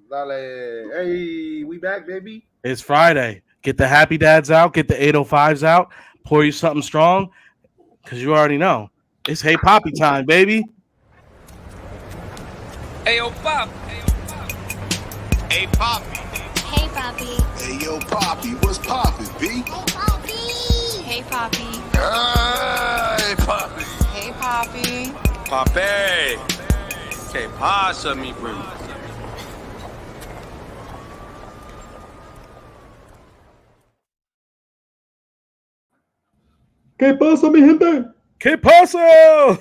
Dale. Hey, we back, baby. It's Friday. Get the happy dads out. Get the 805s out. Pour you something strong, because you already know it's Hey Papi time, baby. Hey, yo, Pop. Hey, Papi. Hey, Papi. Hey, yo, Papi. What's poppin', B? Hey, Papi. Hey, Papi. Hey, Papi. Hey, Papi. Papi. ¿Qué pasa, mi primo? ¿Qué pasa, mi gente? ¿Qué paso? Hey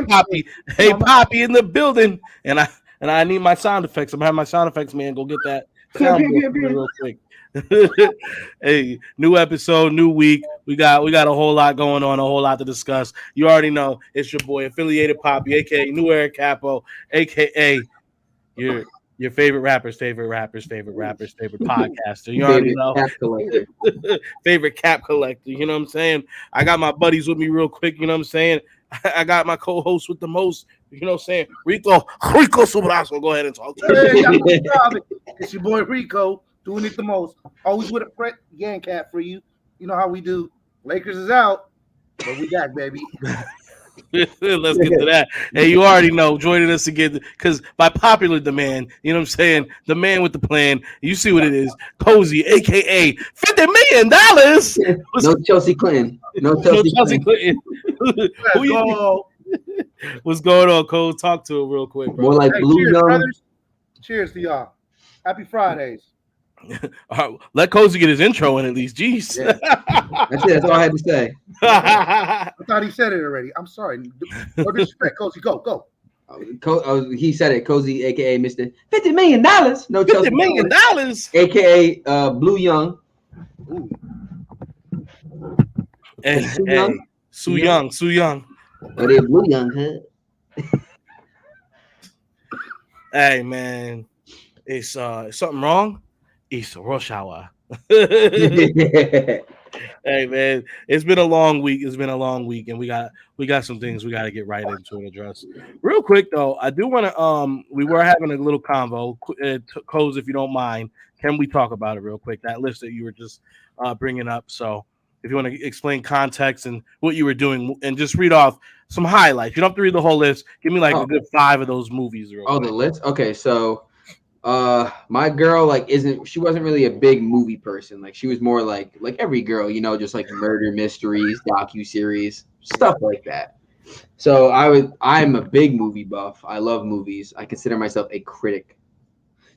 Papi. Hey Papi in the building. And I need my sound effects. I'm having my sound effects man go get that sound real quick. Hey, new episode, new week. We got a whole lot going on, a whole lot to discuss. You already know it's your boy, affiliated Papi, aka New Era Capo, aka your favorite favorite podcaster. You already know. Favorite cap collector. You know what I'm saying? I got my buddies with me real quick. You know what I'm saying? I got my co-host with the most. You know what I'm saying? Rico Subrazo. Go ahead and talk to me. It's your boy Rico doing it the most. Always with a Fred Gang Cat for you. You know how we do. Lakers is out, but we back, baby. Let's get to that. Hey, you already know, joining us again, because by popular demand, you know what I'm saying? The man with the plan. You see what it is. Cozy, aka $50 million. No Chelsea Clinton. No Chelsea Clinton. Who you What's going on, Cole? Talk to him real quick, bro. More like Blue cheers, Young. brothers. Cheers to y'all. Happy Fridays. All right, let Cozy get his intro in at least. Jeez. Yeah. That's it. That's all I had to say. I thought he said it already. I'm sorry. No disrespect, Cozy. Go. He said it. Cozy, aka Mr. $50 million. No $50 million. Aka Blue Young. Ooh. Sue Young. Oh, they Blue Young, huh? Hey man, it's something wrong. It's rush hour. Hey man, it's been a long week. And we got some things we got to get right into and address. Real quick though, I do want to we were having a little convo. Coz, if you don't mind, can we talk about it real quick? That list that you were just bringing up. So if you want to explain context and what you were doing, and just read off some highlights. You don't have to read the whole list. Give me like a good 5 of those movies. Real quick. The list. Okay, so. My girl she wasn't really a big movie person. Like she was more like every girl, you know, just like murder mysteries, docuseries, stuff like that. So I'm a big movie buff. I love movies. I consider myself a critic.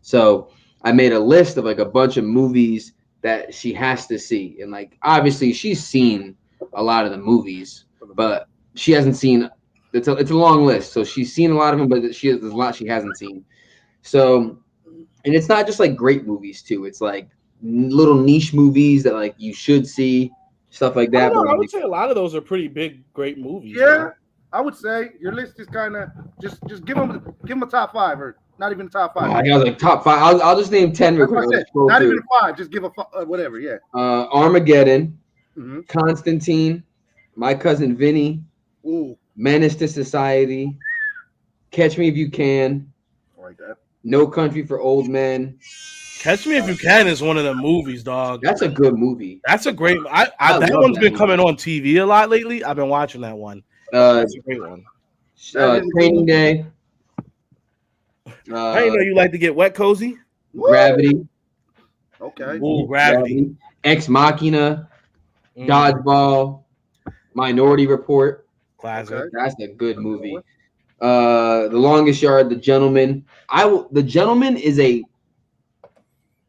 So I made a list of like a bunch of movies that she has to see. And like obviously she's seen a lot of the movies, but she hasn't seen it's a long list. So she's seen a lot of them, but there's a lot she hasn't seen. So and it's not just like great movies too. It's like little niche movies that like you should see, stuff like that. I would say a lot of those are pretty big, great movies. Yeah, right? I would say your list is kind of just give them a top 5 or not even top 5. I got like top 5. I'll just name 10 real quick. Not even 5. Just give a whatever. Yeah. Armageddon, Constantine, My Cousin Vinny, Menace to Society, Catch Me If You Can. I like that. No Country for Old Men. Catch Me If You Can is one of the movies, dog. That's a good movie. That's a great. That one's been coming on TV a lot lately. I've been watching that one. That's a great one. Training Day. I didn't know you like to get wet, Cozy. Gravity. Okay. Ooh, Gravity. Ex Machina. Dodgeball. Minority Report. Classic. Okay. That's a good movie. The Longest Yard, The Gentleman. The Gentleman is a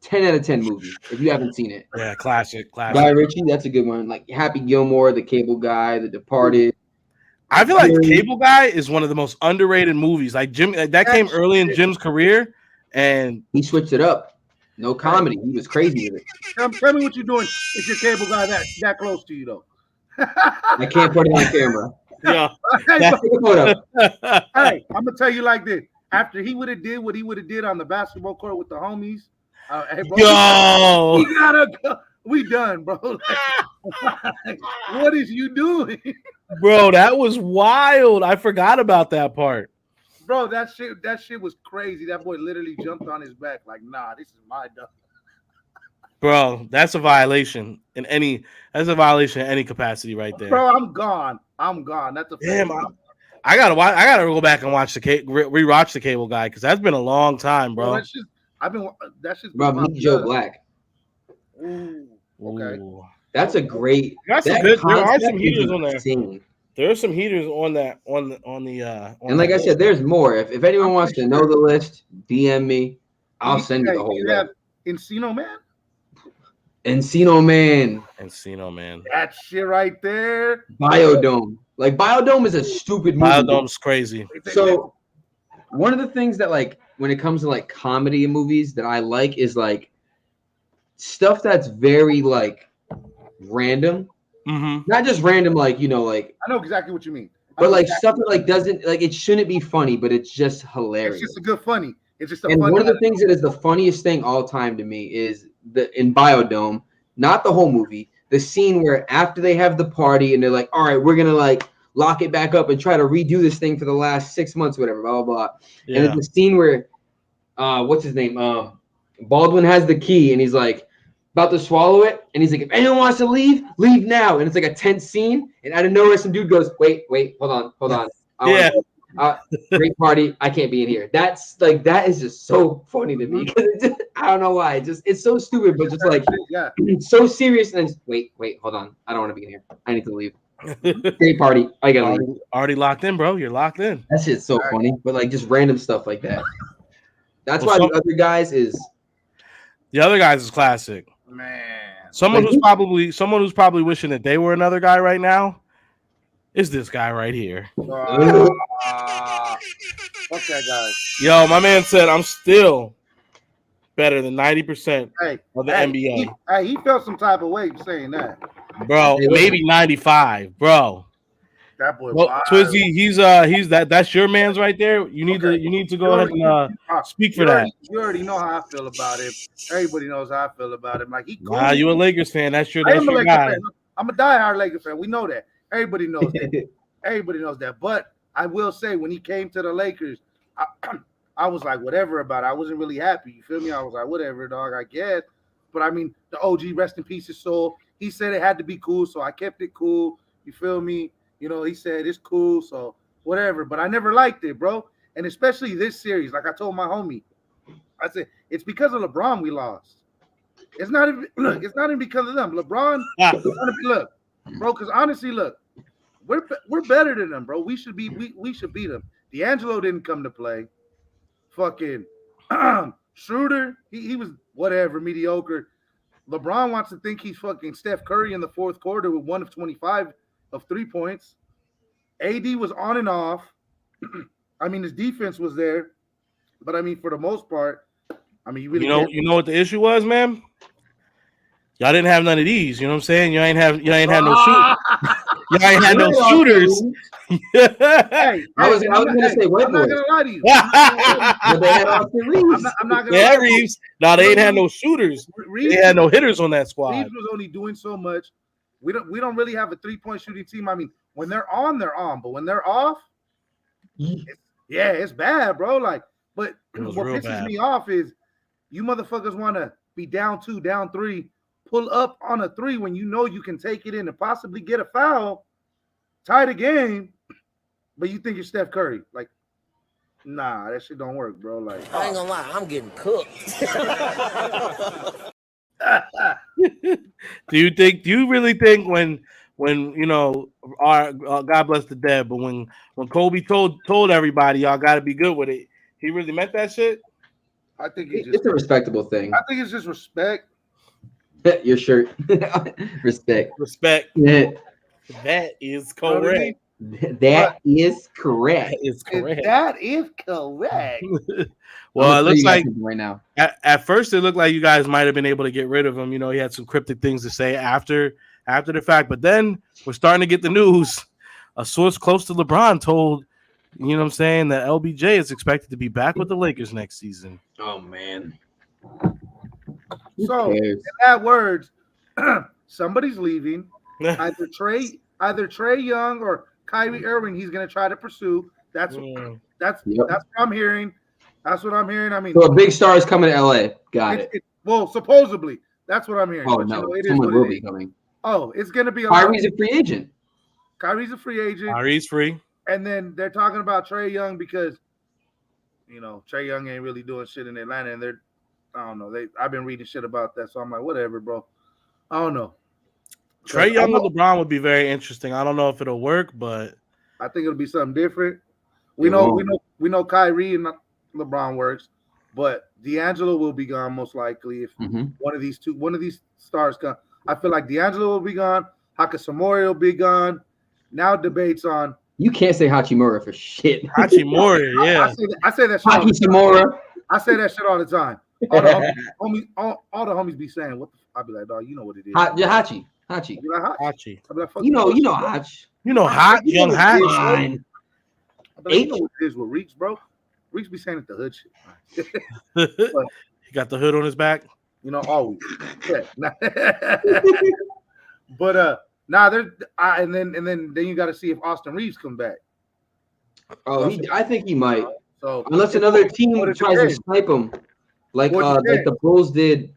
10 out of 10 movie if you haven't seen it. Yeah, classic. Guy Ritchie, that's a good one. Like Happy Gilmore, The Cable Guy, The Departed. I feel like Cable Guy is one of the most underrated movies. Like Jim, that came early in Jim's career, and he switched it up. No comedy. He was crazy with it. Tell me what you're doing if your Cable Guy that close to you though. I can't put it on camera. Yeah. Hey, I'm gonna tell you like this. After he would have did what he would have did on the basketball court with the homies, hey, bro, yo, we gotta go. We done, bro. What is you doing, bro? That was wild. I forgot about that part. bro, that shit was crazy. That boy literally jumped on his back like, nah, this is my dog. Bro, that's a violation in any capacity right there. Bro, I'm gone. That's a Damn, fact. I gotta go back and watch rewatch the Cable Guy because that's been a long time, bro. That's just that's just Bro, meet Joe Black. Ooh, okay. Ooh. That's a great. That's a that good. There are concept some is heaters on there. insane. There are some heaters on that on the And like I said, there's more. If anyone wants to know the list, DM me. I'll send you the whole You have Encino Man. Encino Man. Encino Man. That shit right there. Biodome. Like Biodome is a stupid movie. Biodome's crazy. So one of the things that like when it comes to like comedy movies that I like is like stuff that's very like random. Mm-hmm. Not just random, like like I know exactly what you mean. but like stuff that like doesn't like it shouldn't be funny, but it's just hilarious. It's just a good funny. It's just a and funny. one of the things that is the funniest thing all time to me is in Biodome, not the whole movie, the scene where after they have the party and they're like, all right, we're gonna like lock it back up and try to redo this thing for the last 6 months, whatever, blah blah blah. Yeah. And it's the scene where what's his name? Baldwin has the key and he's like about to swallow it, and he's like, if anyone wants to leave now. And it's like a tense scene, and out of nowhere, some dude goes, wait, hold on. Yeah. Great party. I can't be in here. That's like that is just so funny to me. I don't know why. It's so stupid, but just like it's so serious. And then just, wait, hold on. I don't want to be in here. I need to leave. Great party. I gotta leave. Already locked in, bro. You're locked in. That shit's so funny, but like just random stuff like that. That's why the other guys is classic. Man. Someone who's probably wishing that they were another guy right now is this guy right here. Fuck that guy. Yo, my man said I'm still better than 90% of the NBA. He felt some type of way saying that. Bro, maybe 95, bro. That boy. Well, Twizzy, he's that's your man's right there. You need to go ahead and speak for that. You already know how I feel about him. Everybody knows how I feel about him. Like he cool. Nah, you a Lakers fan. That's your guy. Fan. I'm a diehard Lakers fan. We know that. Everybody knows that. Everybody knows that. But I will say when he came to the Lakers, I was like, whatever about it. I wasn't really happy. You feel me? I was like, whatever, dog, I guess. But I mean, the OG, rest in peace, his soul. He said it had to be cool, so I kept it cool. You feel me? You know, he said it's cool, so whatever. But I never liked it, bro. And especially this series, like I told my homie, I said it's because of LeBron we lost. It's not even because of them. LeBron, look, bro. Because honestly, look, we're better than them, bro. We should beat them. D'Angelo didn't come to play. Fucking Schroeder, he was whatever, mediocre. LeBron wants to think he's fucking Steph Curry in the fourth quarter with 1 of 25 of 3 points. AD was on and off. I mean, his defense was there, but I mean, for the most part, I mean, you know what the issue was, man. Y'all didn't have none of these. You know what I'm saying? You ain't had no shooters. Y'all ain't had no shooters. I was gonna say, wait, I'm not gonna lie to you. But they had Austin Reeves. I'm not gonna lie to you. Reeves. No, they ain't had no shooters. They had no hitters on that squad. Reeves was only doing so much. We don't really have a 3-point shooting team. I mean, when they're on, they're on, but when they're off, it's bad, bro. Like, but what pisses me off is you motherfuckers want to be down 2, down 3, pull up on a 3 when you know you can take it in and possibly get a foul, tie the game, but you think you're Steph Curry. Like, nah, that shit don't work, bro. Like, I ain't gonna lie, I'm getting cooked. Do you really think when you know our God bless the dead, but when Kobe told everybody y'all got to be good with it, he really meant that shit? I think it's a respectable thing. I think it's just respect. Your shirt. Respect. Yeah. That is correct. That is correct. That is correct. Well, it looks like right now. At first, it looked like you guys might have been able to get rid of him. You know, he had some cryptic things to say after the fact. But then we're starting to get the news. A source close to LeBron told, you know what I'm saying, that LBJ is expected to be back with the Lakers next season. Oh, man. So, in that words, somebody's leaving. Either Trey Young or Kyrie Irving, he's going to try to pursue. That's Mm. that's Yep. that's what I'm hearing. That's what I'm hearing. I mean, So a big star is coming to LA. Got it. well, supposedly that's what I'm hearing. Oh but no, it is someone what will it be is. coming. Oh, it's gonna be a lot. Kyrie's a free agent. Kyrie's a free agent, Kyrie's free. and then they're talking about Trae Young because Trae Young ain't really doing shit in Atlanta, and I don't know. I've been reading shit about that, so I'm like, whatever, bro. I don't know. Trae Young with LeBron would be very interesting. I don't know if it'll work, but I think it'll be something different. We know Kyrie and LeBron works, but D'Angelo will be gone most likely if one of these stars come. I feel like D'Angelo will be gone. Hachimura will be gone. Now debates on. You can't say Hachimura for shit. Hachimura, yeah. I say that shit all the time. Hachimura. I say that shit all the time. All the homies be saying, "What the?" I'll be like, "Dog, you know what it is." Hachi. I'll be like, Hachi. I'll be like, "Fuck You know Hach. You know Hot, young Hot. Fine. I'll be like, you know what it is with Reeks, bro. Reeks be saying it the hood shit. He got the hood on his back. Always. Yeah. But there's and then you got to see if Austin Reeves come back. Oh, I think he might. So unless another team tries to snipe him, like the Bulls did.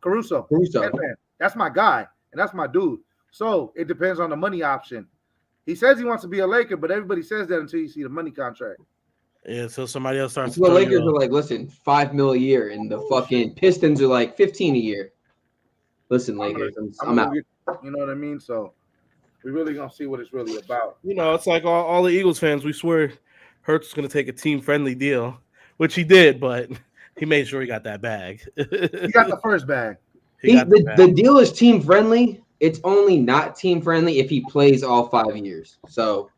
Caruso. Yeah, man. That's my guy, and that's my dude. So it depends on the money option. He says he wants to be a Laker, but everybody says that until you see the money contract. Yeah, so somebody else starts. So the Lakers are like, listen, $5 million a year, and the fucking Pistons are like $15 a year. Listen, Lakers, I'm out. You know what I mean? So we really gonna see what it's really about. It's like all the Eagles fans. We swear Hurts was gonna take a team-friendly deal, which he did, but he made sure he got that bag. He got the first bag. The deal is team-friendly. It's only not team-friendly if he plays all 5 years. So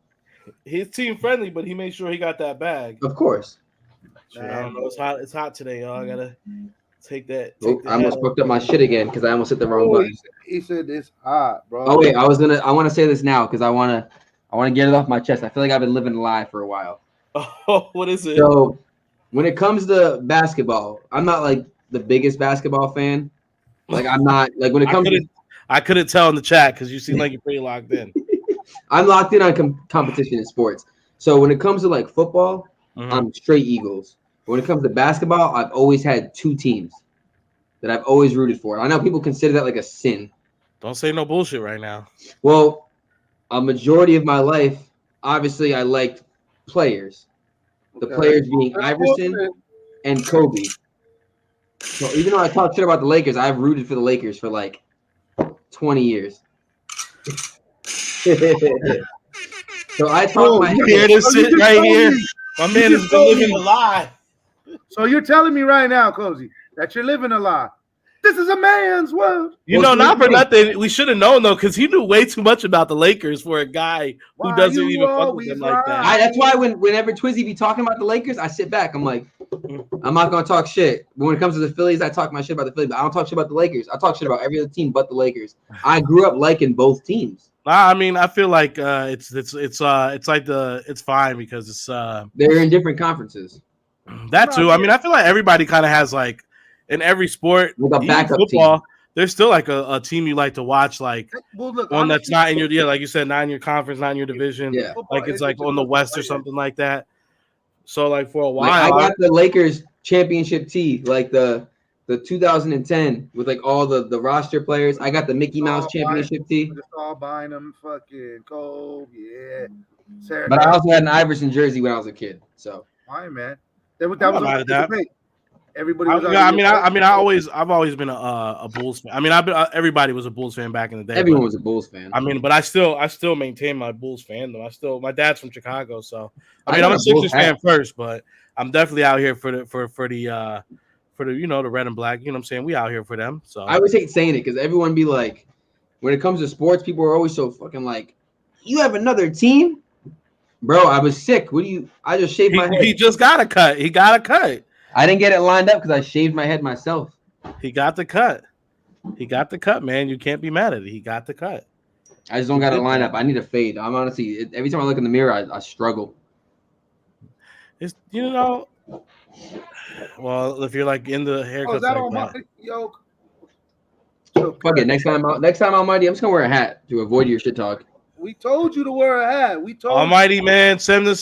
he's team-friendly, but he made sure he got that bag. Of course. I don't know. It's hot today, y'all. I gotta take that. I almost fucked up my shit again because I almost hit the wrong button. He said it's hot, bro. Oh wait, I want to say this now because I want to get it off my chest. I feel like I've been living a lie for a while. Oh, what is it? So when it comes to basketball, I'm not like the biggest basketball fan. Like I'm not like when it comes I couldn't tell in the chat because you seem like you're pretty locked in. I'm locked in on competition in sports. So when it comes to like football, I'm straight Eagles. But when it comes to basketball, I've always had two teams that I've always rooted for. I know people consider that like a sin. Don't say no bullshit right now. Well, a majority of my life, obviously, I liked players. The players being Iverson and Kobe. So even though I talk shit about the Lakers, I've rooted for the Lakers for like 20 years. So I talk my hear this shit right here. My man has been living a lie. So you're telling me right now, Cozy, that you're living a lie. This is a man's world. Not for nothing. We should have known though, because he knew way too much about the Lakers for a guy who doesn't even fuck with them like that. That's why whenever Twizzy be talking about the Lakers, I sit back. I'm like, I'm not gonna talk shit. But when it comes to the Phillies, I talk my shit about the Phillies. But I don't talk shit about the Lakers. I talk shit about every other team but the Lakers. I grew up liking both teams. I mean, I feel like it's fine because it's they're in different conferences. That too. I mean, I feel like everybody kind of has like in every sport, with a backup football, team. There's still like a team you like to watch, like one that's not in your like you said, not in your conference, not in your division. Yeah, like it's like on the West or something like that. So like for a while, I got the Lakers championship tee, like the 2010 with like all the roster players. I got the Mickey Mouse championship tee. Just all buying them fucking Kobe, yeah. But I also had an Iverson jersey when I was a kid. So fine, man. That was that. Everybody was I've always been a Bulls fan. I mean, everybody was a Bulls fan back in the day. Everyone was a Bulls fan. I mean, but I still maintain my Bulls fandom. My dad's from Chicago, so I'm a Sixers fan first, but I'm definitely out here for the the red and black. You know what I'm saying? We out here for them. So I always hate saying it because everyone be like, when it comes to sports, people are always so fucking like, you have another team, bro. I was sick. I just shaved my head. He just got a cut. He got a cut. I didn't get it lined up because I shaved my head myself. He got the cut. He got the cut, man. You can't be mad at it. He got the cut. I just don't got it lined up. I need a fade. I'm honestly, every time I look in the mirror, I struggle. It's well, if you're like in the haircut, is that on my fuck it. Next time, Almighty, I'm just gonna wear a hat to avoid your shit talk. We told you to wear a hat. We told Almighty man, send me.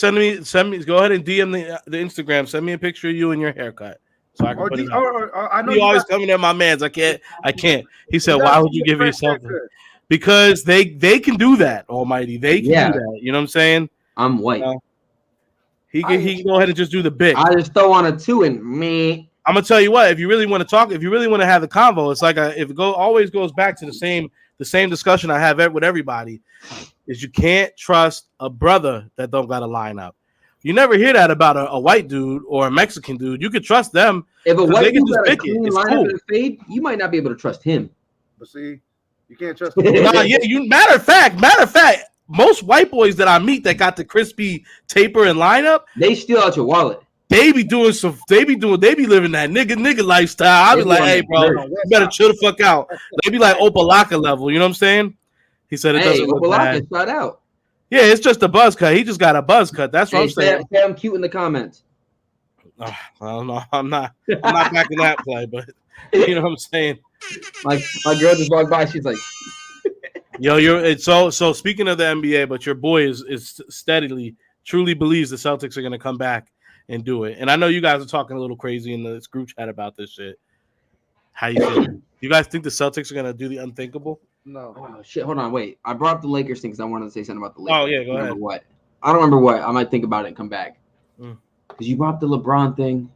Go ahead and DM the Instagram. Send me a picture of you and your haircut, so I can put it up. I know You always got, coming at my man's. I can't. He said, you "Why gotta would see you a give fresh yourself?" haircut. Because they can do that. Almighty, they can Yeah. do that. You know what I'm saying? I'm white. He can go ahead and just do the big. I just throw on a 2 and me. I'm gonna tell you what. If you really want to talk, if you really want to have the convo, it's like always goes back to the same discussion I have with everybody. Is you can't trust a brother that don't got a lineup. You never hear that about a white dude or a Mexican dude. You can trust them. If a white dude got a pick clean it. It's lineup cool. and a fade, you might not be able to trust him. But see, you can't trust. Nah, yeah. Matter of fact, most white boys that I meet that got the crispy taper and lineup, They steal out your wallet. they be living that nigga lifestyle. I be like, hey, bro, you better chill the fuck out. They be like Opalaka level. You know what I'm saying? He said it doesn't look bad. Shout out. Yeah, it's just a buzz cut. He just got a buzz cut. That's what I'm saying. Say I'm cute in the comments. I don't know. I'm not backing that play, but you know what I'm saying. Like my girl just walked by. She's like, Yo, so speaking of the NBA, but your boy is steadily, truly believes the Celtics are going to come back and do it. And I know you guys are talking a little crazy in this group chat about this shit. How you feel? You guys think the Celtics are going to do the unthinkable? No. oh shit, hold on, wait. I brought up the Lakers thing because I wanted to say something about the Lakers. Oh yeah, go ahead. What? I don't remember what. I might think about it and come back. Because you brought up the LeBron thing.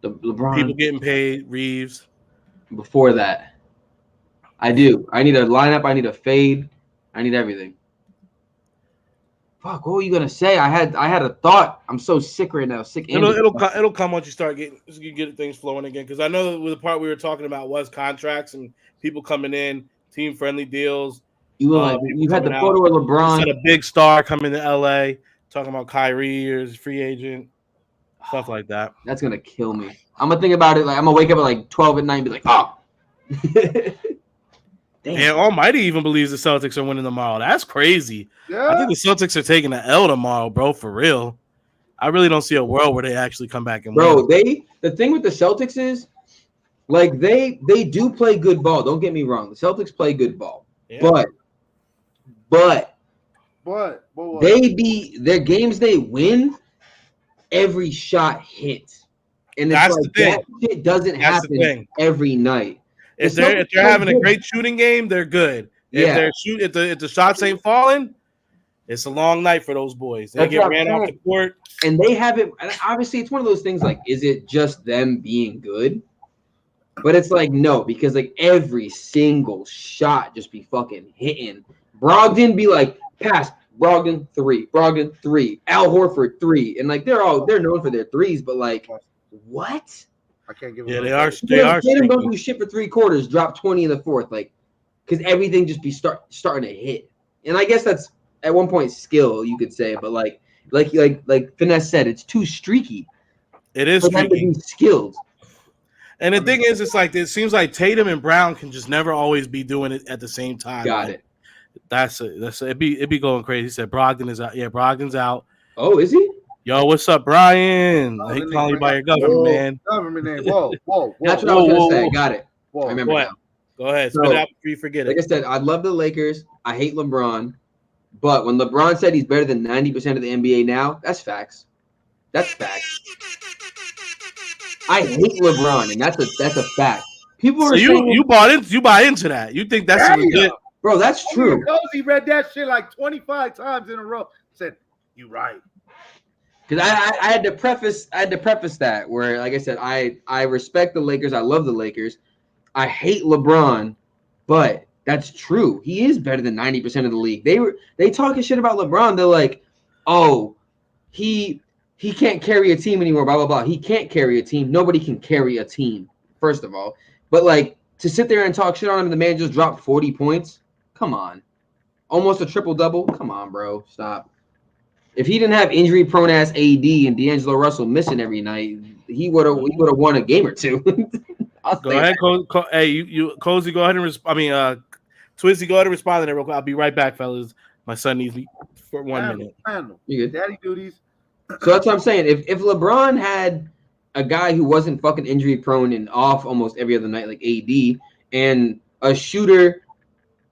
The LeBron People getting paid, Reeves. Before that, I do. I need a lineup. I need a fade. I need everything. Fuck, what were you gonna say? I had a thought. I'm so sick right now. Sick. It'll come once you get things flowing again. Because I know that the part we were talking about was contracts and people coming in, team friendly deals. You were like, you had the photo of LeBron. You had a big star coming to LA, talking about Kyrie or his free agent, stuff like that. That's gonna kill me. I'm gonna think about it. Like I'm gonna wake up at like 12 at night and be like, oh. And Almighty even believes the Celtics are winning tomorrow. That's crazy. Yeah. I think the Celtics are taking the L tomorrow, bro. For real. I really don't see a world where they actually come back and win. The thing with the Celtics is, like, they do play good ball. Don't get me wrong. The Celtics play good ball, Yeah. but what? their games they win, every shot hits, and it's That's like the thing. that shit doesn't That's the happen thing. every night. If they're having a great shooting game, they're good. Yeah. If the shots ain't falling, it's a long night for those boys. They That's get what I'm ran off the saying. court. And they haven't. And obviously, it's one of those things. Like, is it just them being good? But it's like no, because like every single shot just be fucking hitting. Brogdon be like pass. Brogdon 3, Brogdon 3, Al Horford 3, and like they're known for their threes, but like what? I can't give. Yeah, them they are. Tatum don't do shit for 3 quarters. Drop 20 in the fourth, like because everything just be starting to hit. And I guess that's at one point skill you could say, but like Finesse said, it's too streaky. It is for them to streaky. be skilled. And the thing is, it's like it seems like Tatum and Brown can just never always be doing it at the same time. Got it. That's it. It be going crazy. He said Brogdon is out. Yeah, Brogdon's out. Oh, is he? Yo, what's up, Brian? He calling you by your government, man. Government name. Whoa. That's what I was gonna say. Got it. Whoa. I remember Go now. ahead. Go ahead. So, Spit it out before you forget Like I it. said, I love the Lakers. I hate LeBron. But when LeBron said he's better than 90% of the NBA now, that's facts. That's facts. I hate LeBron, and that's a fact. People are saying, you buy into that. You think that's legit? bro, that's true. Cozy read that shit like 25 times in a row. Said, "You right." Because I had to preface that where, like I said, I respect the Lakers. I love the Lakers. I hate LeBron, but that's true. He is better than 90% of the league. They talking shit about LeBron. They're like, oh, he can't carry a team anymore. Blah blah blah. He can't carry a team. Nobody can carry a team. First of all, but like to sit there and talk shit on him, the man just dropped 40 points. Come on, almost a triple double. Come on, bro, stop. If he didn't have injury-prone ass AD and D'Angelo Russell missing every night, he would have won a game or two. Go ahead, hey, you Cozy, go ahead and Twizzy, go ahead and respond to that real quick. I'll be right back, fellas. My son needs me for 1 minute. You good? Daddy duties. So that's what I'm saying. If LeBron had a guy who wasn't fucking injury-prone and off almost every other night like AD, and a shooter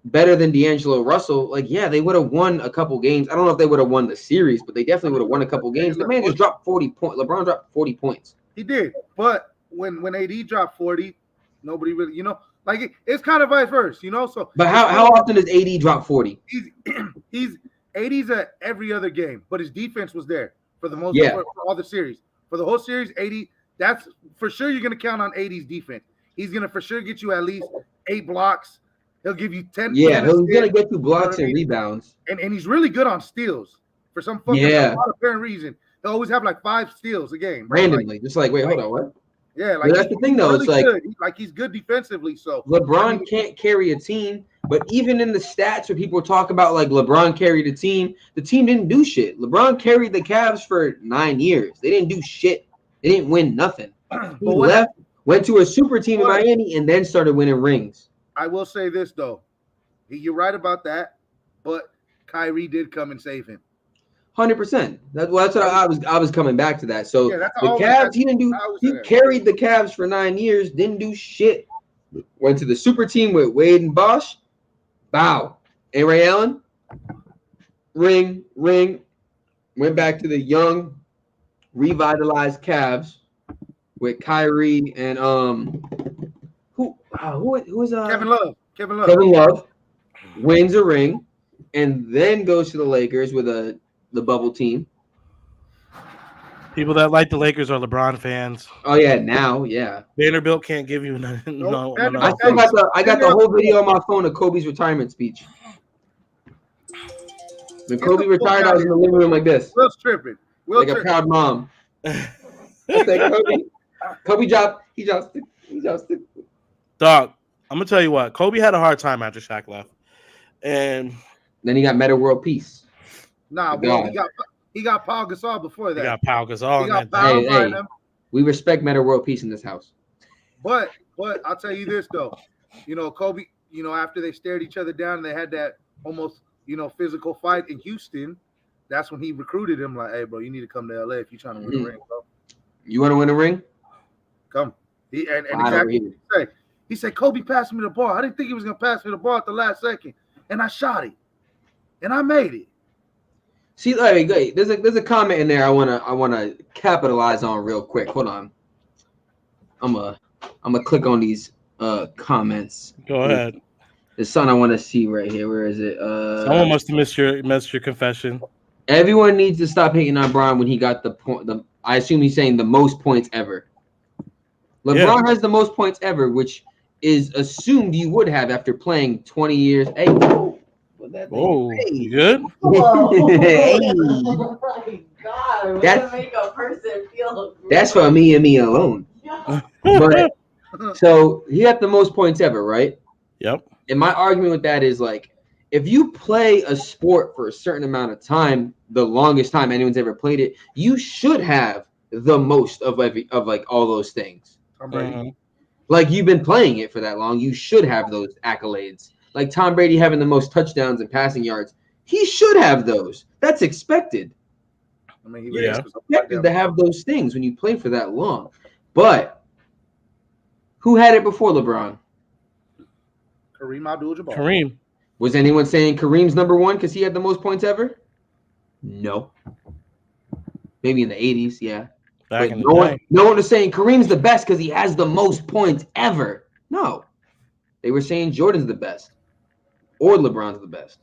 better than D'Angelo Russell, like, yeah, they would have won a couple games. I don't know if they would have won the series, but they definitely would have won a couple games. The man just dropped 40 points. LeBron dropped 40 points. He did, but when AD dropped 40, nobody really, like it's kind of vice versa, So, but how often does AD drop 40? He's 80's at every other game, but his defense was there for the most Yeah. for all the series. For the whole series, 80. That's for sure. You're gonna count on 80's defense. He's gonna for sure get you at least 8 blocks. He'll give you 10. Yeah, 10 he's assists, gonna get you blocks and rebounds. and he's really good on steals for some fucking apparent reason. He'll always have like 5 steals a game randomly. Just like, wait, hold on, what? Yeah, like that's the thing though. Really it's like good. He's good defensively. So LeBron can't carry a team, but even in the stats where people talk about like LeBron carried a team, the team didn't do shit. LeBron carried the Cavs for 9 years. They didn't do shit. They didn't win nothing. He left, went to a super team in Miami, and then started winning rings. I will say this though, you're right about that, but Kyrie did come and save him. 100%. That's what I was coming back to that. So the Cavs, he carried the Cavs for 9 years, didn't do shit. Went to the super team with Wade and Bosh. Bow. And Ray Allen, ring. Went back to the young, revitalized Cavs with Kyrie and who is Kevin Love. Kevin Love wins a ring, and then goes to the Lakers with the bubble team. People that like the Lakers are LeBron fans. Oh yeah, now yeah. Vanderbilt can't give you no. I got the whole video on my phone of Kobe's retirement speech. When Kobe retired, I was in the living room like this. Will's tripping. A proud mom. I said, Kobe dropped. He dropped. Dog, I'm gonna tell you what. Kobe had a hard time after Shaq left, and then he got Meta World Peace. Nah, well, he got Paul Gasol before that. He got Paul Gasol. Hey, we respect Meta World Peace in this house. But I'll tell you this though, Kobe, after they stared each other down and they had that almost physical fight in Houston, that's when he recruited him. Like, hey, bro, you need to come to LA if you're trying to win a ring, bro. You want to win a ring? Come. Exactly what he said. He said, Kobe passed me the ball. I didn't think he was gonna pass me the ball at the last second, and I shot it, and I made it. See, there's a comment in there I wanna capitalize on real quick. Hold on. I'm gonna click on these comments. Go ahead. There's something I want to see right here. Where is it? Someone must have missed your confession. Everyone needs to stop hating on Bron when he got the point. I assume he's saying the most points ever. LeBron has the most points ever, which is assumed you would have after playing 20 years. Hey, you good? Hey. Oh my God, that's make a person feel that's for me and me alone. But so he had the most points ever, right? Yep. And my argument with that is like, if you play a sport for a certain amount of time, the longest time anyone's ever played it, you should have the most of all those things. Like you've been playing it for that long, you should have those accolades. Like Tom Brady having the most touchdowns and passing yards, he should have those. That's expected. I mean, expected to have those things when you play for that long. But who had it before LeBron? Kareem Abdul-Jabbar. Kareem. Was anyone saying Kareem's number one because he had the most points ever? No. Maybe in the 80s, yeah. No one was saying Kareem's the best because he has the most points ever. No. They were saying Jordan's the best or LeBron's the best.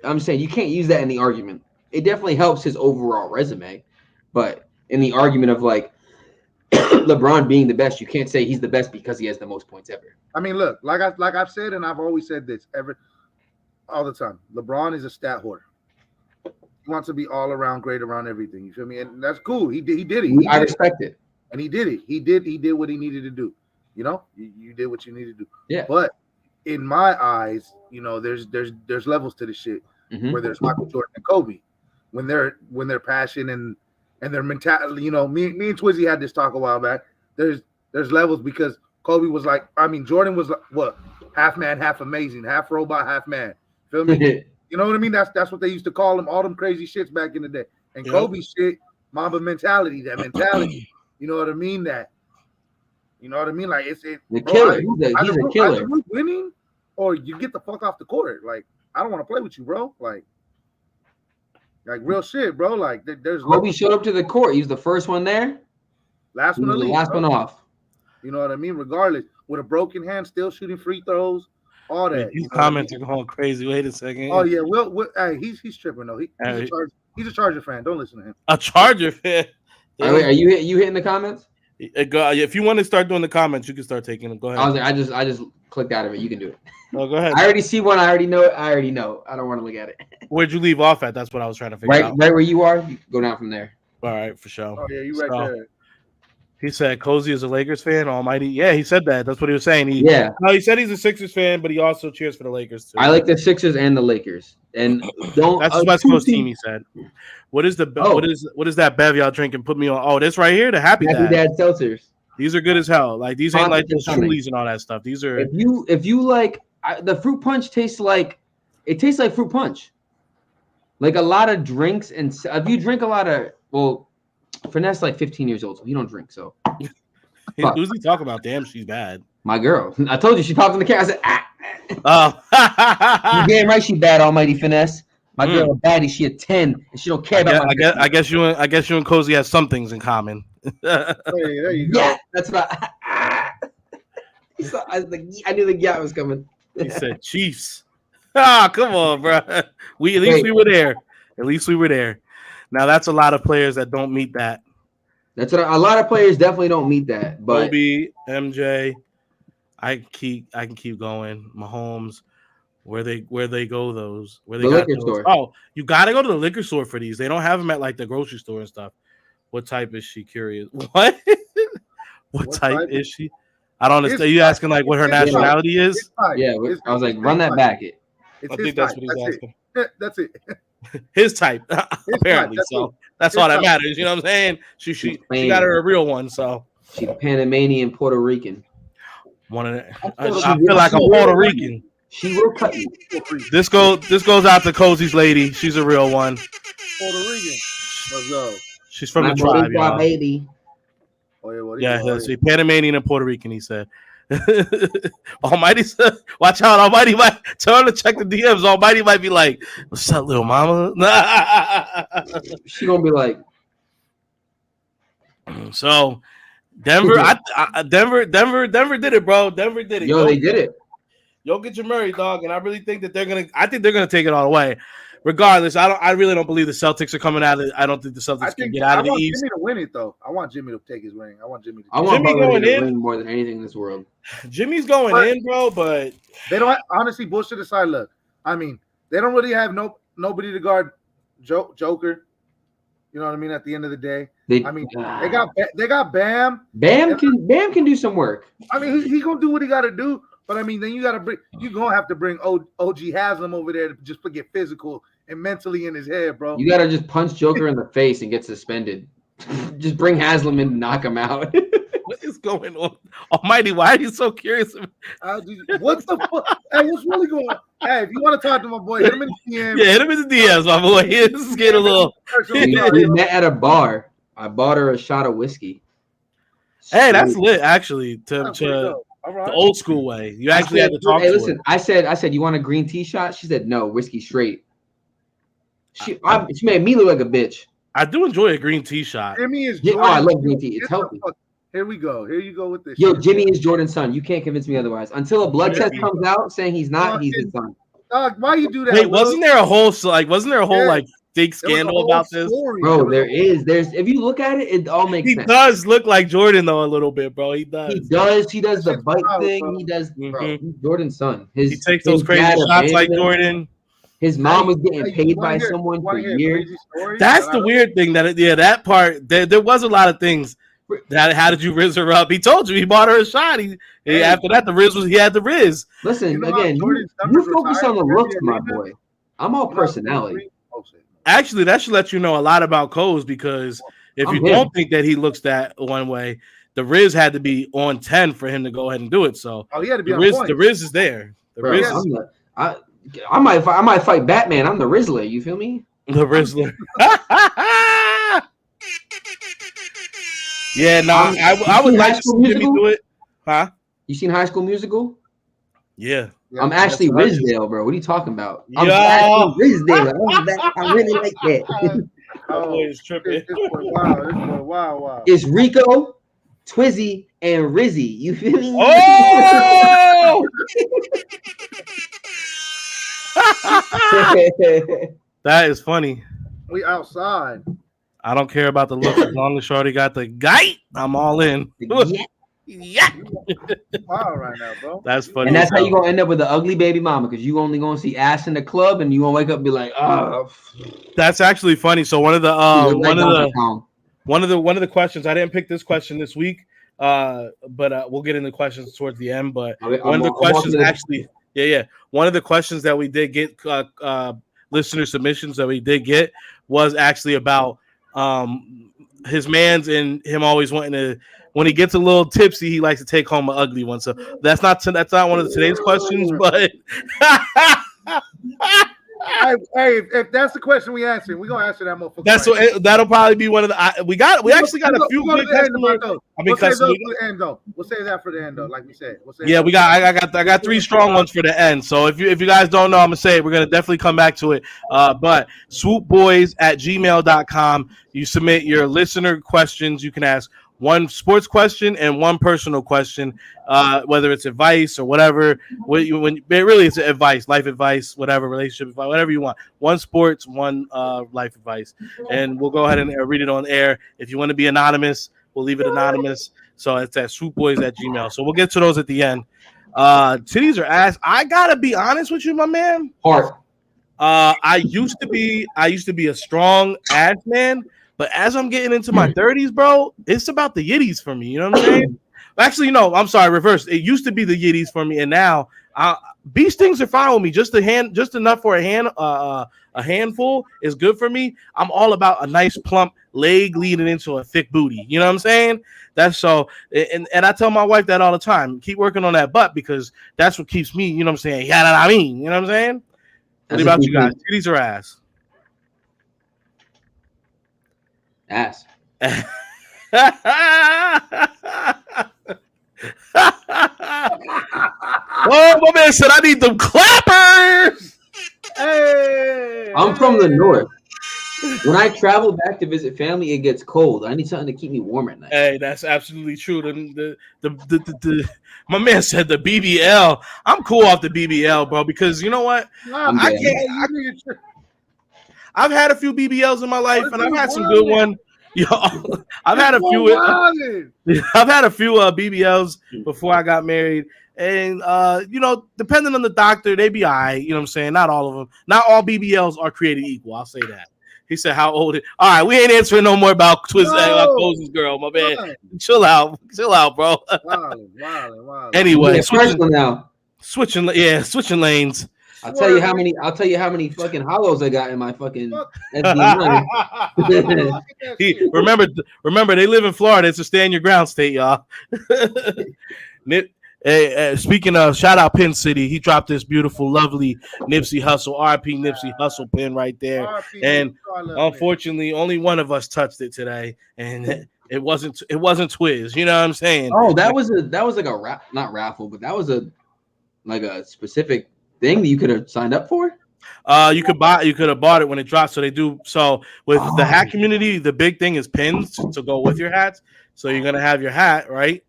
I'm saying you can't use that in the argument. It definitely helps his overall resume, but in the argument of like LeBron being the best, you can't say he's the best because he has the most points ever. I mean, look, like I've said, and I've always said this all the time. LeBron is a stat hoarder. He wants to be all around great around everything. You feel me? And that's cool. He did it. I respect it. And he did it. He did what he needed to do. You did what you needed to do. Yeah. But in my eyes, there's levels to this shit where there's Michael Jordan and Kobe. When their passion and their mentality, me and Twizzy had this talk a while back. There's levels because Kobe was Jordan was like, what, half man, half amazing, half robot, half man. Feel me? You know what I mean? That's what they used to call him, all them crazy shits back in the day. And Kobe shit, Mamba mentality, that mentality. You know what I mean? Like it's the killer. He's a killer. Either we're winning or you get the fuck off the court. Like, I don't want to play with you, bro. Like real shit, bro. Like, there's Kobe showed up to the court. He was the first one there. last He one to was the leave, last bro. one off. You know what I mean? Regardless, with a broken hand, still shooting free throws, all that. These you know what I comments mean? are going crazy. Wait a second. Oh yeah, hey, he's tripping though. He's a Charger fan. Don't listen to him. A Charger fan. All right, wait, are you hitting the comments? If you want to start doing the comments, you can start taking them. Go ahead. I just clicked out of it. You can do it. Oh, go ahead. I already see one. I already know it. I don't want to look at it. Where'd you leave off at? That's what I was trying to figure out. Right where you are. You go down from there. All right, for sure. Oh yeah, you right there. He said Cozy is a Lakers fan. Almighty. Yeah, he said that. That's what he was saying. He said he's a Sixers fan, but he also cheers for the Lakers too. I like the Sixers and the Lakers. And don't. That's the West Coast team. He said. What is that bev y'all drinking? Put me on. Oh, this right here, the Happy Dad seltzers. These are good as hell. Like these ain't like the Trulies and all that stuff. These are. If you like the fruit punch tastes like fruit punch. Like a lot of drinks, and if you drink a lot of Finesse like 15 years old, so he don't drink. So who's he talking about? Damn, she's bad. My girl. I told you she popped in the car. I said, Oh, you damn right she bad. Almighty Finesse. My girl a baddie. She a 10, and she don't care about. I guess you and Cozy have some things in common. Hey, there you go. Yeah, that's what. I knew the yacht was coming. He said Chiefs. Come on, bro. We were there. At least we were there. Now that's a lot of players that don't meet that. That's what a lot of players definitely don't meet that. But Kobe, MJ, I can keep going. Mahomes, where they go those where they the got liquor those. store. Oh, you gotta go to the liquor store for these. They don't have them at like the grocery store and stuff. What type is she? Curious. What? what type is she? I don't understand. You asking like what her nationality is? Yeah, I was like, run that back. I think that's what he's asking. That's it. His type, apparently. So that's all that matters. You know what I'm saying? She got her a real one. So she's Panamanian Puerto Rican. One of the, I feel like I'm Puerto Rican. She will cut you. This goes out to Cozy's lady. She's a real one. Puerto Rican. Let's go. She's from the tribe, y'all. Baby. Oh, yeah, let's see. Panamanian and Puerto Rican, he said. Almighty, watch out. Almighty might tell her to check the DMs. Almighty might be like, "What's up, little mama?" She gonna be like, so Denver, Denver did it, bro. Denver did it. Yo, they did it. Yo, get your Murray, dog, and I really think that they're gonna take it all away. Regardless, I really don't believe the Celtics are coming out of it. I don't think the Celtics can get out of the East. I want Jimmy to win it though. I want Jimmy to take his ring. I want Jimmy to win more than anything in this world. Jimmy's going in, bro, but they don't honestly bullshit aside. Look, I mean, they don't really have nobody to guard Joker. You know what I mean? At the end of the day, they got Bam. Bam can do some work. I mean, he gonna do what he got to do. But I mean, then you gonna have to bring OG Haslam over there to just get physical and mentally in his head, bro. You gotta just punch Joker in the face and get suspended. Just bring Haslam in and knock him out. What is going on? Almighty, why are you so curious? What the fuck? Hey, what's really going on? Hey, if you want to talk to my boy, hit him in the DMs. Yeah, hit him in the DMs, my boy. This is getting a little. We met at a bar. I bought her a shot of whiskey. Hey, that's lit, actually. The old school way. You actually had to talk to her. I said, you want a green tea shot? She said, no, whiskey straight. She made me look like a bitch. I do enjoy a green tea shot. Jimmy is I love green tea. It's healthy. Here we go. Here you go with this. Yo, Jimmy is Jordan's son. You can't convince me otherwise. Until a blood test comes out saying he's not, he's his son. Dog, why you do that? Wait, wasn't there a whole big scandal about this? Bro, there is. If you look at it, it all makes sense. He does look like Jordan though a little bit, bro. He does. He does the bite thing. Bro. He does, bro. He's Jordan's son. He takes those crazy shots like Jordan. His mom was getting paid by someone for years. That's the weird thing. That part. There was a lot of things. How did you riz her up? He told you he bought her a shot. After that, he had the riz. Listen, again, you focus on the looks, my boy. I'm all personality. Actually, that should let you know a lot about Coles, because if you don't think that he looks that one way, the Riz had to be on 10 for him to go ahead and do it. So he had to be on point. The Riz is there. I might fight Batman. I'm the Rizzler. You feel me? The Rizzler. Yeah, no, I would like to see Jimmy do it. Huh? You seen High School Musical? Yeah. Yeah, I'm actually that's right. Rizdale, bro. What are you talking about? I'm Yo. actually Rizdale. I really like that. Oh, boy is tripping. this boy, wow, this boy, wow. It's Rico, Twizzy, and Rizzy. You feel me? Oh, that is funny. We outside. I don't care about the looks as long as Shorty got the guy. I'm all in. Yeah. Yeah, Wow, right now, bro. that's funny. And that's as how you hell. gonna end up with the ugly baby mama, because you only gonna see ass in the club, and you gonna wake up and be like, oh, That's actually funny. So one of the you look like Donkey Kong. one of the questions, I didn't pick this question this week, but we'll get into questions towards the end. But one of the questions actually, one of the questions that we did get, listener submissions that we did get, was actually about his man's and him always wanting to. When he gets a little tipsy, he likes to take home an ugly one. So that's not one of today's questions, but Hey, if that's the question we answer, we're gonna answer that motherfucker. that's right what, that'll probably be one of the. We actually got a few we'll good go to the end customers. about those. I mean, We'll save those customers. for the end, though. We'll save that for the end, though. Like we said. Yeah, I got 3 strong ones for the end. So if you guys don't know, I'm gonna say it. We're gonna definitely come back to it. But swoopboys@gmail.com. You submit your listener questions. You can ask one sports question and one personal question, whether it's advice or whatever. Really it's advice, life advice, whatever, relationship advice, whatever you want. One sports, one life advice, and we'll go ahead and read it on air. If you want to be anonymous, we'll leave it anonymous. So it's at swoopboys@gmail. So we'll get to those at the end. Titties are ass. I gotta be honest with you, my man. Heart. I used to be a strong ass man, but as I'm getting into my 30s, bro, it's about the yitties for me. You know what I'm saying? Actually, no, I'm sorry, reverse. It used to be the yitties for me, and now bee stings are fine with me. Just enough for a handful is good for me. I'm all about a nice plump leg leading into a thick booty. You know what I'm saying? That's so, and I tell my wife that all the time. Keep working on that butt, because that's what keeps me. You know what I'm saying? Yeah, I mean, you know what I'm saying? What about you guys? Titties or ass? Ass. Oh, my man said I need them clappers. Hey, I'm from the north. When I travel back to visit family, it gets cold. I need something to keep me warm at night. Hey, that's absolutely true. My man said the BBL. I'm cool off the BBL, bro, because you know what? I can't. I've had a few BBLs in my life, and I've had some good ones. Yo, I've had a few. I've had a few BBLs before I got married, and depending on the doctor, they be all right. You know what I'm saying? Not all of them. Not all BBLs are created equal. I'll say that. He said, "How old?" All right, we ain't answering no more about Cozy's girl, my man. Chill out, bro. Wow. Anyway, switching lanes. I'll tell you how many fucking hollows I got in my fucking SD9. Remember, they live in Florida. It's a stand your ground state, y'all. Speaking of, shout out Pin City. He dropped this beautiful, lovely Nipsey Hussle, RP Nipsey Hussle pin right there. RP, and unfortunately, only one of us touched it today, and it wasn't Twiz. You know what I'm saying? Oh, that was like a not raffle, but that was a specific thing that you could have signed up for. You could have bought it when it dropped. So they do. So with the hat community, the big thing is pins to go with your hats. So you're gonna have your hat, right?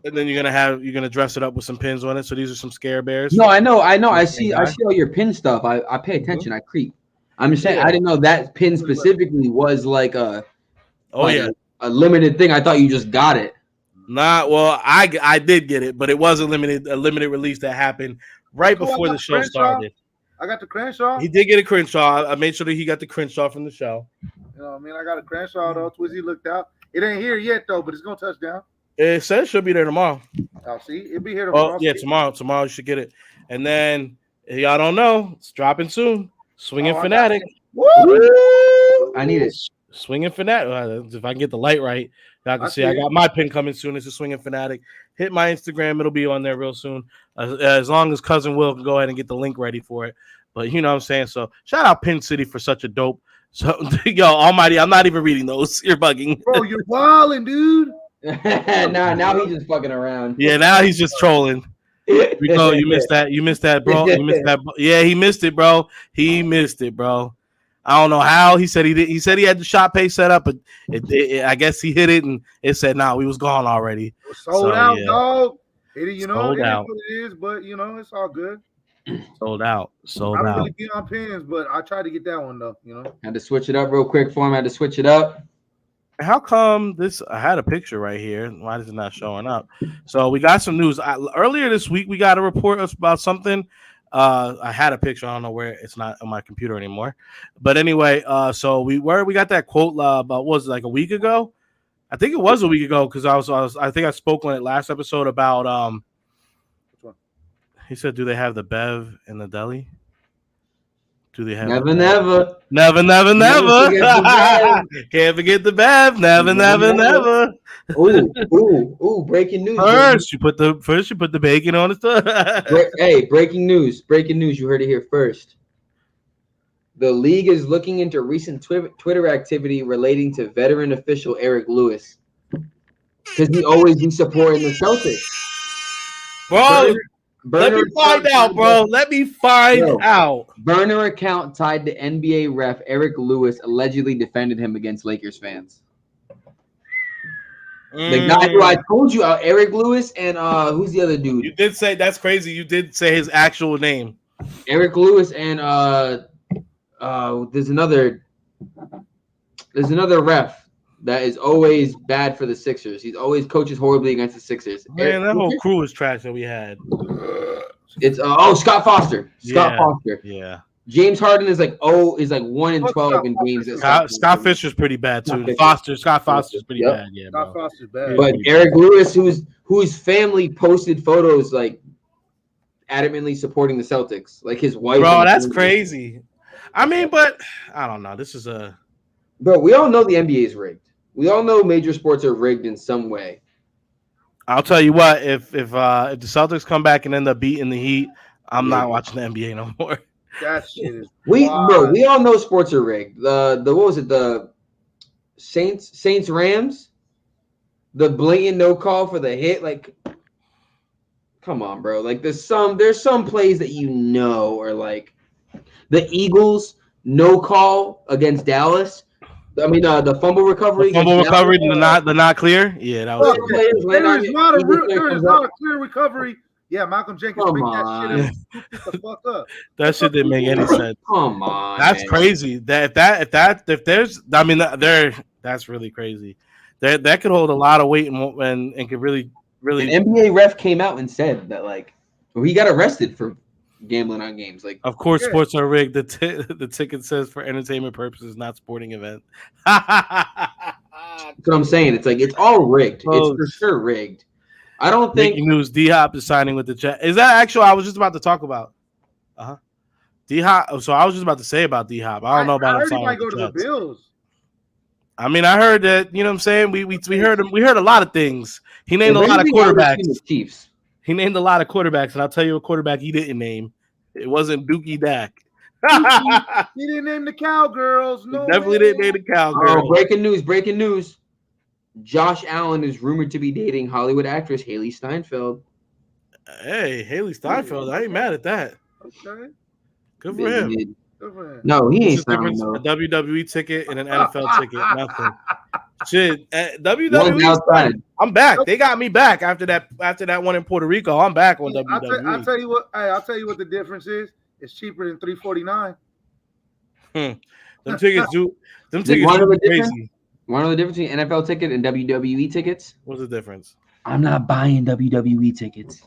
And then you're gonna dress it up with some pins on it. So these are some Scare Bears. No, I know. I see all your pin stuff. I pay attention. I creep. I'm just saying, I didn't know that pin specifically was like a limited thing. I thought you just got it. Well, I did get it, but it was a limited release that happened right before the show started. I got the Crenshaw. He did get a Crenshaw. I made sure that he got the Crenshaw from the show. You know what I mean? I got a Crenshaw though. Twizzy looked out. It ain't here yet though, but it's gonna touch down. It says it should be there tomorrow. I'll see. It'll be here tomorrow. Oh yeah, tomorrow. Tomorrow you should get it. And then y'all don't know, it's dropping soon. Swinging Fanatic. Woo! I need it. Swinging Fanatic. If I can get the light right, y'all can see I got my pin coming soon. It's a Swinging Fanatic. Hit my Instagram. It'll be on there real soon. As long as Cousin Will can go ahead and get the link ready for it. But you know what I'm saying? So shout out Pin City for such a dope. So yo, almighty, I'm not even reading those. You're bugging. Bro, you're wilding, dude. Now he's just fucking around. Yeah, now he's just trolling. Rico, you missed that. You missed that, bro. You missed that. Yeah, he missed it, bro. He missed it, bro. I don't know how. He said he did. He said he had the shot pay set up, but I guess he hit it and it said, "No, we was gone already." Sold out, yeah. dog. It is Sold out. what it is, but it's all good. Sold out. Sold I don't out. really be on pins, but I tried to get that one though. Had to switch it up real quick for him. Had to switch it up. How come this? I had a picture right here. Why is it not showing up? So we got some news earlier this week. We got a report about something. I had a picture. I don't know where it's not on my computer anymore. But anyway, so we got that quote about what was it, like a week ago? I think it was a week ago because I think I spoke on it last episode about Which one? He said, "Do they have the Bev in the deli? Do they have Never. never? Can't forget the Bev. Never. Ooh! Breaking news. First, you put the bacon on the stuff. Hey, breaking news! You heard it here first. The league is looking into recent Twitter activity relating to veteran official Eric Lewis because he always been supporting the Celtics. Bro, let me find out, bro. Let me find out. Burner account tied to NBA ref Eric Lewis allegedly defended him against Lakers fans. The guy who I told you, Eric Lewis, and who's the other dude? You did say that's crazy. You did say his actual name. Eric Lewis and there's another ref that is always bad for the Sixers. He's always coaches horribly against the Sixers. Man, that whole crew was trash that we had. It's Scott Foster. Foster. Yeah. James Harden is like 1-12 in games. Scott Fisher's pretty bad too. Scott Foster's pretty bad. Yeah, Scott Foster's bad. But Eric Lewis, whose family posted photos like adamantly supporting the Celtics, like his wife. Bro, that's crazy. I mean, but I don't know. This is Bro, we all know the NBA is rigged. We all know major sports are rigged in some way. I'll tell you what. If the Celtics come back and end up beating the Heat, I'm not watching the NBA no more. That shit is we all know sports are rigged. The what was it? The Saints Rams, the blatant no call for the hit. Like, come on, bro. Like there's some plays that are like the Eagles no call against Dallas. I mean the fumble recovery. The not clear. Yeah, that was. There is not a clear recovery. Yeah, Malcolm Jenkins picked that shit up. Get the fuck up. That shit didn't make any sense. Come on, that's crazy. If there's, I mean, that's really crazy. That could hold a lot of weight and could really. An NBA ref came out and said that he got arrested for gambling on games. Like, of course, sports are rigged. The ticket says for entertainment purposes, not sporting event. That's what I'm saying. It's like it's all rigged. It's for sure rigged. I don't think news. D-Hop is signing with the Jets. Is that actual? I was just about to talk about. D-Hop. So I was just about to say about D-Hop. I don't know about him signing with the Jets. Bills. I mean, I heard that. You know what I'm saying? We heard him. We heard a lot of things. He named a lot of quarterbacks. Chiefs. He named a lot of quarterbacks, and I'll tell you a quarterback he didn't name. It wasn't Dookie Dak. He didn't name the Cowgirls. No, definitely didn't name the Cowgirls. Breaking news. Josh Allen is rumored to be dating Hollywood actress Haley Steinfeld. Hey, Haley Steinfeld. I ain't mad at that. Okay. Good for him. No, he ain't signing a WWE ticket and an NFL ticket. Nothing. Shit. WWE. Outside. I'm back. They got me back after that one in Puerto Rico. I'm back on WWE. I'll tell you what the difference is. It's cheaper than $349. Them tickets do crazy. Want to know the difference between NFL ticket and WWE tickets? What's the difference? I'm not buying WWE tickets.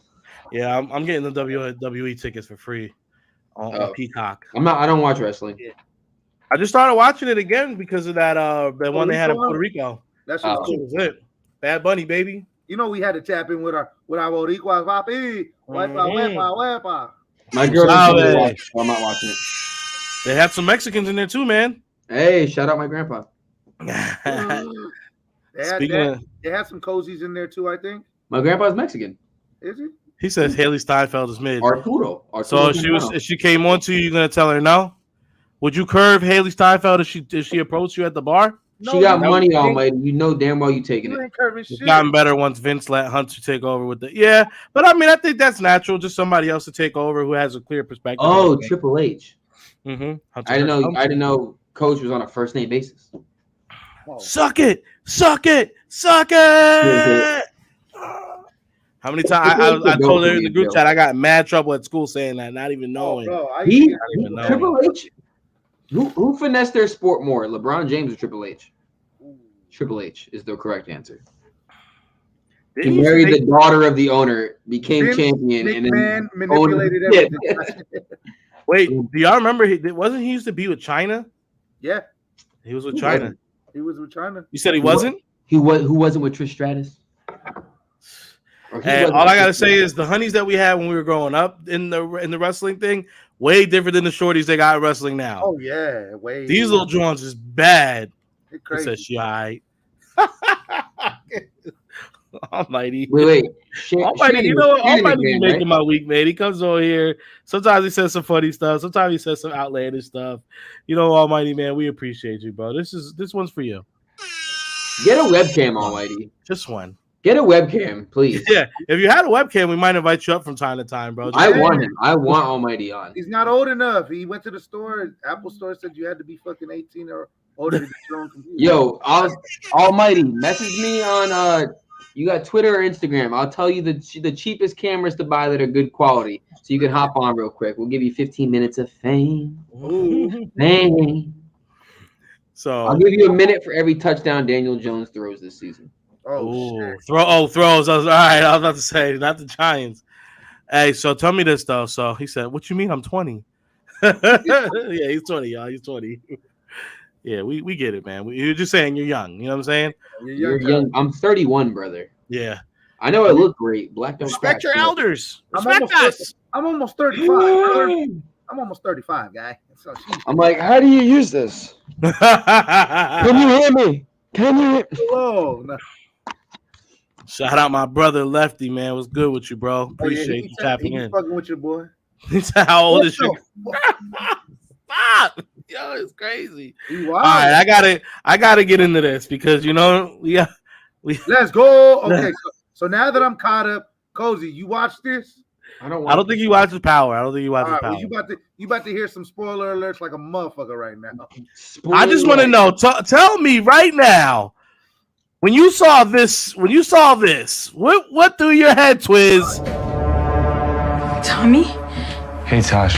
Yeah, I'm getting the WWE tickets for free on Peacock. I don't watch wrestling. Yeah. I just started watching it again because of that one they had in Puerto Rico. That's cool. That was it. Bad Bunny, baby. You know we had to tap in with our Boricuas, Papi. Wepa. My girl doesn't watch, so I'm not watching it. They had some Mexicans in there too, man. Hey, shout out my grandpa. They had some cozies in there too, I think. My grandpa's Mexican. Is he? He says Haley Steinfeld is mid. Arturo So if she came on to you, you're gonna tell her no? Would you curve Haley Steinfeld if she approached you at the bar? She got money, Almighty. You know damn well you taking it. It's gotten better once Vince let Hunter take over with the but I mean I think that's natural. Just somebody else to take over who has a clear perspective. Oh, Triple H. Mm-hmm. I didn't know Coach was on a first name basis. Oh. Suck it. How many times I told her in the group chat I got mad trouble at school saying that, not even knowing. Triple H. Who finessed their sport more, LeBron James or Triple H? Triple H is the correct answer. He married the daughter of the owner, became champion, and then manipulated everything. Wait, do y'all remember? Wasn't he used to be with China? Yeah, he was with China. He was with China. You said he wasn't? Who wasn't with Trish Stratus? And all I gotta say is the honeys that we had when we were growing up in the wrestling thing, way different than the shorties they got in wrestling now. Oh yeah, way. These little joints is bad. Crazy. Says she alright. Almighty. Wait. Almighty, you know what? Almighty making my week, man. He comes over here. Sometimes he says some funny stuff. Sometimes he says some outlandish stuff. You know, Almighty, man, we appreciate you, bro. This one's for you. Get a webcam, Almighty. Just one. Get a webcam, please. Yeah, if you had a webcam, we might invite you up from time to time, bro. I want him. I want Almighty on. He's not old enough. He went to the store. Apple store said you had to be fucking 18 or older to get your own computer. Yo, Almighty, message me on you got Twitter or Instagram. I'll tell you the cheapest cameras to buy that are good quality, so you can hop on real quick. We'll give you 15 minutes of fame. Ooh. Fame. So I'll give you a minute for every touchdown Daniel Jones throws this season. Throws. All right, I was about to say, not the Giants. Hey, so tell me this though. So he said, "What you mean? I'm 20." Yeah, he's 20, y'all. He's 20. Yeah, we get it, man. You're just saying you're young. You know what I'm saying? You're young. I'm 31, brother. Yeah. I know I look great. Black don't respect your elders. Respect us. I'm almost 35. I'm almost 35, guy. So I'm like, how do you use this? Can you hear me? Can you hear me? Whoa. No. Shout out my brother Lefty, man. What's good with you, bro? Appreciate you tapping in. Fucking with you, boy. He said, "How old is you?" Stop, yo, it's crazy. Wow. All right, I gotta get into this because you know Let's go. Okay, so now that I'm caught up, Cozy, you watch this? I don't think he watches Power. I don't think he watches Power. Well, you about to hear some spoiler alerts like a motherfucker right now. I just want to know. Tell me right now. When you saw this, what through your head, Twiz? Tommy? Hey, Tosh.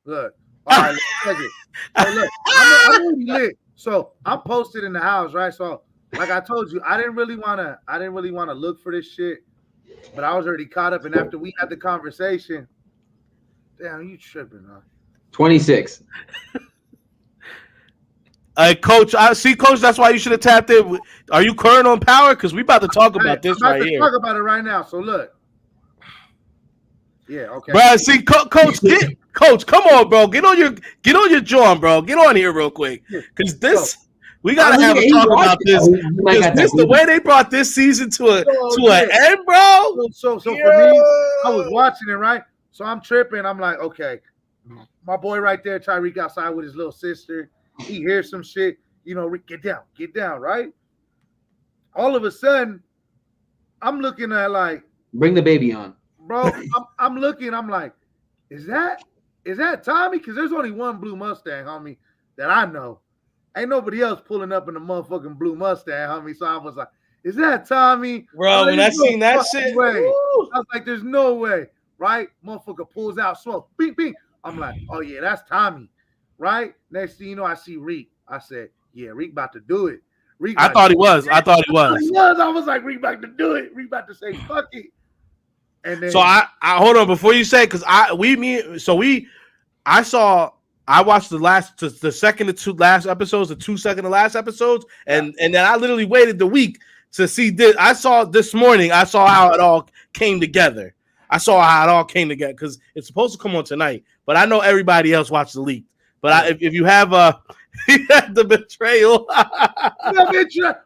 Look, all right, check it. Hey, look, I'm already lit. So I'm posted in the house, right? So, like I told you, I didn't really wanna look for this shit, but I was already caught up. And after we had the conversation, damn, you tripping, huh? 26. Coach, Coach. That's why you should have tapped in. Are you current on Power? Because we about to talk about this right here. Talk about it right now. So look. Yeah. Okay. Bro, see, Coach, Coach, come on, bro. Get on your jaw, bro. Get on here real quick, because this we gotta have a talk about this. Because this the way they brought this season to an end, bro. So for me, I was watching it, right. So I'm tripping. I'm like, okay, my boy right there, Tyreek, outside with his little sister. He hears some shit, you know, get down, right? All of a sudden, I'm looking at like, bring the baby on, bro. I'm looking, I'm like, is that Tommy? Because there's only one blue Mustang, homie, that I know. Ain't nobody else pulling up in the motherfucking blue Mustang, homie. So I was like, is that Tommy? Bro, when I seen that shit, I was like, there's no way, right? Motherfucker pulls out smoke, bing, bing. I'm like, oh yeah, that's Tommy. Right? Next thing you know, I see Reek. I said, yeah, Reek about to do it. I thought he was. I was like, Reek about to do it. Reek about to say, fuck it. And then, so I hold on before you say, because I watched the second to two last episodes, the 2 second to last episodes, and then I literally waited the week to see this. I saw this morning, I saw how it all came together. Because it's supposed to come on tonight, but I know everybody else watched the leak. But if you have the betrayal,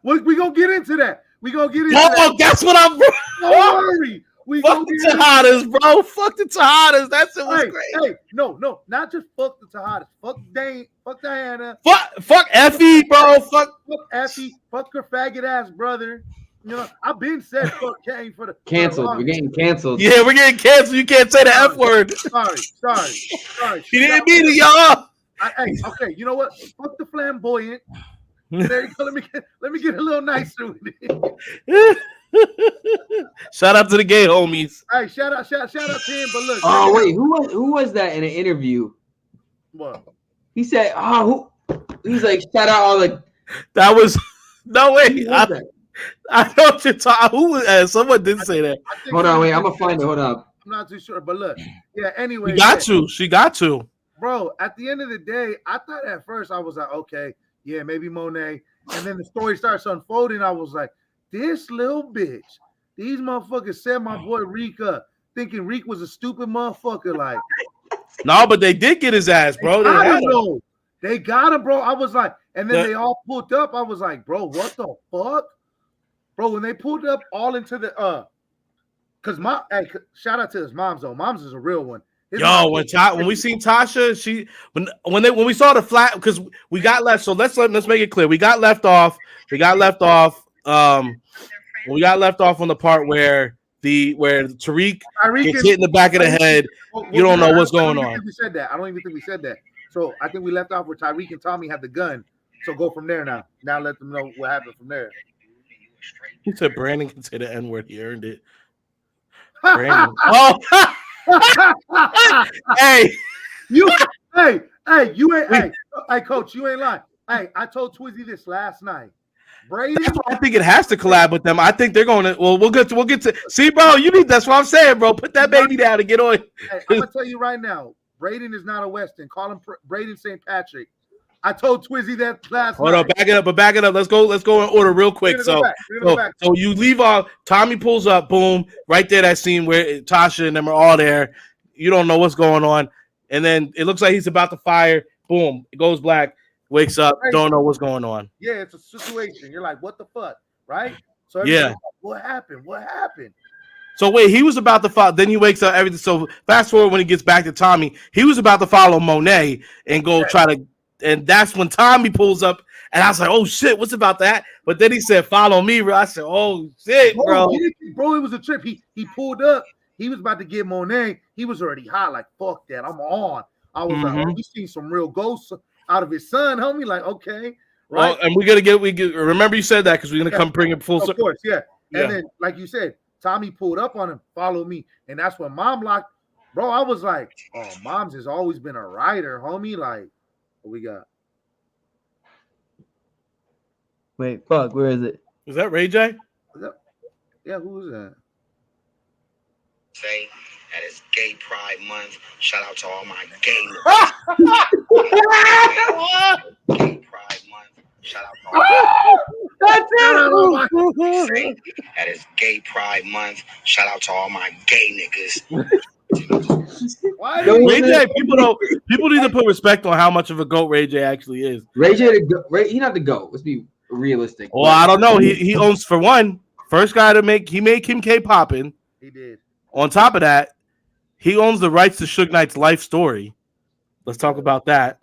we're gonna get into that. We're gonna get into that. That's what I'm. Don't worry. We Fuck the Tejadas, bro. Fuck the Tejadas. That shit was great. Hey, no, not just fuck the Tejadas. Fuck Diana. Fuck Effie, bro. Fuck Effie. Fuck her faggot ass brother. You know, I've been said fuck Kane for the Canceled. We're getting canceled. Yeah, we're getting canceled. You can't say the F word. Sorry. He didn't mean it, y'all. Okay, you know what? Fuck the flamboyant. There you go. Let me get a little nicer with it. Shout out to the gay homies. Hey, shout out to him. But look. Oh wait, who was that in an interview? What? He said, he's like, shout out all the. That was no way. I know what you're talking. Who was? Someone did say that. Hold on, wait. I'm gonna find it. Hold up. I'm not too sure, but look. Yeah. Anyway. She got to. Bro, at the end of the day, I thought at first I was like, okay, yeah, maybe Monet. And then the story starts unfolding. I was like, this little bitch. These motherfuckers set my boy Reek up, thinking Reek was a stupid motherfucker. Like, no, but they did get his ass, bro. They got him, bro. I was like, and then they all pulled up. I was like, bro, what the fuck? Bro, when they pulled up all into the because shout out to his moms though. Moms is a real one. When we seen Tasha, when we saw the flat, because we got left. So let's make it clear. We got left off. We got left off on the part where Tariq gets hit in the back of the head. You don't know what's going on. We said that. I don't even think we said that. So I think we left off where Tariq and Tommy had the gun. So go from there now. Now let them know what happened from there. He said Brandon can say the N-word. He earned it. Brandon. Hey, you ain't coach, you ain't lying. Hey, I told Twizzy this last night. Brady, I think it has to collab with them. I think they're going to. Well, we'll get to. See, bro, that's what I'm saying, bro. Put that baby down and get on. Hey, I'm gonna tell you right now. Braden is not a Weston. Call him Braden St. Patrick. I told Twizzy that last night. Hold on, back it up. Let's go in order real quick. So you leave off. Tommy pulls up. Boom, right there. That scene where Tasha and them are all there. You don't know what's going on, and then it looks like he's about to fire. Boom, it goes black. Wakes up, don't know what's going on. Yeah, it's a situation. You're like, what the fuck, right? So yeah, what happened? So wait, he was about to follow. Then he wakes up. Everything. So fast forward when he gets back to Tommy, he was about to follow Monet and go try to. And that's when Tommy pulls up, and I was like, "Oh shit, what's about that?" But then he said, "Follow me, bro." I said, "Oh shit, bro." Bro, it was a trip. He pulled up. He was about to get Monet. He was already hot. Like, fuck that. I'm on. I was like, oh, we seen some real ghosts out of his son, homie. Like, okay, right. Well, and we get. Remember you said that because we're gonna come bring it full circle. Of course, yeah. And then, like you said, Tommy pulled up on him. Follow me, and that's when Mom locked. Bro, I was like, oh, Mom's has always been a writer, homie. Like, what we got? Wait, fuck, where is it? Is that Ray J? Yeah, who is that? Say that it's Gay Pride Month. Shout out to all my gay Gay Pride Month. Shout out to all That's it. Say that it's Gay Pride Month. Shout out to all my gay niggas. Ray J, people need to put respect on how much of a GOAT Ray J actually is. Ray J, he's not the GOAT. Let's be realistic. Well, I don't know. He owns, for one, first guy to make Kim K poppin'. He did. On top of that, he owns the rights to Suge Knight's life story. Let's talk about that.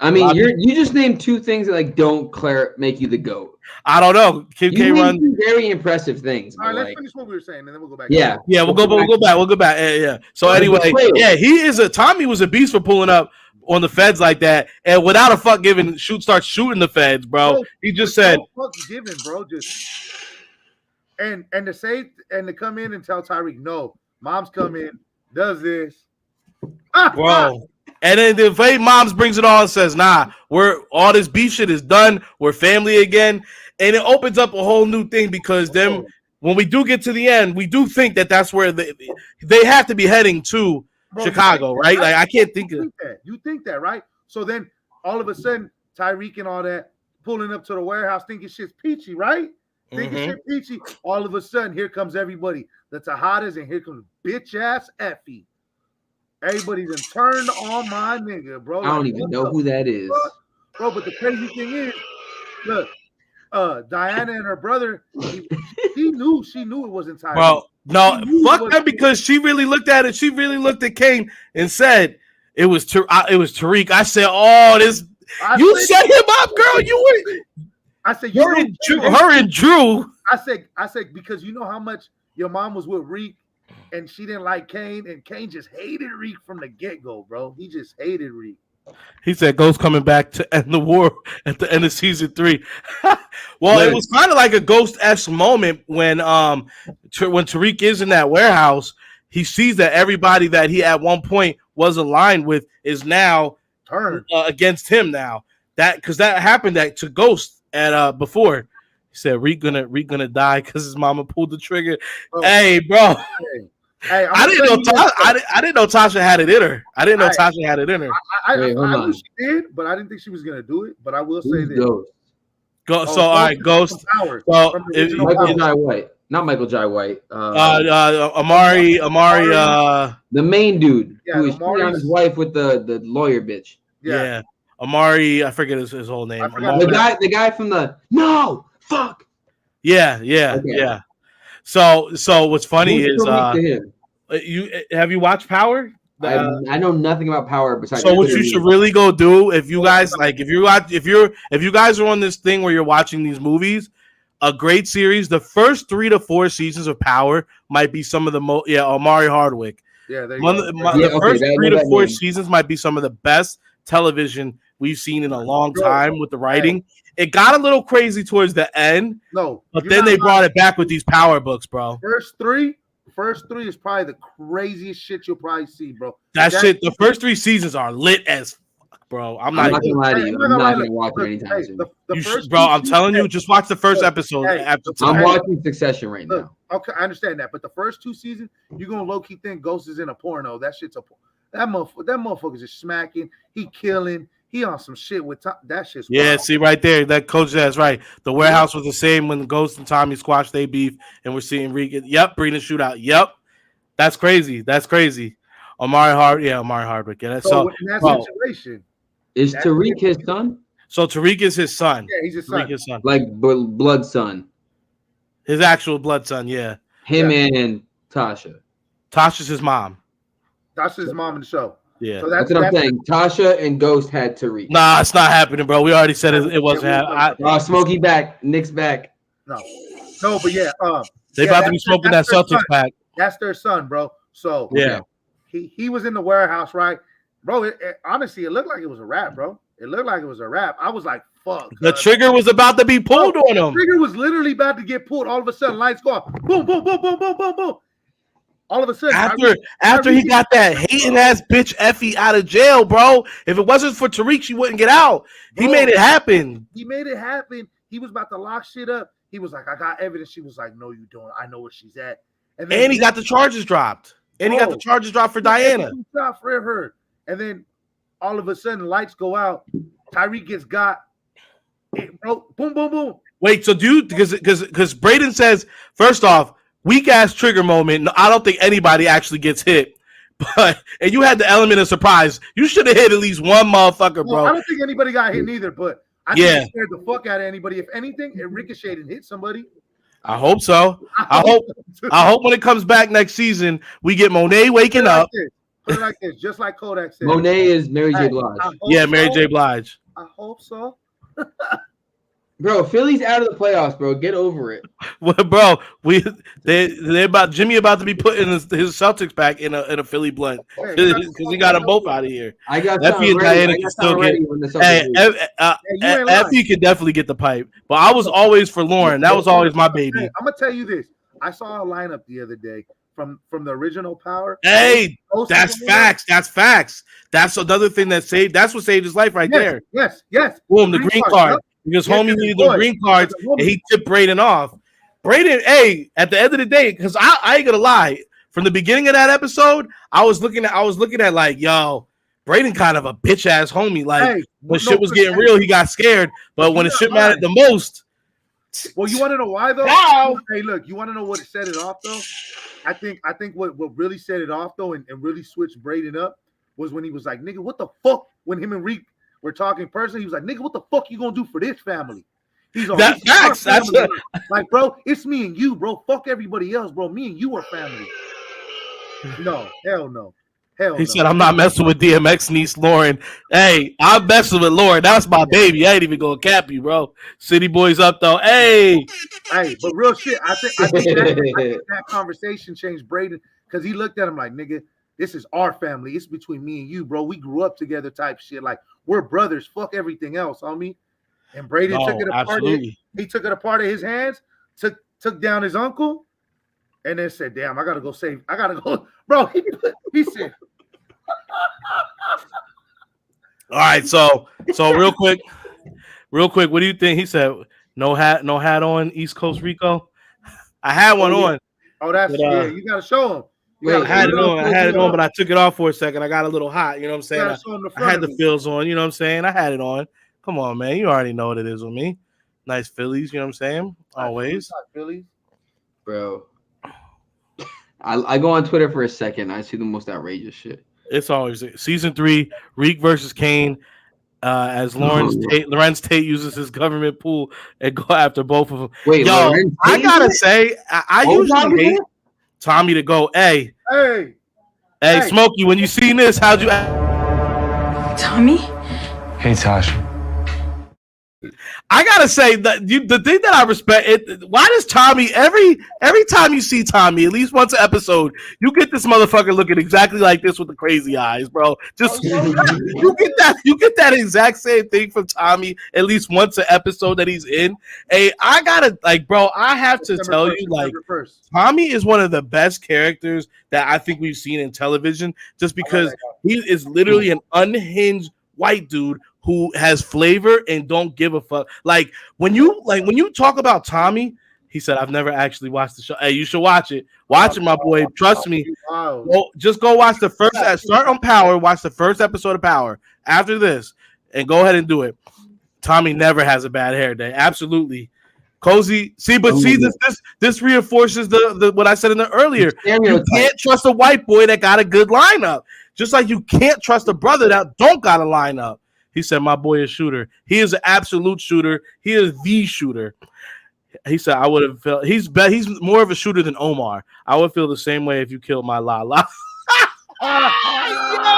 I mean, you just named two things that like don't make you the GOAT. I don't know. Kim K runs very impressive things. All right, let's finish what we were saying, and then we'll go back. Yeah, we'll go back. Yeah. So anyway, yeah, Tommy was a beast for pulling up on the feds like that, and without a fuck giving, starts shooting the feds, bro. He just said, "Fuck giving, bro." Just and to say and to come in and tell Tyreek, no, Mom's come in, does this, bro. And then the way Moms brings it on and says, nah, all this beef shit is done. We're family again. And it opens up a whole new thing because then when we do get to the end, we do think that that's where they have to be heading to Chicago, right? Like, I can't think of that. You think that, right? So then all of a sudden, Tyreek and all that pulling up to the warehouse thinking shit's peachy, right? Thinking shit peachy. All of a sudden, here comes everybody. The Tejadas, and here comes bitch ass Effie. Everybody done turned on my nigga, bro. I don't even know who that is. Bro, but the crazy thing is, look, Diana and her brother, she knew it wasn't Tyreek. Well, No, fuck that, because she really looked at it. She really looked at Kane and said it was Tariq. I said, "Oh, this you set him up, girl. You were." I said, her and Drew. I said because you know how much your mom was with Reek, and she didn't like Kane, and Kane just hated Reek from the get-go, bro. He just hated Reek. He said Ghost coming back to end the war at the end of season 3. Well, it was kind of like a Ghost-esque moment when Tariq is in that warehouse. He sees that everybody that he at one point was aligned with is now turned against him now. Because that happened to Ghost at before. He said Reek gonna die because his mama pulled the trigger. Oh. Hey, bro. Hey, I didn't know Tasha had it in her. I didn't know Tasha had it in her. I knew she did, but I didn't think she was gonna do it. But I will say this. All right, Ghost. Well, Michael Jai White, not Michael Jai White. Amari. The main dude who is cheating on his wife with the lawyer bitch. Yeah. Amari. I forget his whole name. The guy from the fuck. Yeah. So what's funny is you have you watched Power? I know nothing about Power besides. So what you should really go do if you guys if you guys are on this thing where you're watching these movies, a great series. The first 3 to 4 seasons of Power might be some of the most. Amari Hardwick. Yeah, the first 3 to 4 seasons might be some of the best television we've seen in a long time with the writing. It got a little crazy towards the end. No, but then they brought it back with these Power books, bro. First three is probably the craziest shit you'll probably see, bro. That shit, the first 3 seasons are lit as fuck, bro. I'm not gonna lie to you. I'm not gonna watch it anytime soon. Bro, I'm telling you, just watch the first episode. I'm watching Succession right now. Okay, I understand that, but the first 2 seasons, you're gonna low key think Ghost is in a porno. That shit's that motherfucker's just smacking. He killing. He on some shit with that shit's wild. See right there, that coach that's right. The warehouse was the same when the Ghost and Tommy squashed they beef, and we're seeing Regan. Yep, breeding shootout. Yep, that's crazy. Amari Hardwick. Yeah, so in that situation, is Tariq his son? So Tariq is his son. Yeah, he's his son. His son, like blood son. His actual blood son. Yeah. Him and Tasha. Tasha's his mom. Tasha's his mom in the show. Yeah, so that's what I'm saying. Tasha and Ghost had Tariq. Nah, it's not happening, bro. We already said it wasn't happening. Smokey back, Nick's back. No, but yeah, they about to be smoking that Celtics pack. That's their son, bro. So yeah, he was in the warehouse, right, bro? Honestly, it looked like it was a wrap, bro. It looked like it was a wrap. I was like, fuck. The trigger was about to be pulled on him. The trigger was literally about to get pulled. All of a sudden, lights go off. Boom, boom, boom, boom, boom, boom, boom. All of a sudden, after he got that hating ass bitch Effie out of jail, bro. If it wasn't for Tariq, she wouldn't get out. He made it happen. He made it happen. He was about to lock shit up. He was like, I got evidence. She was like, no, you don't. I know where she's at. And he got the charges dropped. And he got the charges dropped for Diana. For her. And then all of a sudden, lights go out. Tyreek gets got. Boom, boom, boom. Wait, so because Braden says, first off, weak ass trigger moment. No, I don't think anybody actually gets hit. And you had the element of surprise. You should have hit at least one motherfucker, bro. I don't think anybody got hit neither, but I think it scared the fuck out of anybody. If anything, it ricocheted and hit somebody. I hope so. I hope when it comes back next season, we get Monet waking up. Put it like this, just like Kodak said. Monet is Mary J. Blige. Yeah, Mary J. Blige. I hope so. Bro, Philly's out of the playoffs, bro. Get over it. Well, bro, they about Jimmy about to be putting his Celtics back in a Philly blunt because he got them both out of here. I got Effie and Diana can still get. Effie can definitely get the pipe, but I was always for Lauren. That was always my baby. I'm gonna tell you this. I saw a lineup the other day from the original Power. Hey, that's facts. That's facts. That's another thing that saved. That's what saved his life right there. Yes. Boom, the green card. Yep. Because homie needed the green cards and he tipped Braden off. Braden, hey, at the end of the day, because I ain't gonna lie, from the beginning of that episode, I was looking at like, yo, Braden kind of a bitch ass homie. Like when shit was getting real, he got scared. But when the shit mattered the most. Well, you want to know why though? Wow. Hey, look, you want to know what set it off though? I think what really set it off though and really switched Braden up was when he was like, nigga, what the fuck? When him and Reek were talking personally, he was like, nigga, what the fuck you gonna do for this family? He's all That facts. That's like, bro, it's me and you, bro. Fuck everybody else, bro. Me and you are family. No, hell no. He said, I'm not messing with DMX niece Lauren. Hey, I'm messing with Lauren. That's my baby. I ain't even gonna cap you, bro. City boys up though. Hey, but real shit. I think that conversation changed Braden because he looked at him like, nigga, this is our family. It's between me and you, bro. We grew up together, type shit. Like we're brothers. Fuck everything else, homie. And Braden took it apart. He took it apart of his hands. Took down his uncle, and then said, "Damn, I gotta go save. I gotta go, bro." He said. All right, so real quick, what do you think? He said, no hat on East Coast Rico. I had one on. Oh, that's you gotta show him. I had it on, but I took it off for a second. I got a little hot, you know what I'm saying? I had the feels on, you know what I'm saying? I had it on. Come on, man. You already know what it is with me. Nice Phillies, you know what I'm saying? Always. Phillies. Bro. I go on Twitter for a second. I see the most outrageous shit. It's always season 3, Reek versus Kane. As Lorenz Tate uses his government pool and go after both of them. Wait, yo, I gotta say, I usually hate Tommy to go. Hey, Smokey, when you seen this, how'd you? Tommy? Hey, Tosh. I gotta say that the thing that I respect it. Why does Tommy every time you see Tommy at least once an episode, you get this motherfucker looking exactly like this with the crazy eyes, bro? Just you get that exact same thing from Tommy at least once an episode that he's in. Hey, I gotta bro. I have to tell you, Tommy is one of the best characters that I think we've seen in television, just because he is literally an unhinged white dude who has flavor and don't give a fuck. Like when you talk about Tommy, he said, I've never actually watched the show. Hey, you should watch it. Watch it, my boy. Trust me. Just go watch the first start on Power, watch the first episode of Power after this, and go ahead and do it. Tommy never has a bad hair day. Absolutely. Cozy. This reinforces the what I said in the earlier. You can't trust a white boy that got a good lineup. Just like you can't trust a brother that don't got a lineup. He said, my boy is shooter. He is an absolute shooter. He is the shooter. He said, I would have felt he's more of a shooter than Omar. I would feel the same way if you killed my Lala. I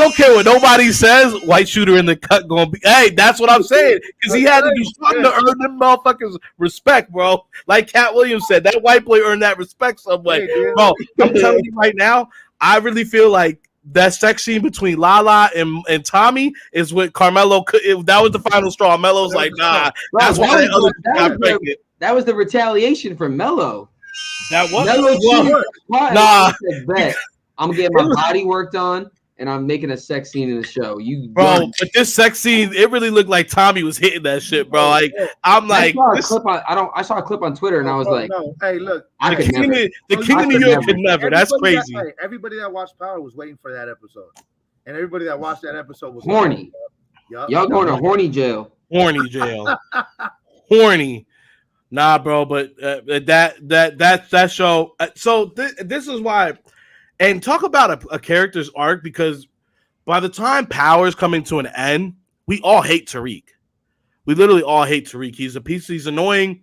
don't care what nobody says. White shooter in the cut gonna be. Hey, that's what I'm saying. Because he had to do something to earn them motherfuckers respect, bro. Like Cat Williams said, that white boy earned that respect some way. Bro, I'm telling you right now, I really feel like that sex scene between Lala and Tommy is what Carmelo that was the final straw. Melo's like, nah, that's why the other got pregnant. That was the retaliation from Melo. That was Nah. I'm getting my body worked on, and I'm making a sex scene in the show. But this sex scene, it really looked like Tommy was hitting that shit, bro. Like I'm like, I saw a clip on Twitter, and I was like, hey, look, the King of New York could never. That's crazy. Everybody that watched Power was waiting for that episode, and everybody that watched that episode was horny. Y'all going to horny jail? Horny. Nah, bro, but that show. So this is why, and talk about a character's arc, because by the time Power's coming to an end, we all hate Tariq. We literally all hate Tariq. He's a piece. He's annoying.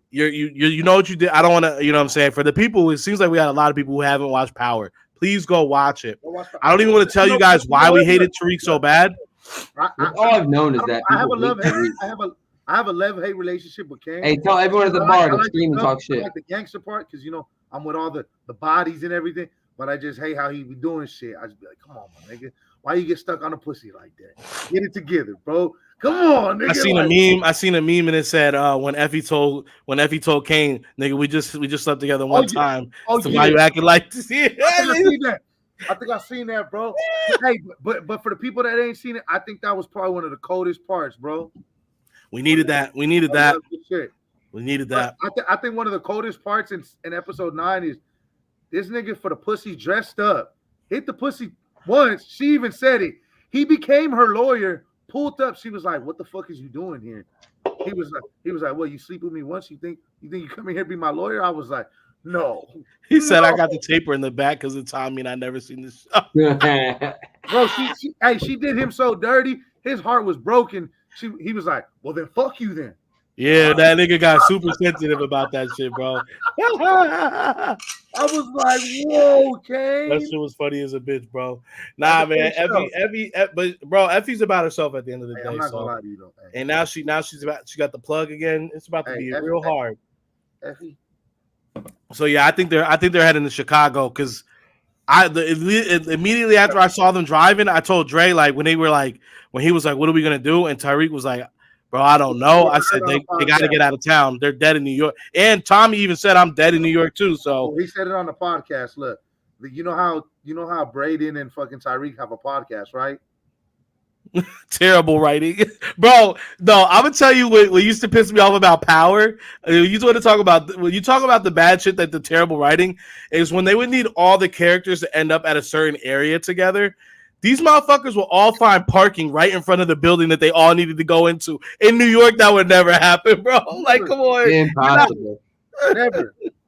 You know what you did. I don't want to. You know what I'm saying. For the people, it seems like we got a lot of people who haven't watched Power. Please go watch it. I don't even want to tell you guys why we hated Tariq so bad. All I've known is that I have a love-hate relationship with Kane. Hey, tell everyone at the bar to scream and talk shit. I like the gangster part because, I'm with all the bodies and everything, but I just hate how he be doing shit. I just be like, come on, my nigga. Why you get stuck on a pussy like that? Get it together, bro. Come on, nigga. I seen a meme and it said when Effie told Kane, nigga, we just slept together one time. So why you acting like this? I think I've seen that, bro. Hey, but for the people that ain't seen it, I think that was probably one of the coldest parts, bro. We needed that. We needed that. I think one of the coldest parts in episode 9 is this nigga for the pussy dressed up, hit the pussy once. She even said it. He became her lawyer, pulled up. She was like, "What the fuck is you doing here?" He was like, "Well, you sleep with me once. You think you come in here to be my lawyer?" I was like, "No." He said, "I got the taper in the back because of Tommy, and I never seen this show." Bro, she did him so dirty. His heart was broken. he was like, well, then fuck you then. Yeah, that nigga got super sensitive about that shit, bro. I was like, whoa, Kane. That shit was funny as a bitch, bro. Nah, man. But bro, Effie's about herself at the end of the day. I'm not gonna lie to you though. Hey. And now she got the plug again. It's about to be real hard. Effie. So yeah, I think they're heading to Chicago because immediately after I saw them driving, I told Dre like when he was like, "What are we gonna do?" And Tyreek was like, "Bro, I don't know." I said they got to get out of town. They're dead in New York. And Tommy even said I'm dead in New York too. So he said it on the podcast. Look, you know how Braden and fucking Tyreek have a podcast, right? Terrible writing, bro. No, I'm gonna tell you what used to piss me off about Power. You want to talk about when you talk about the bad shit that the terrible writing is when they would need all the characters to end up at a certain area together. These motherfuckers will all find parking right in front of the building that they all needed to go into. In New York, that would never happen, bro. Like, come on, impossible.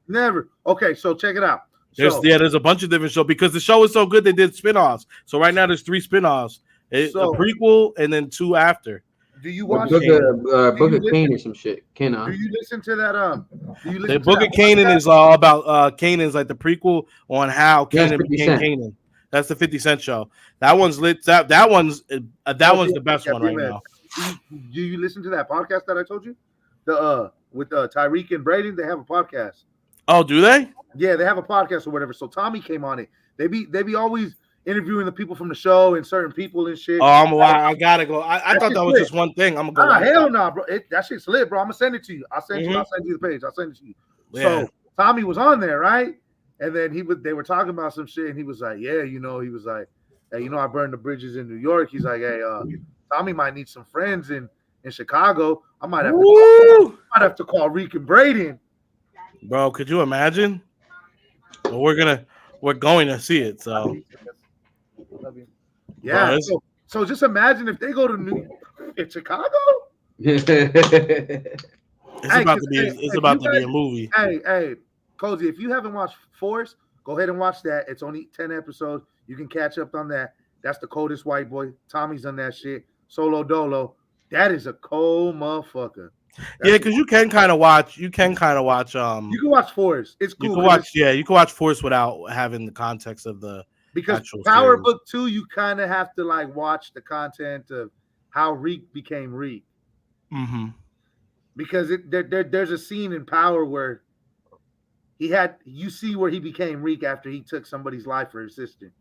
Never. Okay, so check it out. There's a bunch of different shows because the show is so good. They did spinoffs. So right now there's 3 spinoffs. A prequel and then 2 after. Do you watch Book of Cain or some shit? Do you listen to that? The Book of Canaan is all about Canaan's like the prequel on how Canaan became Canaan. That's the 50 Cent show. That one's lit. That one's the best one right now. Do you listen to that podcast that I told you? With Tyreek and Braden, they have a podcast. Oh, do they? Yeah, they have a podcast or whatever. So Tommy came on it. They be always interviewing the people from the show and certain people and shit. Oh, I gotta go. I thought that was just one thing. I'm gonna go. Hell no, bro. That shit's lit, bro. I'm gonna send it to you. I'll send you the page. I'll send it to you. Yeah. So Tommy was on there, right? And then they were talking about some shit, and he was like, "Yeah, he was like, hey, I burned the bridges in New York." He's like, "Hey, Tommy might need some friends in Chicago. I might have to call Reek and Braden." Bro, could you imagine? Well, we're going to see it. So yeah. Bro, so just imagine if they go to Chicago. It's about to be a movie. Hey, Cozy, if you haven't watched Force, go ahead and watch that. It's only 10 episodes. You can catch up on that. That's the coldest white boy. Tommy's on that shit. Solo Dolo. That is a cold motherfucker. Because you can kind of watch. You can watch. You can watch Force. It's cool. You can watch Force without having the context of the. Because Power series. Book 2, you kind of have to like watch the content of how Reek became Reek. Mm-hmm. Because there's a scene in Power where you see where he became Reek after he took somebody's life for his sister.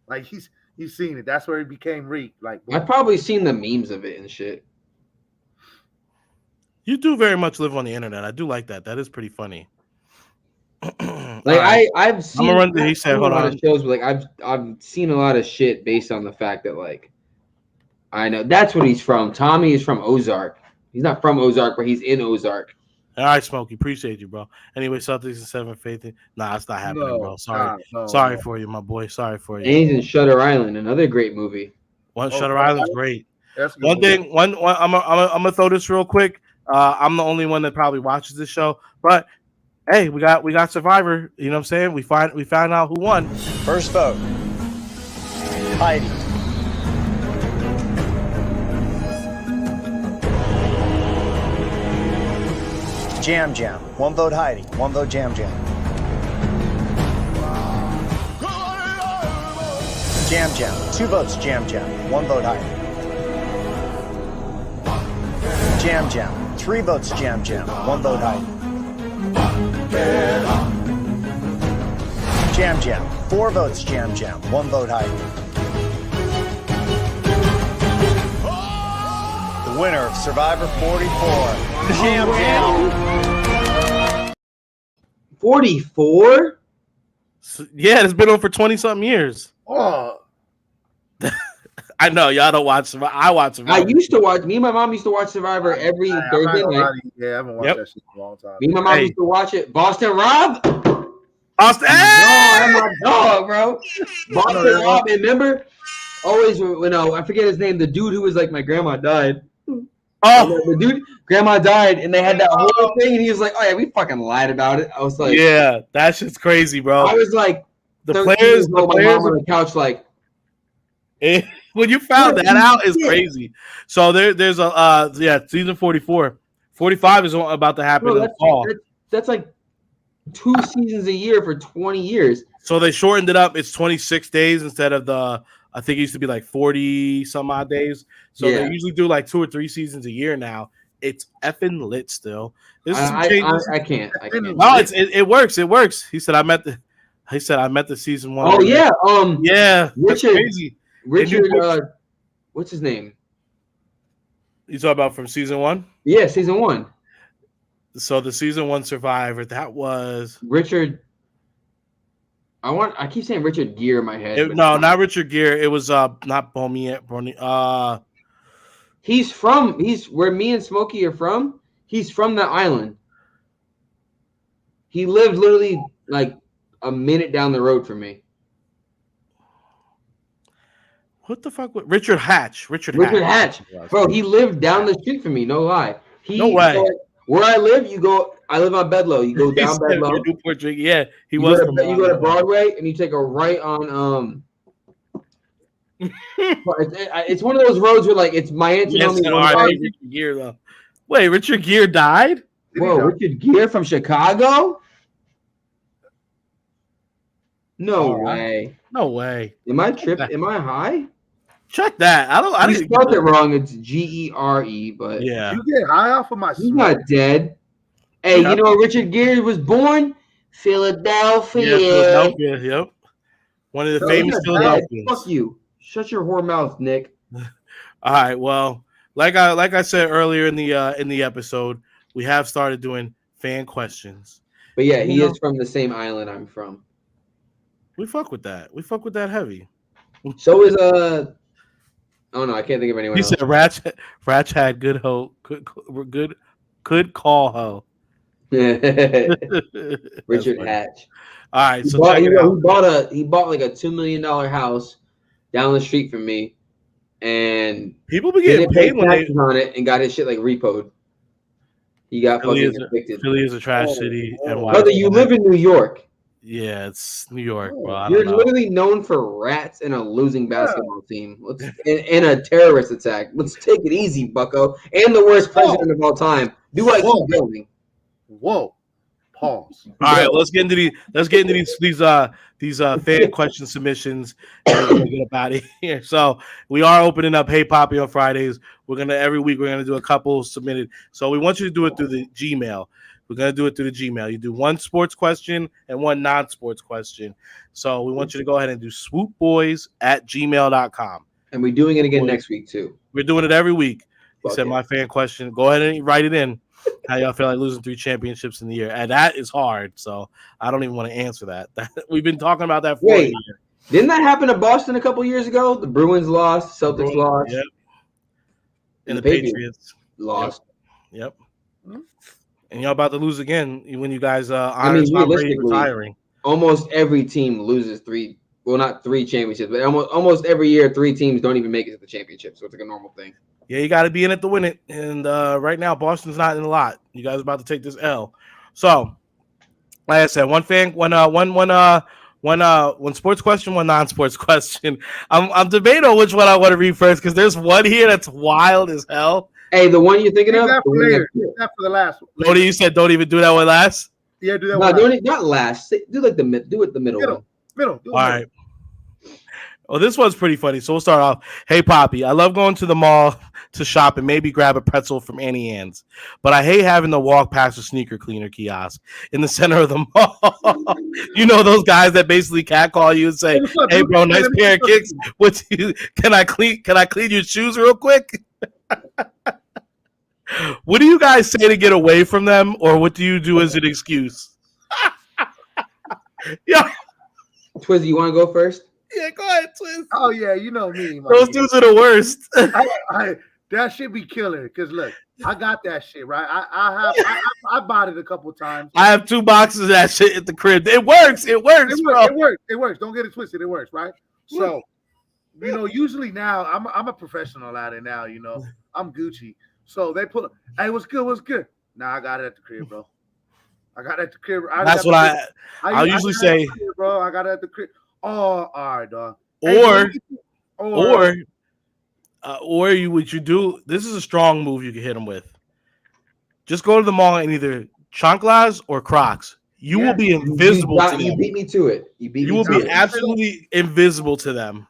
Like he's seen it. That's where he became Reek. Like I've probably seen the memes of it and shit. You do very much live on the internet. I do like that. That is pretty funny. Like I've seen a lot of shows, but like I've seen a lot of shit based on the fact that like I know that's what he's from. Tommy is from Ozark. He's not from Ozark, but he's in Ozark. All right, Smokey, appreciate you, bro. Anyway, Celtics and 7 Faith. Nah, it's not happening, bro. Sorry, sorry for you, my boy. Sorry for you. And he's in Shutter Island, another great movie. Shutter Island's great. One thing, I'm gonna throw this real quick. I'm the only one that probably watches this show, but hey, we got Survivor. You know what I'm saying? We found out who won. First vote, Heidi. Jam Jam. 1 vote Heidi. 1 vote Jam Jam. Jam Jam. 2 votes Jam Jam. 1 vote Heidi. Jam Jam. 3 votes Jam Jam. 1 vote Heidi. Jam Jam. 4 votes Jam Jam. 1 vote Heidi. The winner of Survivor 44, Jam Jam. 44? Yeah, it's been on for 20-something years. Oh. I know y'all don't watch Survivor. I watch Survivor. I used to watch. Me and my mom used to watch Survivor every Thursday night. Yeah, I haven't watched that shit in a long time. Me and my mom used to watch it. Boston Rob. Austin, that's my dog, bro. Boston Rob. And remember, always when I forget his name, the dude who was like my grandma died. Oh, the dude, grandma died, and they had that whole thing, and he was like, "Oh yeah, we fucking lied about it." I was like, "Yeah, that shit's crazy, bro." I was like, the players my mom on the couch, like, When you found that out, is crazy. So there's a season 44. 45 is about to happen in the fall. That's like 2 seasons a year for 20 years. So they shortened it up. It's 26 days instead of I think it used to be like 40 some odd days. So they usually do like 2 or 3 seasons a year now. It's effing lit still. I can't. No, it works. It works. He said I met the season 1. Oh yeah. Yeah. Richard, crazy. Richard, what's his name? You talking about from season 1? Yeah, season 1. So the season 1 survivor, that was Richard. I keep saying Richard Gere in my head. Not Richard Gere. It was not Boney. He's where me and Smokey are from. He's from that island. He lived literally like a minute down the road from me. What the fuck? Richard Hatch. Richard Hatch. Bro, he lived down the street from me. No lie. No way. So where I live, I live on Bedlow. You go down Bedlow. Yeah, you go to Broadway and you take a right on it's one of those roads where like it's my aunt Richard Gere though. Wait, Richard Gere died? Whoa, Richard Gere from Chicago? No way. No way. Am I tripped? Am I high? Check that. I didn't spelled it wrong. It's Gere, but yeah. You get high off of my He's not dead. Hey, you know where Richard Gere was born? Philadelphia. Yeah, Philadelphia, yep. One of the famous Philadelphians. Fuck you. Shut your whore mouth, Nick. All right. Well, like I said earlier in the episode, we have started doing fan questions. But yeah, he is from the same island I'm from. We fuck with that. We fuck with that heavy. So is oh no, I can't think of anyone else. He said Ratch had good hoe. Could call hoe. Richard Hatch. All right, so he bought like a $2 million house down the street from me, and people be getting paid when they on it and got his shit like repoed. He got fucking evicted. Philly is a trash city, and brother, you live in New York. Yeah, it's New York, bro. You're literally known for rats and a losing basketball team. And a terrorist attack. Let's take it easy, bucko. And the worst president of all time. Do I keep going? Whoa. Pause. All right, let's get into these fan question submissions and we're gonna get up out of here. So we are opening up Hey Papi on Fridays. Every week we're gonna do a couple submitted. So we want you to do it through the Gmail. We're going to do it through the Gmail. You do one sports question and one non-sports question. So we want you to go ahead and do swoopboys@gmail.com. And we're doing it again next week, too. We're doing it every week. You said my fan question. Go ahead and write it in. How y'all feel like losing 3 championships in the year? And that is hard. So I don't even want to answer that. We've been talking about that for a year. Didn't that happen to Boston a couple years ago? The Bruins lost. Celtics lost. Yep. And the Patriots lost. Yep. And y'all about to lose again when you guys realistically retiring. Almost every team loses 3. Well, not 3 championships, but almost every year 3 teams don't even make it to the championship. So it's like a normal thing. Yeah, you got to be in it to win it. And right now, Boston's not in a lot. You guys are about to take this L. So, like I said, one sports question, one non-sports question. I'm debating on which one I want to read first because there's one here that's wild as hell. Hey, the one you're thinking of? That for later. That for the last one. Lodi, you said don't even do that one last? Yeah, do that one. No, not last. Do like the middle one. Middle. All right. Well, this one's pretty funny. So we'll start off. Hey, Papi, I love going to the mall to shop and maybe grab a pretzel from Annie Ann's, but I hate having to walk past a sneaker cleaner kiosk in the center of the mall. You know those guys that basically catcall you and say, "Hey, bro, nice pair of kicks. Can I clean your shoes real quick?" What do you guys say to get away from them, or what do you do as an excuse? Yeah, Twizzy, you want to go first? Yeah, go ahead, Twiz. Oh yeah, you know me. Those dudes are the worst. That should be killer. Cause look, I got that shit right. I bought it a couple times. I have 2 boxes of that shit at the crib. It works. It works, bro. It works. Don't get it twisted. It works, right? So, usually now I'm a professional at it now. I'm Gucci. So they put, hey, what's good? Nah, I got it at the crib, bro. I got it at the crib. That's what I'll usually say, bro. I got it at the crib. Oh, all right, dog. Or or what you do. This is a strong move you can hit them with. Just go to the mall and either chanclas or Crocs. You will be invisible to them. You beat me to it. You will be absolutely invisible to them.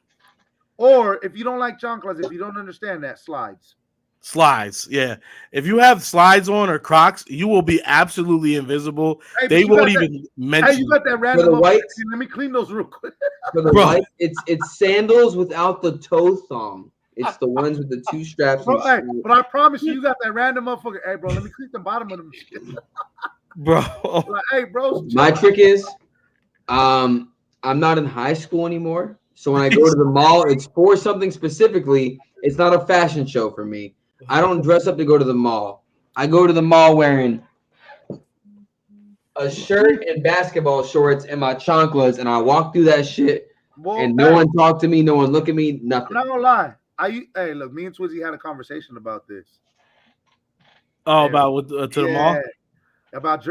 Or if you don't like chanclas, if you don't understand that, slides. Slides, yeah. If you have slides on or Crocs, you will be absolutely invisible. Hey, they won't even mention. Hey, you got that random. For the white, let me clean those real quick. For the white, it's sandals without the toe thong. It's the ones with the two straps. Bro, hey, but I promise you got that random motherfucker. Hey, bro, let me clean the bottom of them shit. Bro. Like, hey, bro. My trick is, I'm not in high school anymore. So when I go to the mall, it's for something specifically. It's not a fashion show for me. I don't dress up to go to the mall. I go to the mall wearing a shirt and basketball shorts and my chanclas, and I walk through that shit. Well, and no one talk to me, no one look at me, nothing. I'm not gonna lie. Hey, look, me and Twizzy had a conversation about this. Oh, about to the mall? About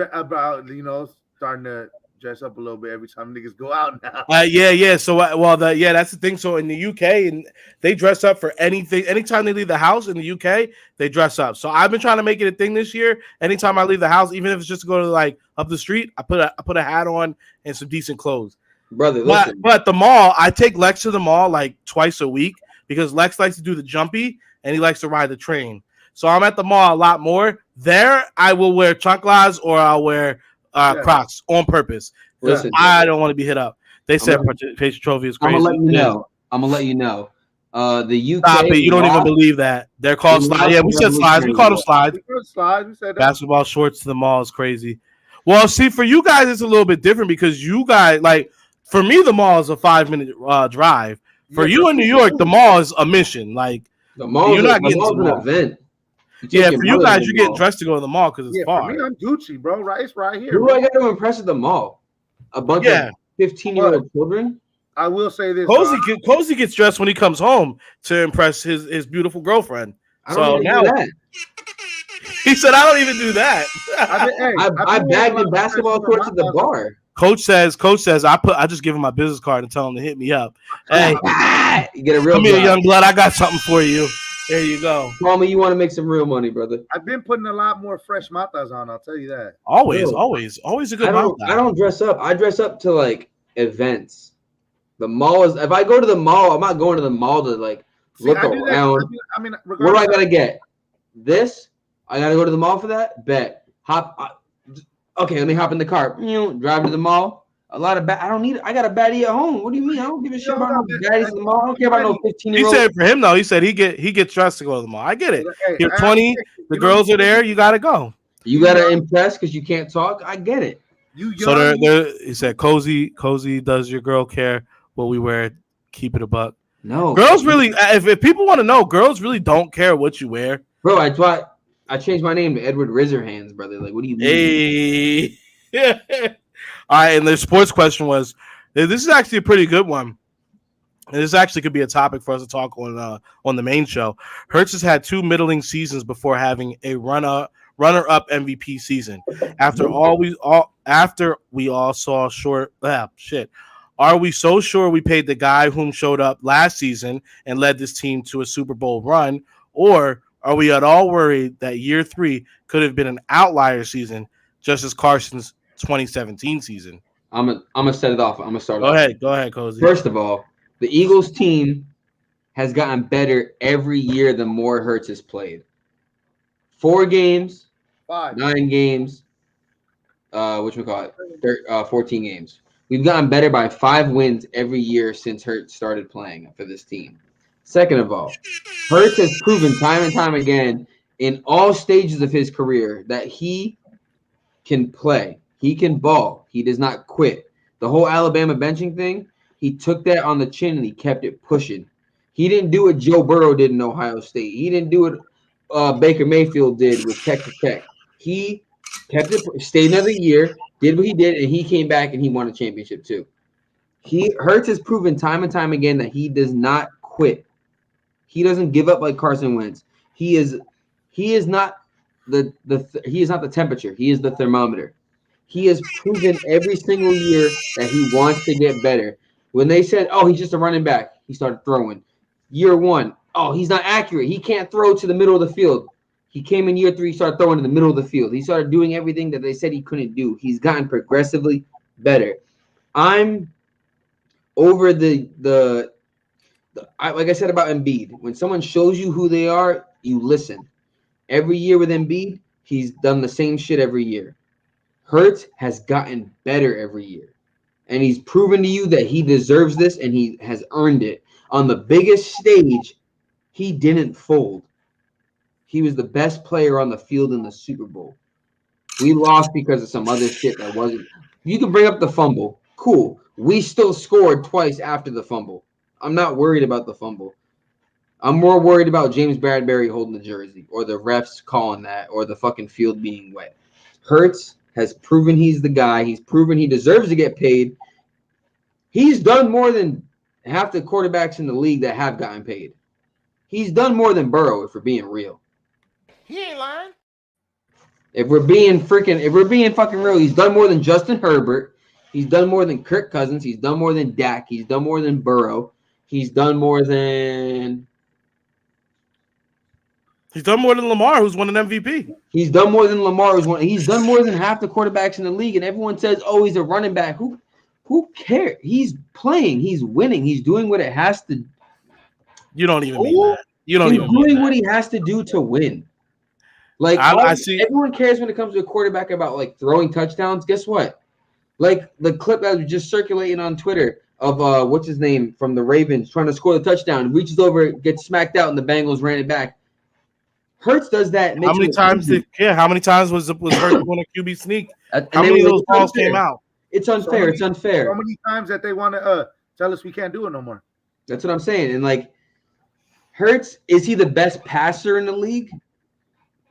starting to dress up a little bit every time niggas go out now. Yeah. So, that's the thing. So in the UK, and they dress up for anything. Anytime they leave the house in the UK, they dress up. So I've been trying to make it a thing this year. Anytime I leave the house, even if it's just to go to like up the street, I put a hat on and some decent clothes. Brother, listen. But the mall, I take Lex to the mall like twice a week because Lex likes to do the jumpy and he likes to ride the train. So I'm at the mall a lot more. There, I will wear chanclas or I'll wear Crocs on purpose because I don't want to be hit up. They said participation trophy is crazy. I'm gonna let you know. The UK. Stop it! You don't even believe that they're called slides. Yeah, we said slides. We called them slides. We said that. Basketball shorts to the mall is crazy. Well, see, for you guys, it's a little bit different because you guys like. For me, the mall is a 5-minute drive. For you in New York, the mall is a mission. Like the mall, you're not getting to the mall. An event. Yeah, for you guys, you're getting dressed to go to the mall because it's far. For me, I'm Gucci, bro. Right, it's right here. Who do I got to impress at the mall? A bunch of 15-year-old children. I will say this: Cozy gets dressed when he comes home to impress his beautiful girlfriend. So now he said, "I don't even do that." I bagged the basketball courts at the bar. Coach says, I just give him my business card and tell him to hit me up. Hey, you get a real. Come here, young blood. I got something for you. There you go. Call me. You want to make some real money, brother? I've been putting a lot more fresh matas on. I'll tell you that. Always a good mata. I don't dress up. I dress up to like events. The mall is. If I go to the mall, I'm not going to the mall to like look around. I mean, what do I gotta get? This? I gotta go to the mall for that? Bet. Okay, let me hop in the car. Drive to the mall. A lot of I don't need it. I got a baddie at home. What do you mean? I don't give a shit about no baddies in the mall. I don't care about no 15-year-old. He said for him though. He said he gets dressed to go to the mall. I get it. You're 20. The girls are there. You gotta go. You gotta impress because you can't talk. I get it. So he said, Cozy does your girl care what we wear? Keep it a buck. No, girls really. If people want to know, girls really don't care what you wear. Bro, I changed my name to Edward Razorhands, brother. Like, what do you mean? Hey. Yeah. All right, and the sports question was, this is actually a pretty good one. And this actually could be a topic for us to talk on the main show. Hurts has had 2 middling seasons before having a runner-up MVP season. After we all saw short shit. Are we so sure we paid the guy whom showed up last season and led this team to a Super Bowl run, or are we at all worried that year 3 could have been an outlier season, just as Carson's 2017 season? I'm gonna set it off. I'm gonna start. Go ahead, Cozy. First of all, the Eagles team has gotten better every year the more Hurts has played. 4 games, 9 games, 14 games. We've gotten better by 5 wins every year since Hurts started playing for this team. Second of all, Hurts has proven time and time again in all stages of his career that he can play. He can ball. He does not quit. The whole Alabama benching thing, he took that on the chin and he kept it pushing. He didn't do what Joe Burrow did in Ohio State. He didn't do what Baker Mayfield did with Texas Tech. He kept it, stayed another year, did what he did, and he came back and he won a championship too. Hurts has proven time and time again that he does not quit. He doesn't give up like Carson Wentz. He is not the temperature. He is the thermometer. He has proven every single year that he wants to get better. When they said, "Oh, he's just a running back," he started throwing. Year 1, oh, he's not accurate. He can't throw to the middle of the field. He came in year 3, started throwing in the middle of the field. He started doing everything that they said he couldn't do. He's gotten progressively better. I'm over like I said about Embiid. When someone shows you who they are, you listen. Every year with Embiid, he's done the same shit every year. Hurts has gotten better every year. And he's proven to you that he deserves this and he has earned it. On the biggest stage, he didn't fold. He was the best player on the field in the Super Bowl. We lost because of some other shit that wasn't. You can bring up the fumble. Cool. We still scored twice after the fumble. I'm not worried about the fumble. I'm more worried about James Bradbury holding the jersey or the refs calling that or the fucking field being wet. Hurts has proven he's the guy. He's proven he deserves to get paid. He's done more than half the quarterbacks in the league that have gotten paid. He's done more than Burrow, if we're being real. He ain't lying. If we're being fucking real, he's done more than Justin Herbert. He's done more than Kirk Cousins. He's done more than Dak. He's done more than Burrow. He's done more than Lamar, who's won an MVP. He's done more than Lamar, who's won. He's done more than half the quarterbacks in the league. And everyone says, "Oh, he's a running back." Who cares? He's playing. He's winning. He's doing what it has to. You don't even mean that. You don't He's even mean doing that. what he has to do to win. Like I see. Everyone cares when it comes to a quarterback about like throwing touchdowns. Guess what? Like the clip that was just circulating on Twitter of what's his name from the Ravens trying to score the touchdown, reaches over, gets smacked out, and the Bengals ran it back. Hurts does that. How many times was Hurts win a QB sneak? How many of those balls came out? It's unfair. It's unfair. How many times that they want to tell us we can't do it no more? That's what I'm saying. And like Hurts, is he the best passer in the league?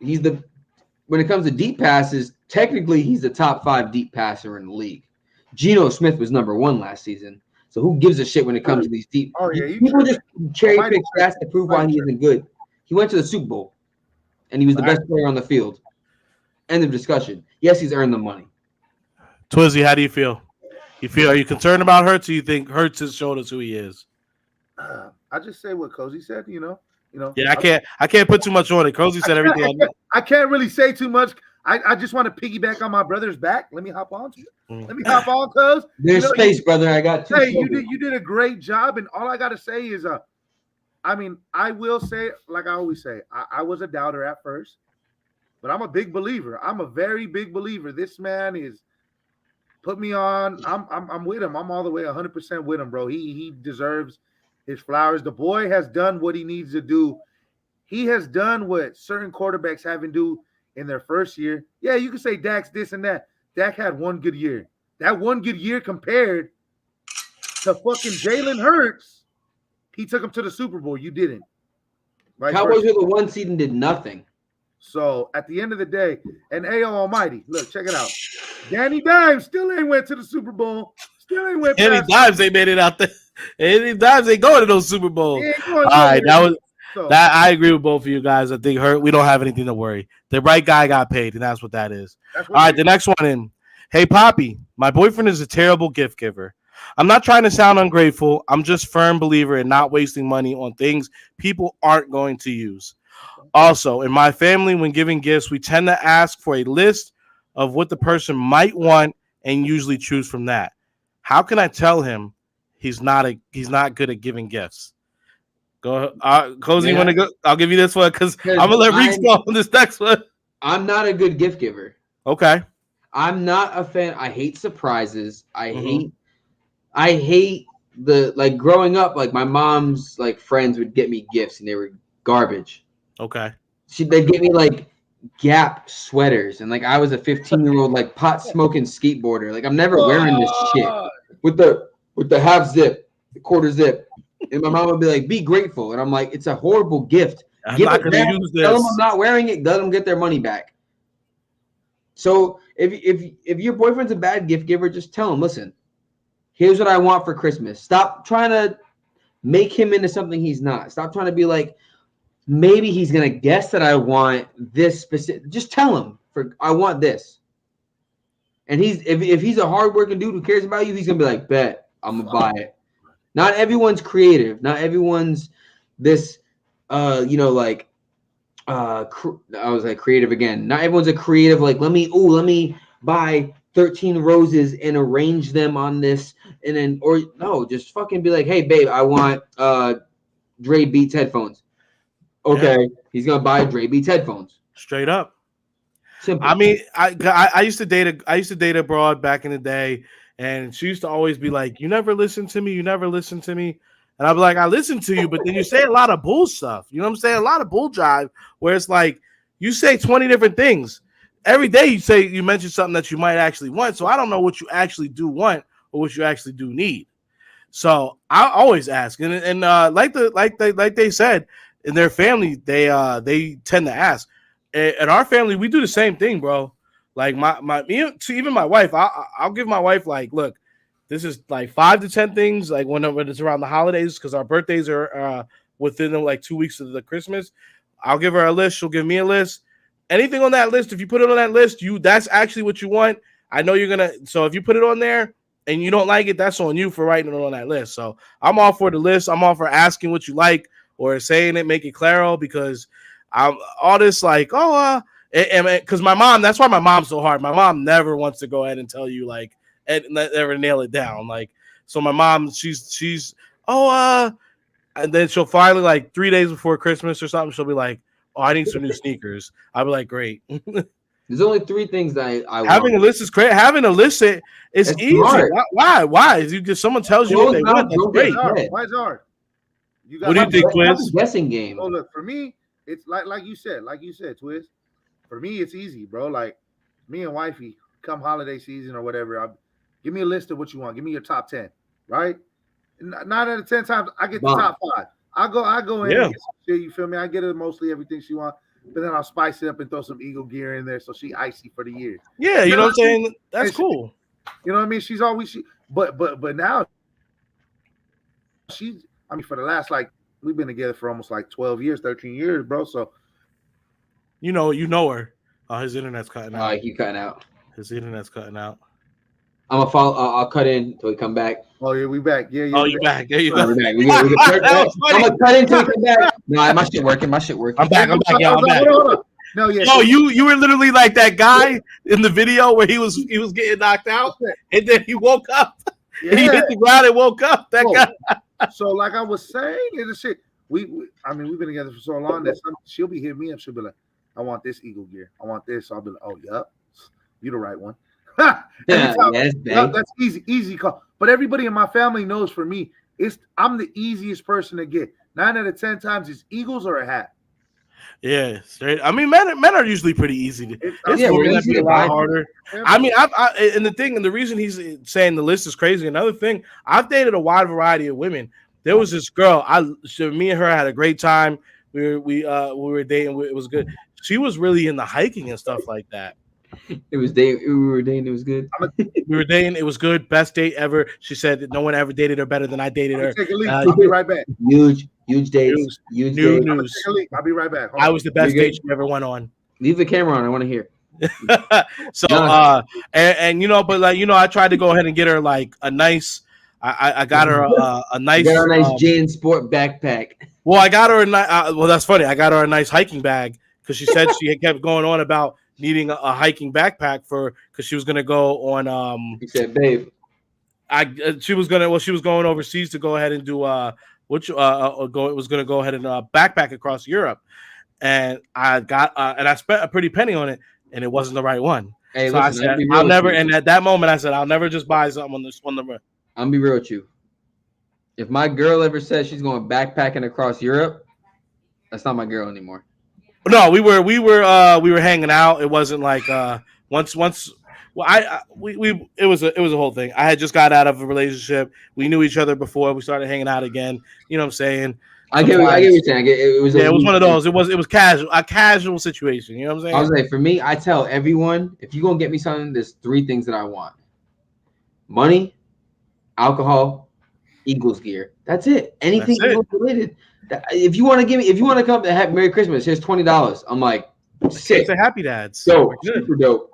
When it comes to deep passes, technically he's the top 5 deep passer in the league. Geno Smith was number 1 last season. So who gives a shit when it comes to these deep? Oh yeah, people just cherry pick stats to prove why he isn't good. He went to the Super Bowl, and he was the best player on the field. End of discussion. Yes, he's earned the money. Twizzy, how do you feel? Are you concerned about Hurts, or you think Hurts has showed us who he is? I just say what Cozy said. You know. Yeah, I can't put too much on it. Cozy said everything I know. I can't really say too much. I just want to piggyback on my brother's back. Let me hop on to you. Let me hop on, cuz. There's space, brother. I got 2. Hey, you did a great job, and all I gotta say is, I mean, I will say, like I always say, I was a doubter at first, but I'm a big believer. I'm a very big believer. This man is put me on. I'm with him. I'm all the way 100% with him, bro. He deserves his flowers. The boy has done what he needs to do. He has done what certain quarterbacks haven't do in their first year. Yeah, you can say Dak's this and that. Dak had one good year. That one good year compared to fucking Jalen Hurts, he took him to the Super Bowl. You didn't. Cowboys were the 1 seed and did nothing. So at the end of the day, and AO Almighty, look, check it out. Danny Dimes still ain't went to the Super Bowl. Still ain't went. Danny Dimes ain't made it out there. Danny Dimes ain't going to those Super Bowls. All right, that I agree with both of you guys. I think we don't have anything to worry. The right guy got paid, and that's what that is. All right, the next one in. Hey, Papi, my boyfriend is a terrible gift giver. I'm not trying to sound ungrateful. I'm just firm believer in not wasting money on things people aren't going to use. Also, in my family, when giving gifts, we tend to ask for a list of what the person might want and usually choose from that. How can I tell him he's not good at giving gifts? Go, Cozy, you want to go? I'll give you this one because I'm gonna let Reeks go on this next one. I'm not a good gift giver. Okay. I'm not a fan. I hate surprises. I hate the like growing up. Like my mom's like friends would get me gifts and they were garbage. Okay. They'd get me like Gap sweaters and like I was a 15-year-old like pot smoking skateboarder. Like I'm never wearing this shit with the half zip, the quarter zip. And my mom would be like, "Be grateful," and I'm like, "It's a horrible gift. Give it back. Tell them I'm not wearing it. Let them get their money back." So if your boyfriend's a bad gift giver, just tell him, "Listen, here's what I want for Christmas." Stop trying to make him into something he's not. Stop trying to be like, maybe he's gonna guess that I want this specific. Just tell him I want this. And if he's a hardworking dude who cares about you, he's gonna be like, "Bet I'm gonna buy it." Not everyone's creative. Not everyone's this like I was like creative again. Not everyone's a creative. Like let me buy 13 roses and arrange them on this, and then or no, just fucking be like, hey babe, I want Dre Beats headphones. Okay, he's gonna buy Dre Beats headphones. Straight up. Simple. I mean, I used to date a broad back in the day, and she used to always be like, "You never listen to me. You never listen to me." And I'd be like, "I listen to you, but then you say a lot of bull stuff. You know what I'm saying? A lot of bull jive, where it's like you say 20 different things every day. You mention something that you might actually want. So I don't know what you actually do want or what you actually do need. So I always ask, and like they said in their family, they tend to ask. In our family, we do the same thing, bro. Like even my wife, I'll give my wife like, look, this is like 5 to 10 things. Like when it's around the holidays, because our birthdays are within like 2 weeks of the Christmas. I'll give her a list. She'll give me a list. Anything on that list, if you put it on that list, that's actually what you want. I know you're gonna. So if you put it on there and you don't like it, that's on you for writing it on that list. So I'm all for the list. I'm all for asking what you like or saying it, make it claro, because I'm all this like, because my mom, that's why my mom's so hard. My mom never wants to go ahead and tell you like and never nail it down. Like, so my mom, she's and then she'll finally like 3 days before Christmas or something, she'll be like, oh, I need some new sneakers. I'll be like, great. There's only 3 things that I having want. A list is great. Having a list is easy. Smart. Why? Is you just someone tells you what they want? That's great. Why is it hard? What do you think, Twiz? Guessing game. Oh, look, for me, it's like you said, Twiz. For me, it's easy, bro. Like me and wifey, come holiday season or whatever, give me a list of what you want. Give me your top 10, right? 9 out of 10 times, I get the top 5. I go in and get some shit, you feel me? I get her mostly everything she wants, but then I'll spice it up and throw some Eagle gear in there so she icy for the year. Yeah, you know what I'm saying? That's cool. You know what I mean? She's always but now she's, I mean, for the last we've been together for almost 12 years, 13 years, bro. So you know her. Oh, his internet's cutting out. He cutting out. His internet's cutting out. I'm gonna follow. I'll cut in until we come back. Oh yeah, we back. Yeah. Oh, you back? Yeah, you back. We're back. I'm gonna cut in until we come back. No, my shit working. I'm back, y'all. I'm back. No, yeah. No, you were literally like that guy in the video where he was getting knocked out, and then he woke up. Yeah. He hit the ground and woke up. That guy. So like I was saying, it's shit. We've been together for so long that she'll be hitting me up. She'll be like, I want this Eagle gear. I want this. So I'll be like, oh, yup. You the right one. That's easy call. But everybody in my family knows for me, I'm the easiest person to get. 9 out of 10 times it's Eagles or a hat. Yeah, straight. I mean, men are usually pretty easy to. It's women that be a lot harder. I mean, and the reason he's saying the list is crazy. Another thing, I've dated a wide variety of women. There was this girl. Me and her had a great time. We were dating. It was good. She was really into hiking and stuff like that. We were dating. It was good. We were dating. It was good. Best date ever. She said that no one ever dated her better than I dated her. Take a leak. I'll be right back. Huge dates. Huge new dates. news. I'll be right back. I was the best date she ever went on. Leave the camera on. I want to hear. So and you know, but like, you know, I tried to go ahead and get her like a nice. I got her a nice. You got her a nice Jan Sport backpack. Well, I got her a nice. Well, that's funny. I got her a nice hiking bag because she said she kept going on about needing a hiking backpack because she was gonna go on. He said, "Babe, she was going overseas to go ahead and do was gonna go ahead and backpack across Europe, and I spent a pretty penny on it, and it wasn't the right one. Hey, so listen, I said I'll never. And at that moment, I said I'll never just buy something on this one. I'm be real with you. If my girl ever says she's going backpacking across Europe, that's not my girl anymore. No, we were hanging out. It wasn't like once. Well, it was a whole thing. I had just got out of a relationship. We knew each other before. We started hanging out again. You know what I'm saying? I get what you're saying. It was one of those. It was a casual situation. You know what I'm saying? I was like, for me, I tell everyone, if you're gonna get me something, there's 3 things that I want: money, alcohol, Eagles gear. That's it. Anything Eagles related. If you want to come to have Merry Christmas, here's $20. I'm like, sick. It's a happy dads. So super dope.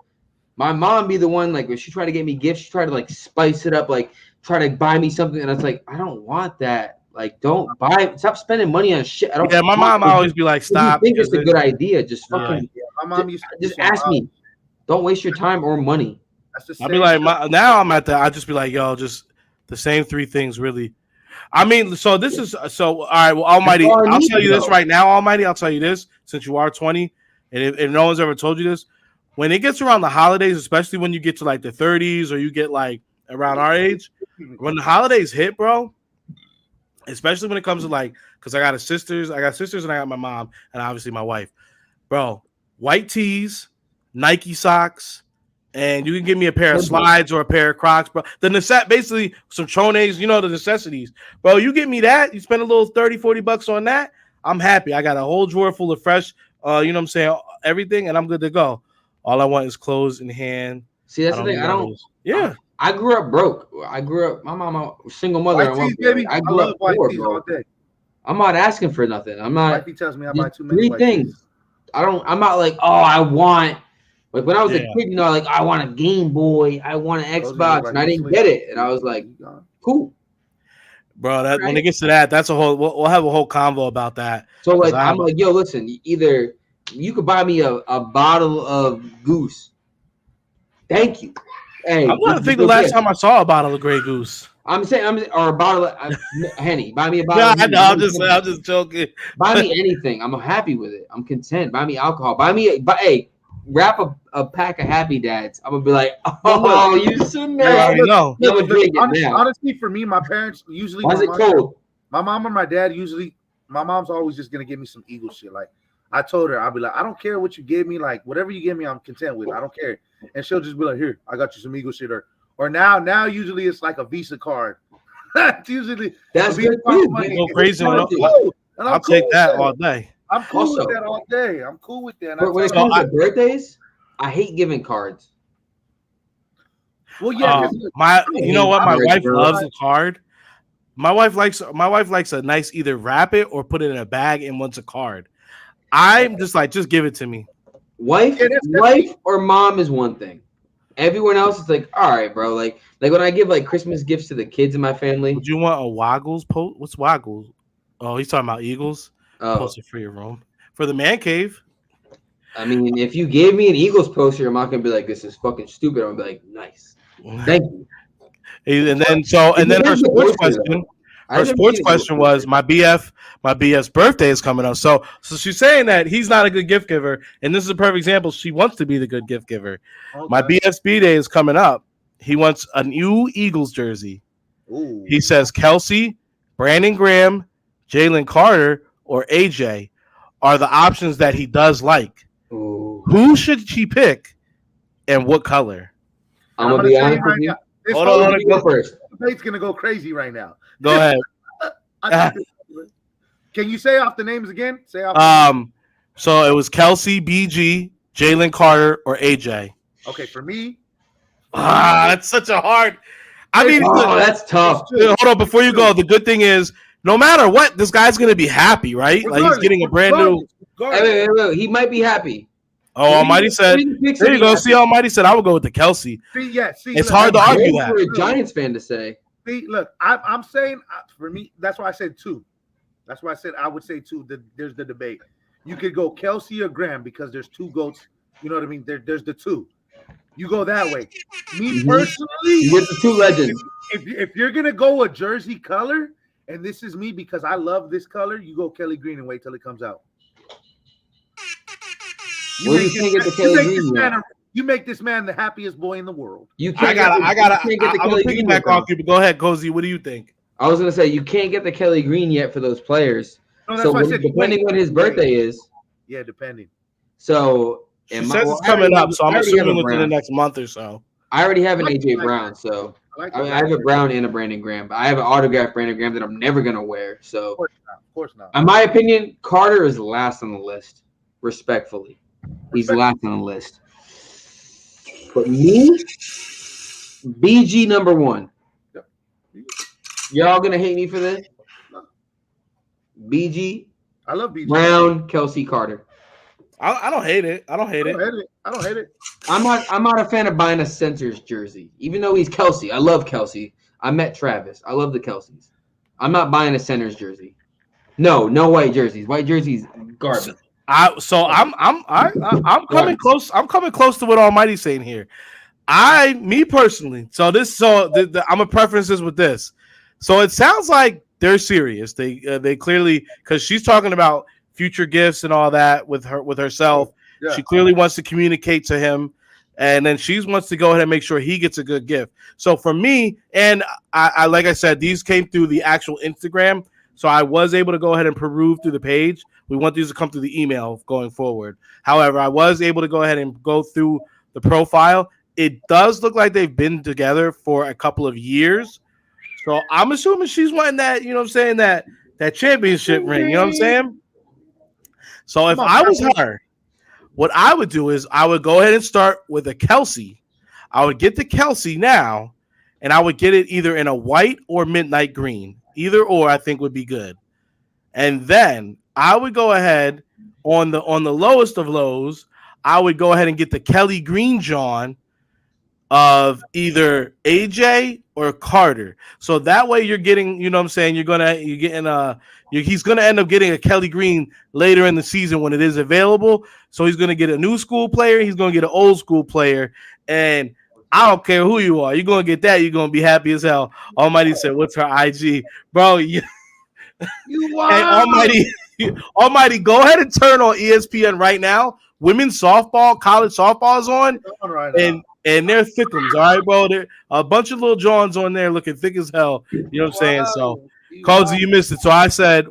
My mom be the one, like, when she tried to get me gifts, she tried to like spice it up, like try to buy me something, and it's like, I don't want that. Like, don't buy. Stop spending money on shit. I don't. Yeah, my mom always be like, "Stop." If you think it's a good idea, just fucking. Yeah, my mom used to Just ask me. Don't waste your time or money. That's the I'll same be like, shit. now I'm at that. I just be like, yo, just the same 3 things, really. I mean, so this is so. All right, well, Almighty, That's all I I'll need tell you to this know. right now, Almighty. I'll tell you this, since you are 20, and if no one's ever told you this, when it gets around the holidays, especially when you get to like the 30s or you get like around our age, when the holidays hit, bro, especially when it comes to like, because I got sisters and I got my mom and obviously my wife, bro. White tees, Nike socks, and you can give me a pair of slides or a pair of Crocs, bro. Basically some Chones, you know, the necessities, bro. You give me that, you spend a little $30-$40 on that, I'm happy. I got a whole drawer full of fresh, you know what I'm saying, everything, and I'm good to go. All I want is clothes in hand. See, that's the thing. Yeah. I grew up broke. My mama, single mother. White tees, baby. I grew up white poor, tees bro. all day. I'm not asking for nothing. I'm not. Wifey tells me I buy too many 3 white things. tees. I'm not like, oh, I want. Like when I was a Yeah. kid, you know, like I want a Game Boy, I want an Those Xbox, look and I like didn't get it, and I was like, cool. Bro, that when it gets to that, that's a whole. We'll have a whole convo about that. So like, I'm like, yo, listen, either you could buy me a bottle of Goose. Thank you. Hey, I'm trying to think the last time I saw a bottle of Grey Goose. I'm saying, or a bottle of Henny. Buy me a bottle. Yeah, of Henny. I know. I'm just joking. Buy me anything. I'm happy with it. I'm content. Buy me alcohol. Hey, wrap a pack of Happy Dads. I'm gonna be like, oh, you so nice. Honestly, for me, my parents usually. Why is it cold? My mom and my dad usually. My mom's always just gonna give me some Eagle shit. Like I told her, I'll be like, I don't care what you give me. Like whatever you give me, I'm content with. I don't care. And she'll just be like, here, I got you some Eagle shit. Or now usually it's like a Visa card. It's usually that's Visa good card too. money. Go crazy. I'll take that all day. I'm cool with that all day. I'm cool with that. But when it comes to birthdays, I hate giving cards. Well, yeah, you know what? My wife loves a card. My wife likes a nice either wrap it or put it in a bag and wants a card. I'm just like, just give it to me. Wife or mom is one thing. Everyone else is like, all right, bro. Like when I give like Christmas gifts to the kids in my family. Would you want a Woggles post? What's Woggles? Oh, he's talking about Eagles. Post it for your room for the man cave. I mean, if you gave me an Eagles poster, I'm not gonna be like, this is fucking stupid. I'm gonna be like, nice, thank you. And then her sports question was my BF's birthday is coming up. So she's saying that he's not a good gift giver, and this is a perfect example. She wants to be the good gift giver. Okay. My BF's B-Day is coming up. He wants a new Eagles jersey. Ooh. He says Kelsey, Brandon Graham, Jalen Carter, or AJ are the options that he does like. Ooh. Who should she pick, and what color? I'm gonna be honest with you. Hold on, go first. The debate's gonna go crazy right now. Go ahead. Can you say off the names again? Say off. So it was Kelsey, BG, Jalen Carter, or AJ. Okay, for me. That's such a hard. I mean, that's tough. Hold on, before you go, the good thing is, no matter what, this guy's gonna be happy, right? Like he's getting a brand new. Wait, he might be happy. Oh, Almighty said. There you go. See, Almighty said I would go with the Kelsey. See, it's hard to argue that. For a Giants fan to say. See, look, I'm saying for me, that's why I said 2. That's why I said I would say 2. There's the debate. You could go Kelsey or Graham because there's 2 goats. You know what I mean? There's the 2. You go that way. Me personally, you get the 2 legends. If you're gonna go a jersey color, and this is me because I love this color, you go Kelly Green and wait till it comes out. You make this man the happiest boy in the world. You can't. I'm gonna piggyback off you, but go ahead, Cozy. What do you think? I was gonna say you can't get the Kelly Green yet for those players. No, that's why I said depending when his birthday is. Yeah, depending. So she says it's coming up, so I'm assuming within the next month or so. I already have an AJ Brown, so I have a Brown and a Brandon Graham, but I have an autographed Brandon Graham that I'm never gonna wear. So, of course not. In my opinion, Carter is last on the list. Respectfully, he's last on the list. But me, BG number 1. Yep. Y'all gonna hate me for this? BG. I love BG. Brown, Kelsey, Carter. I don't hate it. I don't hate it. I'm not a fan of buying a Sensors jersey, even though he's Kelsey. I love Kelsey. I met Travis. I love the Kelseys. I'm not buying a center's jersey. No white jerseys. White jerseys, garbage. I'm coming close. I'm coming close to what Almighty's saying here. Me personally. I'm gonna preference this with this. So it sounds like they're serious. They clearly, because she's talking about future gifts and all that with herself. Yeah. She clearly wants to communicate to him, and then she wants to go ahead and make sure he gets a good gift. So for me, and I like I said, these came through the actual Instagram, so I was able to go ahead and peruse through the page. We want these to come through the email going forward. However, I was able to go ahead and go through the profile. It does look like they've been together for a couple of years. So I'm assuming she's wanting that, you know what I'm saying, that championship ring, you know what I'm saying? So if I was her, what I would do is I would go ahead and start with a Kelsey. I would get the Kelsey now, and I would get it either in a white or midnight green. Either or I think would be good. And then I would go ahead on the lowest of lows, I would go ahead and get the Kelly Green John of either AJ or Carter. So that way you're getting, you know what I'm saying, he's going to end up getting a Kelly Green later in the season when it is available. So he's going to get a new school player, he's going to get an old school player, and I don't care who you are. You're going to get that. You're going to be happy as hell. Almighty said, what's her IG? Bro, you Almighty, go ahead and turn on ESPN right now. Women's softball, college softball is on, and they're thickums, all right, bro. They're a bunch of little Johns on there looking thick as hell. You know what I'm saying? So, Cozy, you missed it. So I said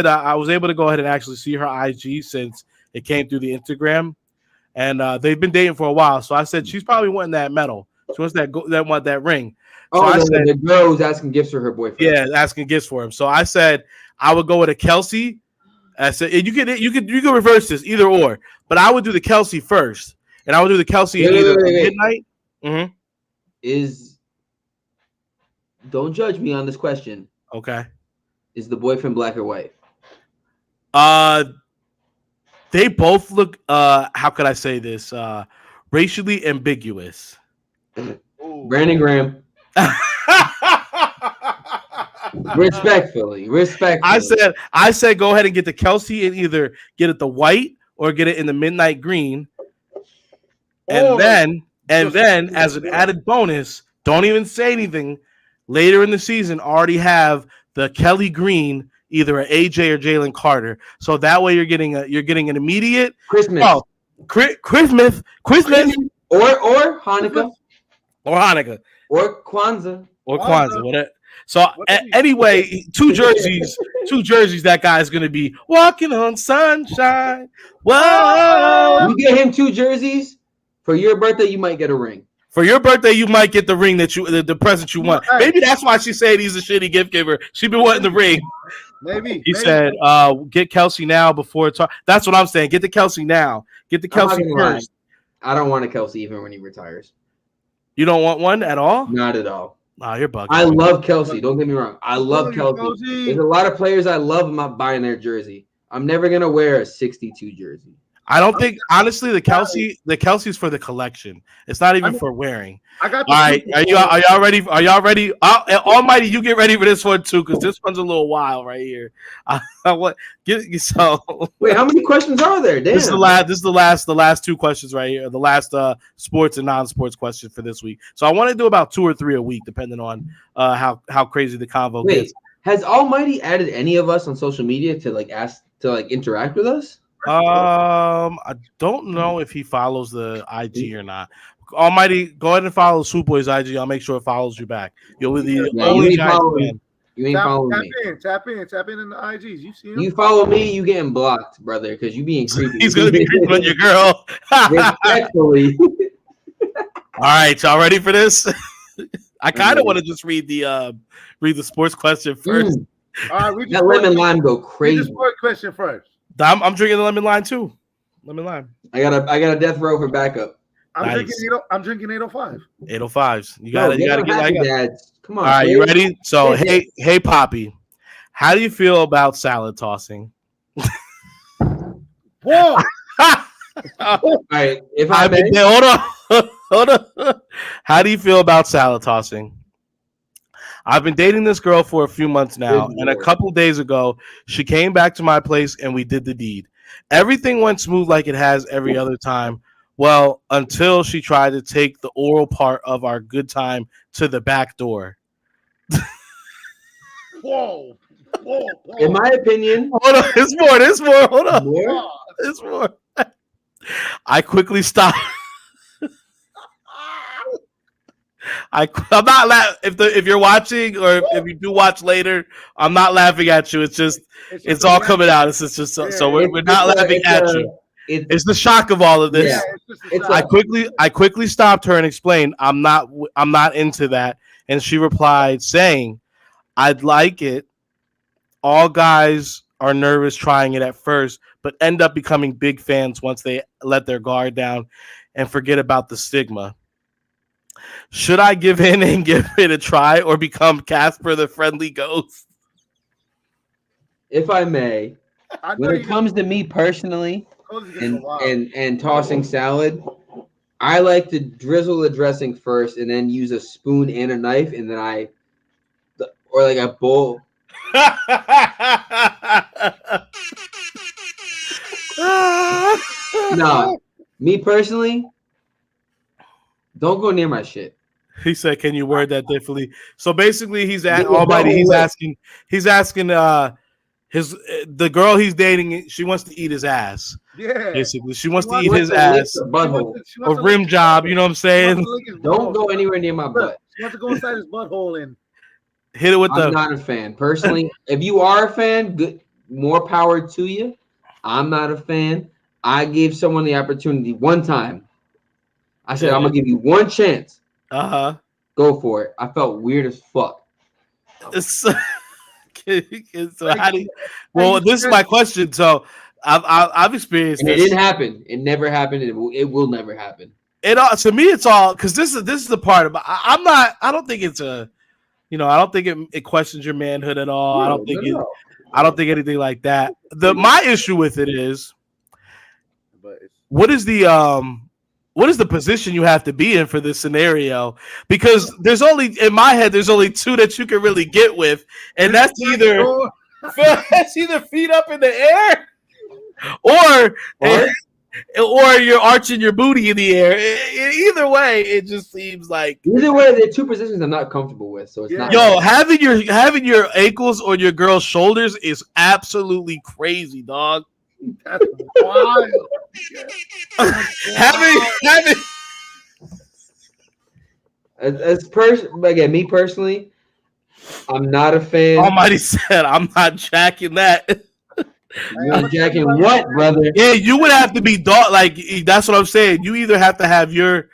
I was able to go ahead and actually see her IG since it came through the Instagram, and they've been dating for a while. So I said she's probably wanting that medal. She wants that ring. So I said, the girl was asking gifts for her boyfriend. Yeah, asking gifts for him. So I said I would go with a Kelsey. I said you could reverse this either or, but I would do the Kelsey first, and I would do the Kelsey midnight. Mm-hmm. Don't judge me on this question. Okay. Is the boyfriend black or white? They both look. How could I say this? Racially ambiguous. Brandon Graham. Respectfully. I said go ahead and get the Kelsey and either get it the white or get it in the midnight green. And then as an added bonus, don't even say anything. Later in the season, already have the Kelly Green, either an AJ or Jalen Carter. So that way you're getting an immediate Christmas. Oh, Christmas. Or Hanukkah. Or Kwanzaa. Whatever. So anyway, two jerseys that guy's gonna be walking on sunshine. Whoa! You get him 2 jerseys for your birthday, you might get a ring. For your birthday, you might get the ring the present you want. Maybe that's why she said he's a shitty gift giver. She been wanting the ring. Maybe he said, "Get Kelsey now before it's." That's what I'm saying. Get the Kelsey now. Get the Kelsey first. I don't want a Kelsey even when he retires. You don't want one at all? Not at all. Oh, you're bugging. I love Kelsey. Don't get me wrong. I love Kelsey. There's a lot of players I love. I'm not buying their jersey. I'm never gonna wear a 62 jersey. I don't think, honestly, the Kelsey's for the collection. It's not even for wearing. I got. All right, are y'all ready? Are y'all ready? Almighty, you get ready for this one too, because this one's a little wild right here. Wait, how many questions are there? Damn. This is the last 2 questions right here. The last sports and non-sports question for this week. So I want to do about 2 or 3 a week, depending on how crazy the convo gets. Has Almighty added any of us on social media to ask to interact with us? I don't know if he follows the IG or not. Almighty, go ahead and follow Swoopboy's IG. I'll make sure it follows you back. You'll be the only guy. You ain't following me. Tap in in the IGs. You see him? You follow me, you getting blocked, brother, because you being creepy. He's gonna be creeping on your girl. Respectfully. All right, y'all ready for this? I kind of want to just read the sports question first. All right, that lemon lime go crazy. Read the sports question first. I'm drinking the lemon lime too. Lemon lime. I got a death row for backup. I'm drinking 805. 805s. You gotta get like that. Come on. All right, you ready? So hey, Papi, how do you feel about salad tossing? Whoa! All right, if hold on. How do you feel about salad tossing? I've been dating this girl for a few months now, Good and a Lord. couple days ago, she came back to my place and we did the deed. Everything went smooth like it has every other time. Well, until she tried to take the oral part of our good time to the back door. Whoa. In my opinion, Hold on, there's more. Hold on, more? there's more. I quickly stopped. I'm not laughing. If you're watching or if you do watch later, I'm not laughing at you. It's just it's all coming out. It's just so we're not laughing at you. It's the shock of all of this. Yeah, I quickly stopped her and explained I'm not into that, and she replied saying, "I'd like it. All guys are nervous trying it at first, but end up becoming big fans once they let their guard down and forget about the stigma. Should I give in and give it a try or become Casper the Friendly Ghost?" If I may, when it comes to me personally and tossing salad, I like to drizzle the dressing first and then use a spoon and a knife, and then or like a bowl. No, me personally, don't go near my shit. He said, "Can you word that differently?" So basically, he's asking the girl he's dating. She wants to eat his ass. Yeah, basically, she wants to eat his ass. A rim job. You know what I'm saying? Don't go anywhere near my butt. She wants to go inside his butthole and hit it with I'm not a fan personally. If you are a fan, good, more power to you. I'm not a fan. I gave someone the opportunity one time. I said, I'm gonna give you one chance. Go for it. I felt weird as fuck. So how do you, well, this is my question. So I've experienced and this. It didn't happen. It never happened. It will never happen. To me, it's all because this is the part about. I don't think it's a. I don't think it questions your manhood at all. I don't think anything like that. My issue with it is, what is the position you have to be in for this scenario? Because in my head, there's only two that you can really get with, and that's either feet up in the air, or you're arching your booty in the air. Either way, it just seems like either way, there are two positions I'm not comfortable with. So it's not. Yo, having your ankles on your girl's shoulders is absolutely crazy, dog. That's wild. having again, me personally, I'm not a fan. Almighty said, "I'm not jacking that." You're jacking what, brother? Yeah, you would have to be dog. Like that's what I'm saying. You either have to have your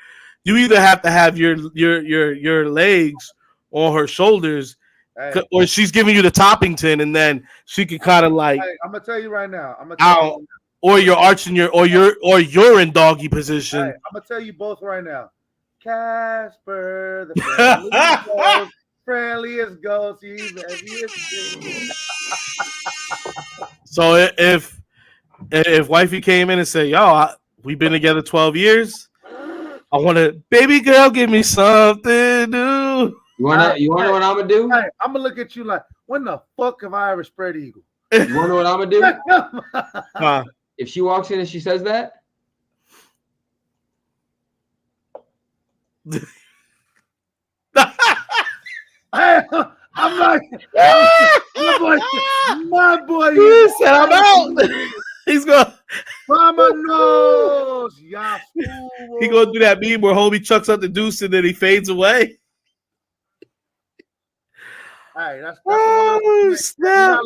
legs on her shoulders, or she's giving you the Toppington, and then she can kind of like. Hey, I'm gonna tell you right now. Or you're arching or you're in doggy position. Hey, I'm gonna tell you both right now. Casper, the friendliest ghost you've ever seen. So if wifey came in and said, "Yo, we've been together 12 years. I want to, baby girl, give me something new." You wanna know what I'm gonna do? Hey, I'm gonna look at you like, when the fuck have I ever spread eagle? You wanna know what I'm gonna do? If she walks in and she says that, I'm like, my boy. He said, "I'm out." He's going. Mama knows. He gonna do that meme where homie chucks up the deuce and then he fades away. Hey, that's snap.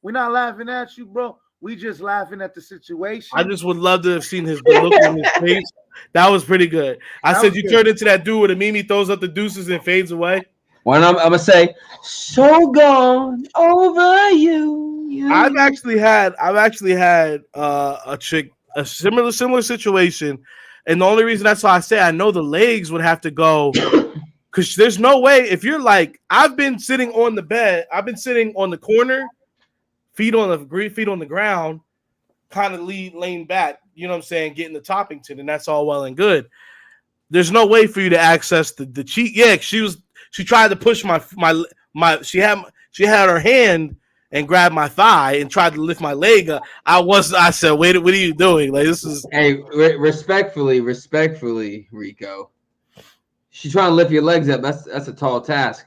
We're not laughing at you, bro. We just laughing at the situation. I just would love to have seen his look on his face. That was pretty good. I said you turned into that dude where the meme throws up the deuces and fades away. When I'm gonna say, "So gone over you." I've actually had a chick, a similar situation, and the only reason that's why I say I know the legs would have to go, because there's no way if you're like, I've been sitting on the bed, I've been sitting on the corner, feet on the ground, kind of laying back, you know what I'm saying, getting the Toppington, and that's all well and good. There's no way for you to access the cheek. Yeah, she tried to push my she had her hand and grabbed my thigh and tried to lift my leg up. I said, wait, what are you doing? Like, this is. Hey, respectfully, Rico. She's trying to lift your legs up. That's a tall task.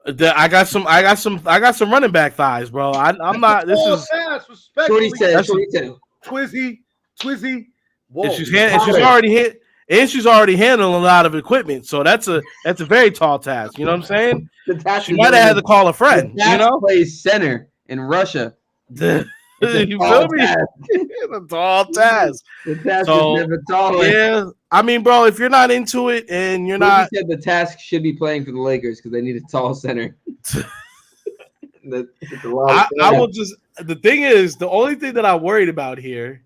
I got some running back thighs, bro. I'm not. This is. Shorty said. Twizzy. Whoa, and she's already handling a lot of equipment, so that's a very tall task. You know what I'm saying? She might have had to call a friend. You know, plays center in Russia. You feel me? It's a tall task. The task So, is never taller. yeah, I mean, bro, if you're not into it and you're not, said the task should be playing for the Lakers because they need a tall center. I will just. The thing is, the only thing that I'm worried about here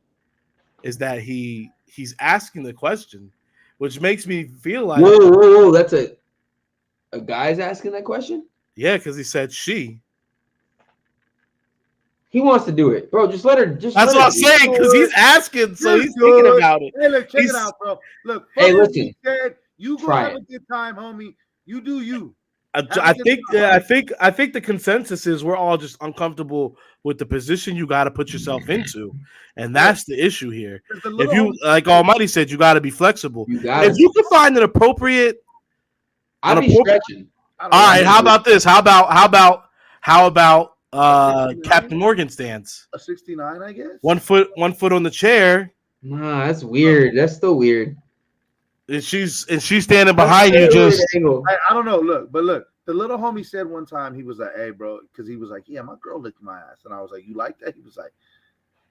is that he's asking the question, which makes me feel like whoa, that's a guy's asking that question. Yeah, because he said she. He wants to do it, bro. Just let her. That's what I'm saying, because he's asking, so he's thinking about it. Hey, look, check it out, bro. Look, hey, listen. Said, you go have a good time, homie. You do you. I think the consensus is we're all just uncomfortable with the position you got to put yourself into, and that's the issue here. If you, like Almighty said, you got to be flexible. If you can find an appropriate, I'll be stretching. All right, how about this? How about Captain Morgan stance? A 69, I guess. 1 foot on the chair. Nah, that's weird. That's still weird. And she's standing behind you. Just I don't know. Look, the little homie said one time, he was like, "Hey, bro," because he was like, "Yeah, my girl licked my ass," and I was like, "You like that?" He was like,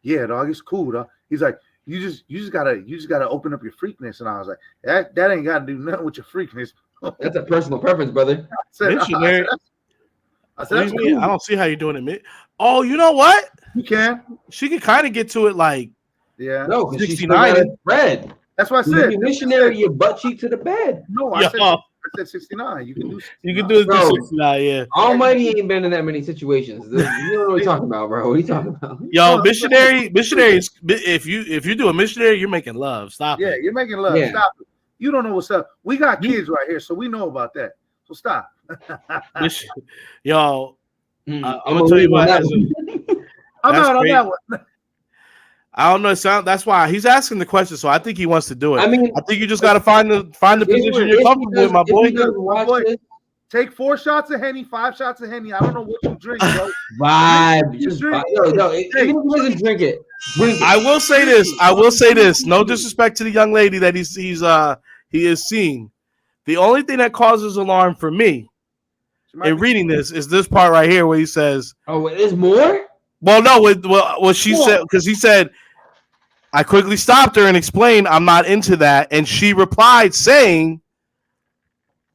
"Yeah, dog, it's cool, dog." He's like, "You just gotta open up your freakness," and I was like, "That ain't got to do nothing with your freakness." That's a personal preference, brother. Missionary. I said, cool. I don't see how you're doing it. Oh, you know what? You can. She can kind of get to it like no, 69. Red. That's what I said. You missionary your butt cheek to the bed. No, I said 69. You can do 69. You can do it 69, yeah. Almighty ain't been in that many situations. You know what we're talking about, bro. What are you talking about? Yo, missionaries. If you do a missionary, you're making love. Stop. Yeah, you're making love. Yeah. Stop it. You don't know what's up. We got kids right here, so we know about that. So stop. Yo, I'm gonna tell you what. I'm out on that one. I don't know. That's why he's asking the question. So I think he wants to do it. I mean, I think you just got to find the position you're comfortable with, my boy. Take 4 shots of Henny, 5 shots of Henny. I don't know what you drink, bro. Vibe. Just drink. No, even if he doesn't drink it, drink it. I will say this. No disrespect to the young lady that he is seeing. The only thing that causes alarm for me in reading this is this part right here where he says, "Oh, there's more." Well, no, what she said, because he said, I quickly stopped her and explained I'm not into that. And she replied saying,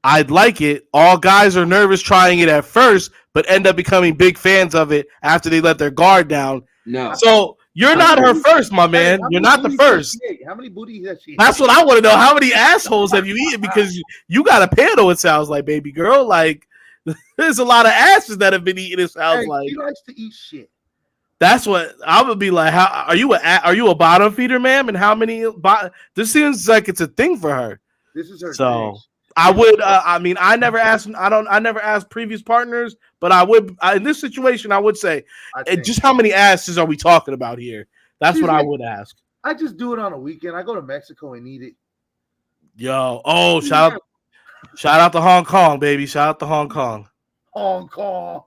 I'd like it. All guys are nervous trying it at first, but end up becoming big fans of it after they let their guard down. No. So you're not her first, my man. You're not the first. How many booties has she? That's what I want to know. How many assholes have you eaten? Because you got a panel, it sounds like, baby girl. Like, there's a lot of asses that have been eaten, it sounds like. She likes to eat shit. That's what I would be like. How are you a bottom feeder, ma'am? And how many? This seems like it's a thing for her. This is her. So thing. I would. I mean, I never asked. I never asked previous partners, but I would in this situation. I would say, just how many asses are we talking about here? That's what I would ask. I just do it on a weekend. I go to Mexico and eat it. Yo, shout out to Hong Kong, baby. Shout out to Hong Kong. Hong Kong.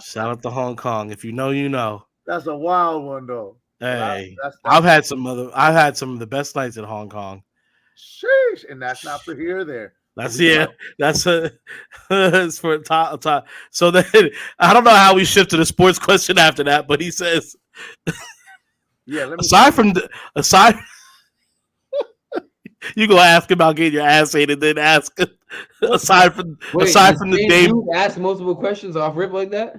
Shout out to Hong Kong. If you know, you know. That's a wild one, though. Hey, I've had some of the best nights in Hong Kong. Sheesh, and that's not for here or there. That's for top. So then I don't know how we shift to the sports question after that, but he says, yeah. Aside, you go ask about getting your ass ate, and then ask aside from the day. You ask multiple questions off rip like that.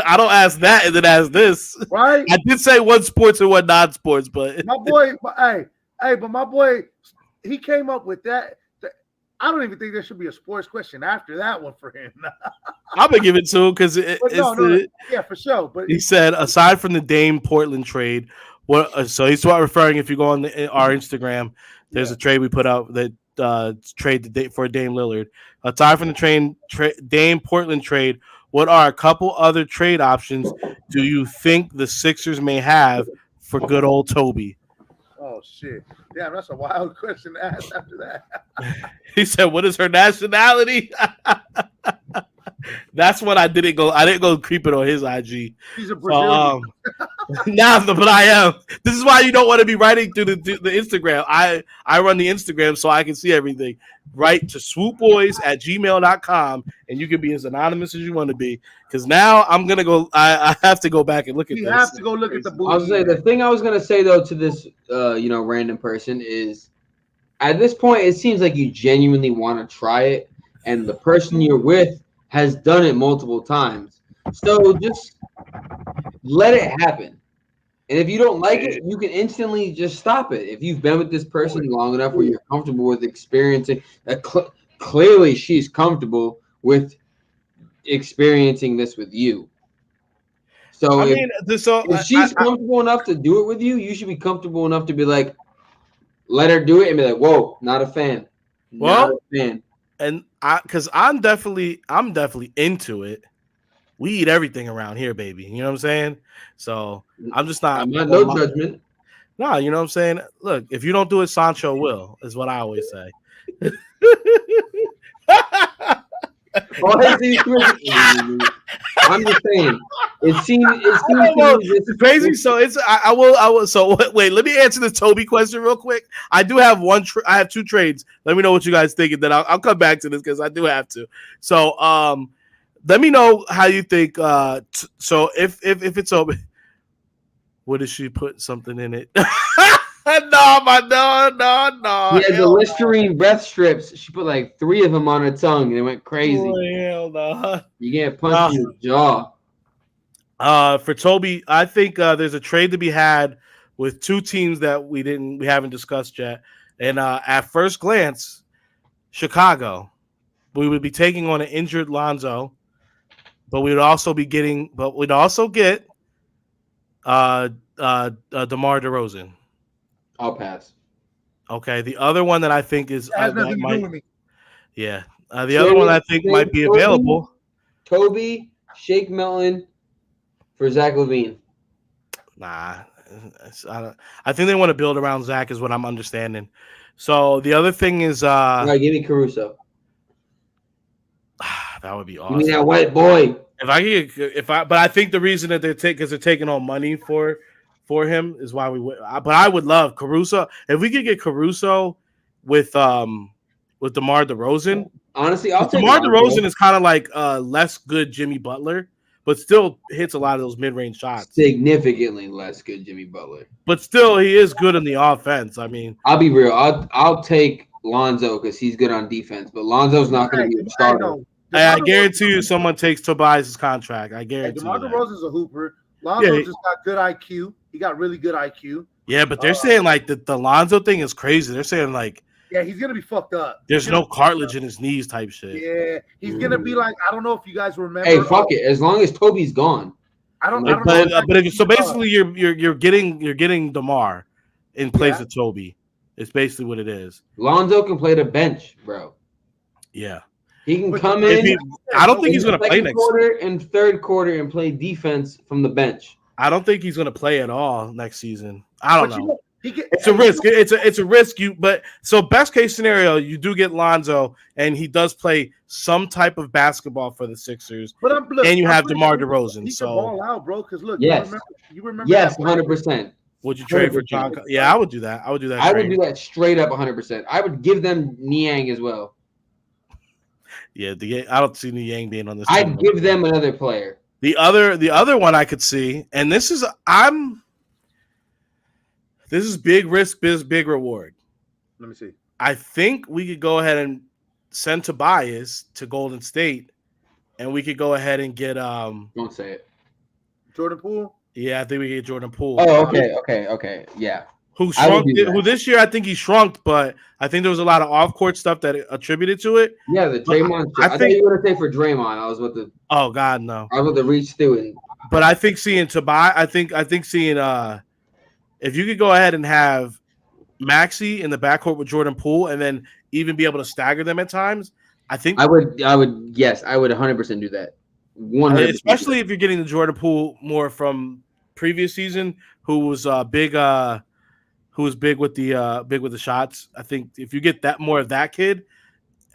I don't ask that and then ask this. Right. I did say what sports and what non-sports, but my boy, but my boy, he came up with that. I don't even think there should be a sports question after that one for him. I'm gonna give it to him because yeah, for sure. But he said, aside from the Dame Portland trade, so he's referring. If you go on our Instagram, there's a trade we put out that trade for Dame Lillard. Aside from the Dame Portland trade, what are a couple other trade options do you think the Sixers may have for good old Toby? Oh shit! Damn, that's a wild question to ask after that. He said, "What is her nationality?" That's what I didn't go creeping on his IG. He's a Brazilian. But I am. This is why you don't want to be writing through the Instagram. I run the Instagram so I can see everything. Write to swoopboys@gmail.com and you can be as anonymous as you want to be. Because now I'm gonna go. I have to go back and look at this. You have to go look at the booty. I was saying the thing I was gonna say though to this random person is, at this point it seems like you genuinely want to try it, and the person you're with has done it multiple times. So just let it happen. And if you don't like it, you can instantly just stop it. If you've been with this person long enough where you're comfortable with experiencing, clearly she's comfortable with experiencing this with you. So if she's comfortable enough to do it with you, you should be comfortable enough to be like, let her do it and be like, whoa, not a fan. Not a fan. And because I'm definitely into it. We eat everything around here, baby. You know what I'm saying? So I'm just not. No judgment. No, you know what I'm saying? Look, if you don't do it, Sancho will, is what I always say. I'm just saying. It seems crazy. So I will. So wait, let me answer the Toby question real quick. I do have I have two trades. Let me know what you guys think, and then I'll come back to this because I do have to. So let me know how you think. So if it's open, what did she put something in it? No. He had the Listerine breath strips. She put like 3 of them on her tongue, and it went crazy. Oh, hell no. You get punched in the jaw. For Toby, I think there's a trade to be had with 2 teams that we haven't discussed yet. And at first glance, Chicago, we would be taking on an injured Lonzo, but we'd also get DeMar DeRozan. I'll pass. Okay, the other one that I think is has nothing to do with me. Yeah, the other one I think might be available. Toby, Shake Milton for Zach LaVine. Nah, I think they want to build around Zach, is what I'm understanding. So the other thing is, give me Caruso. That would be awesome. Give me that white boy. But I think the reason that they're taking on money for him is why we would. But I would love Caruso if we could get Caruso with DeMar DeRozan. Honestly, I'll take DeMar DeRozan is kind of like less good Jimmy Butler, but still hits a lot of those mid-range shots. Significantly less good Jimmy Butler, but still he is good in the offense. I mean, I'll be real. I'll take Lonzo because he's good on defense, but Lonzo's not going to be a starter. I guarantee you, someone takes Tobias' contract. I guarantee. DeMar DeRozan's a hooper. Lonzo just got good IQ. He got really good IQ. Yeah, but they're saying like the Lonzo thing is crazy. They're saying like, yeah, he's gonna be fucked up. There's no cartilage in his knees, type shit. Yeah, he's gonna be like, I don't know if you guys remember. Hey, fuck it. As long as Toby's gone, I don't know. So basically, you're getting DeMar in place of Toby. It's basically what it is. Lonzo can play the bench, bro. Yeah. He can come in. I don't think he's going to play next quarter and third quarter and play defense from the bench. I don't think he's going to play at all next season. I don't know. It's a risk. It's a risk. So best case scenario, you do get Lonzo, and he does play some type of basketball for the Sixers. And you have DeMar DeRozan. He can ball out, bro. Because look, yes, you remember yes, 100%. Would you trade for John? Yeah, I would do that. I would do that. I would do that straight up 100%. I would give them Niang as well. Yeah, I don't see Niang being on this. I'd give them another player. The other one I could see, and this is big risk, big reward. Let me see. I think we could go ahead and send Tobias to Golden State, and we could go ahead and get Don't say it. Jordan Poole. Yeah, I think we get Jordan Poole. Oh, okay. Yeah. Who shrunk? Who this year? I think he shrunk, but I think there was a lot of off-court stuff that attributed to it. Yeah, the Draymond. I thought you were gonna say for Draymond. I was with the. Oh God, no. I was with the reach through and. But I think seeing Tobias, I think seeing if you could go ahead and have, Maxey in the backcourt with Jordan Poole, and then even be able to stagger them at times. I think I would 100% do that. 100%. Especially if you're getting the Jordan Poole more from previous season, who was big with the shots. I think if you get that more of that kid,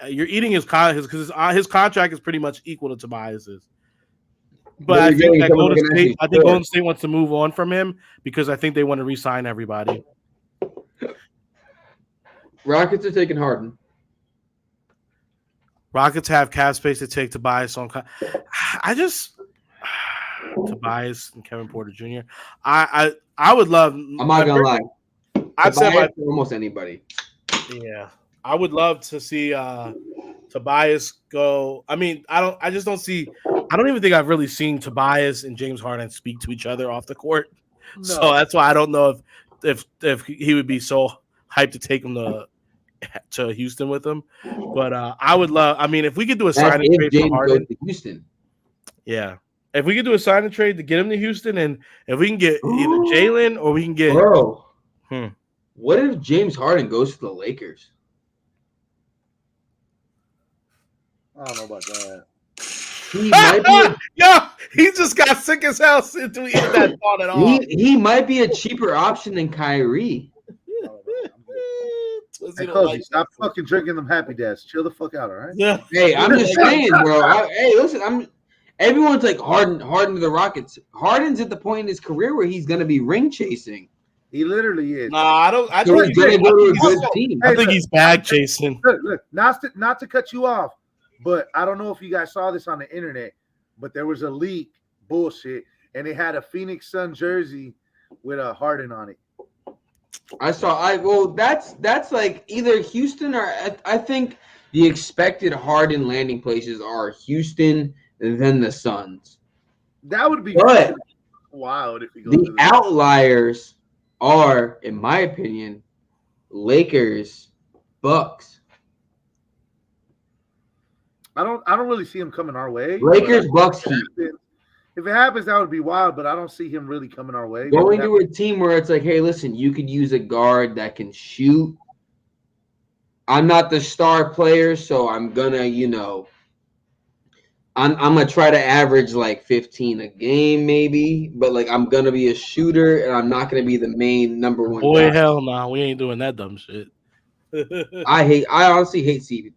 you're eating his contract is pretty much equal to Tobias's. But I think that Golden State wants to move on from him because I think they want to re-sign everybody. Rockets are taking Harden. Rockets have cap space to take Tobias on. Tobias and Kevin Porter Jr. I would love. I'm not gonna lie. I've said almost anybody. Yeah, I would love to see Tobias go. I mean, I don't even think I've really seen Tobias and James Harden speak to each other off the court. No. So that's why I don't know if he would be so hyped to take him to Houston with him. But I would love. I mean, if we could do a sign and trade for Harden to Houston, yeah. If we could do a sign and trade to get him to Houston, and if we can get either Jalen or we can get what if James Harden goes to the Lakers? I don't know about that. He might be he just got sick as hell into eating that thought at all. He might be a cheaper option than Kyrie. Hey, Cozy, stop fucking drinking them Happy Dads. Chill the fuck out, all right? Yeah. Hey, I'm just saying, bro. Hey, listen, everyone's like Harden to the Rockets. Harden's at the point in his career where he's gonna be ring chasing. He literally is. Nah, I don't. I so think he's gonna go to a good team. I think he's bag chasing. Look, not to cut you off, but I don't know if you guys saw this on the internet, but there was a leak, bullshit, and they had a Phoenix Sun jersey with a Harden on it. That's like either Houston or I think the expected Harden landing places are Houston and then the Suns. That would be wild if he goes. The outliers are, in my opinion, Lakers, Bucks. I don't really see him coming our way. Lakers, Bucks, Heat. If it happens, that would be wild, but I don't see him really coming our way. Going to a team where it's like, hey, listen, you could use a guard that can shoot. I'm not the star player, so I'm gonna, I'm gonna try to average like 15 a game, maybe, but like I'm gonna be a shooter, and I'm not gonna be the main number one. Boy, hell no, we ain't doing that dumb shit. I honestly hate CB.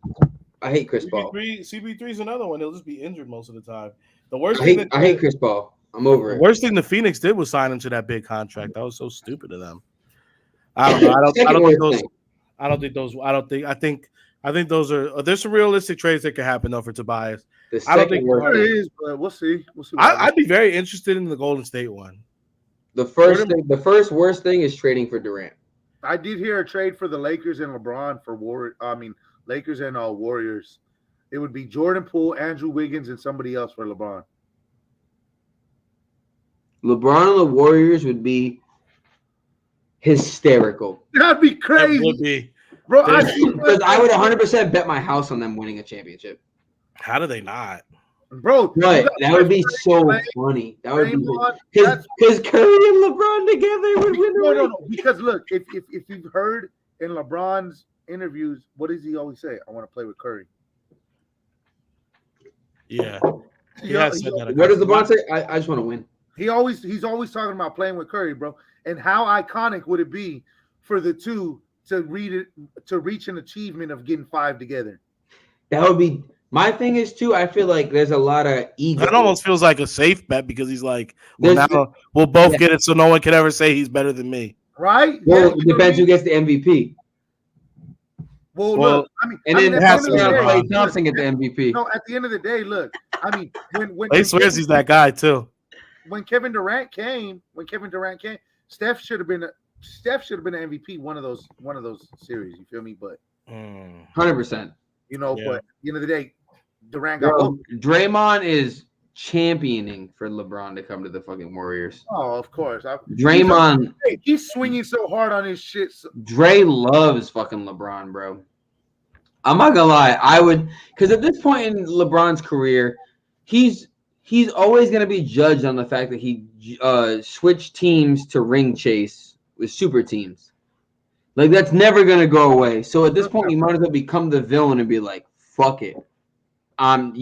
I hate Chris Paul. CP3 is another one. He'll just be injured most of the time. The worst. I hate Chris Paul. I'm over it. The worst thing the Phoenix did was sign him to that big contract. That was so stupid of them. I don't know. I think those are. There's some realistic trades that could happen though for Tobias. I don't think there is, but we'll see. I'd be very interested in the Golden State one. The first worst thing is trading for Durant. I did hear a trade for the Lakers and LeBron for Lakers and Warriors. It would be Jordan Poole, Andrew Wiggins, and somebody else for LeBron. LeBron and the Warriors would be hysterical. That'd be crazy. That would be. Bro, because I would 100% bet my house on them winning a championship. How do they not? Bro, that would be so funny. That would be because Curry and LeBron together would win. No. Because look, if you've heard in LeBron's interviews, what does he always say? I want to play with Curry. Yeah. What does LeBron say? I just want to win. He's always talking about playing with Curry, bro. And how iconic would it be for the two to reach an achievement of getting 5 together? That would be. My thing is too. I feel like there's a lot of ego. That almost feels like a safe bet because he's like, well, now we'll both get it, so no one can ever say he's better than me. Right? Well, it depends who gets the MVP. Well, look, then Klay Thompson get the MVP. No, at the end of the day, look, I mean, when he swears he's that guy too. When Kevin Durant came, Steph should have been an MVP one of those series. You feel me? But 100%. But at the end of the day, Durant got Draymond is championing for LeBron to come to the fucking Warriors. Oh, of course. Draymond, he's swinging so hard on his shit. Dre loves fucking LeBron, bro. I'm not gonna lie, I would, because at this point in LeBron's career, he's always gonna be judged on the fact that he switched teams to ring chase with super teams. Like that's never gonna go away. So at this point, you might as well become the villain and be like, "Fuck it, I'm